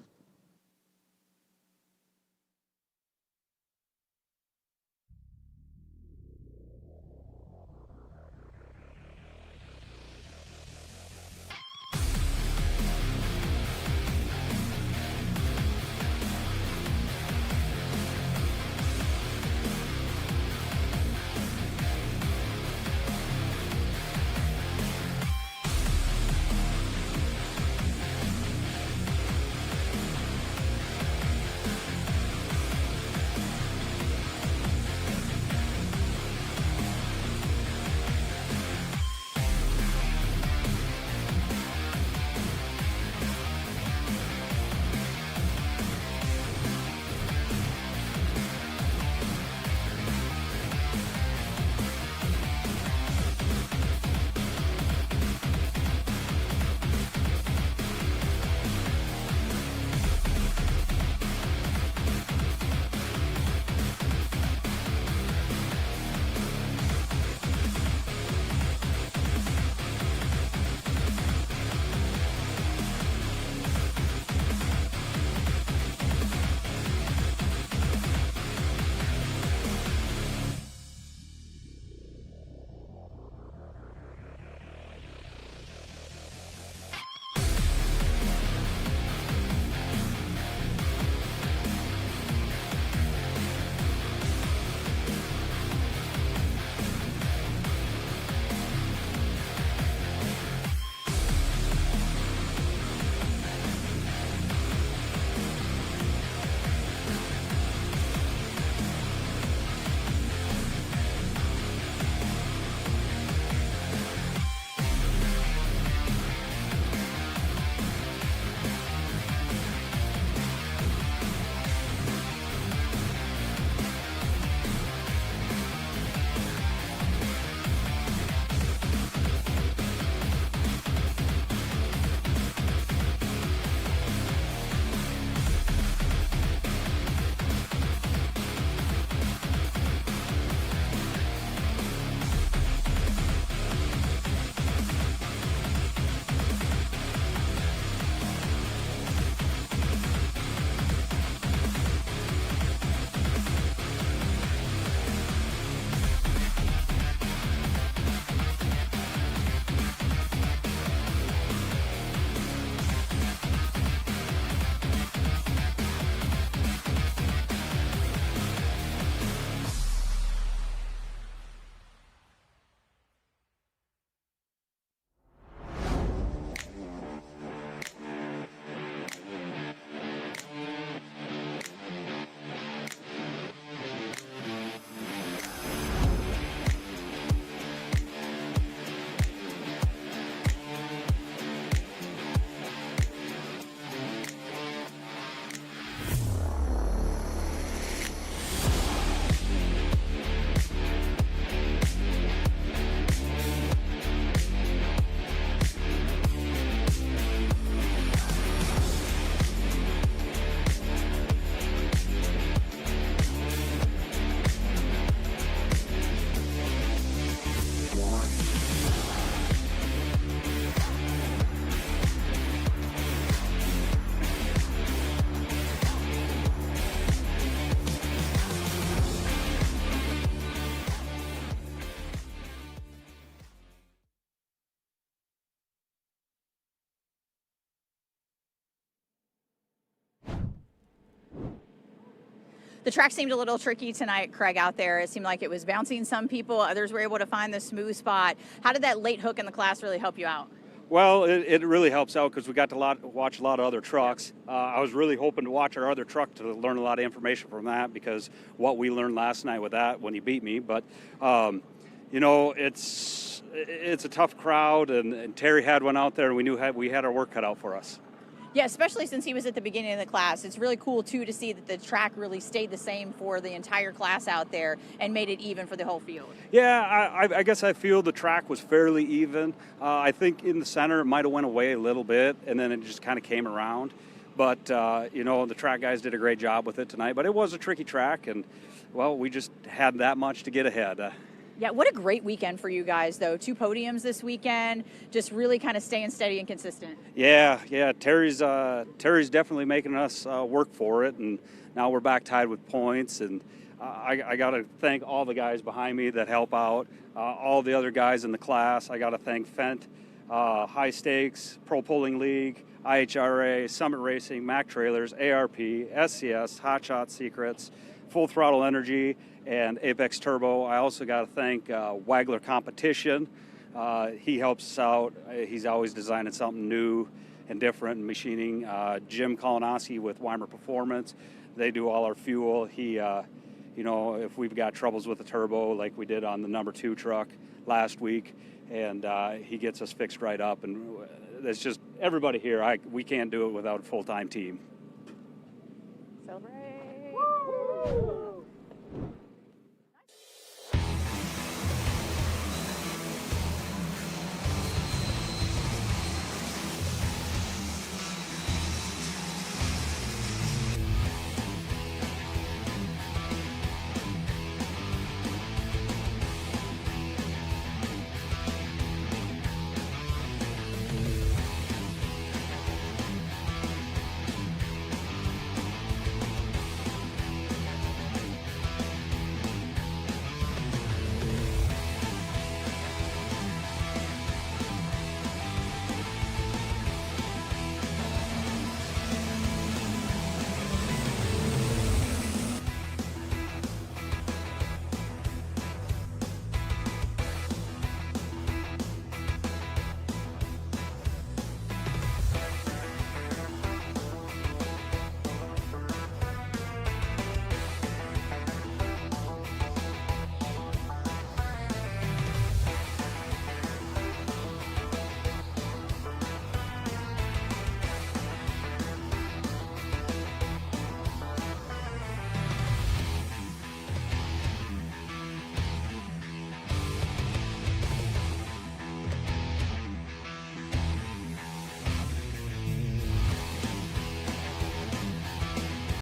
The track seemed a little tricky tonight, Craig, out there. It seemed like it was bouncing some people. Others were able to find the smooth spot. How did that late hook in the class really help you out? Well, it really helps out because we got to watch a lot of other trucks. I was really hoping to watch our other truck to learn a lot of information from that, because what we learned last night with that when he beat me. But, you know, it's a tough crowd, and Terry had one out there, and we knew we had our work cut out for us. Yeah, especially since he was at the beginning of the class. It's really cool, too, to see that the track really stayed the same for the entire class out there and made it even for the whole field. Yeah, I guess I feel the track was fairly even. I think in the center it might have went away a little bit, and then it just kind of came around. But, you know, the track guys did a great job with it tonight. But it was a tricky track, and, well, we just had that much to get ahead. Yeah, what a great weekend for you guys, though. 2 podiums this weekend, just really kind of staying steady and consistent. Yeah, Terry's definitely making us work for it, and now we're back tied with points. And I got to thank all the guys behind me that help out, all the other guys in the class. I got to thank Fendt, High Stakes, Pro Pulling League, IHRA, Summit Racing, Mac Trailers, ARP, SCS, Hot Shot Secrets, Full Throttle Energy, and Apex Turbo. I also got to thank Wagler Competition. He helps us out. He's always designing something new and different in machining. Jim Kolonowski with Weimer Performance. They do all our fuel. He, you know, if we've got troubles with the turbo, like we did on the number 2 truck last week, and he gets us fixed right up. And it's just everybody here. We can't do it without a full-time team. Celebrate. Woo!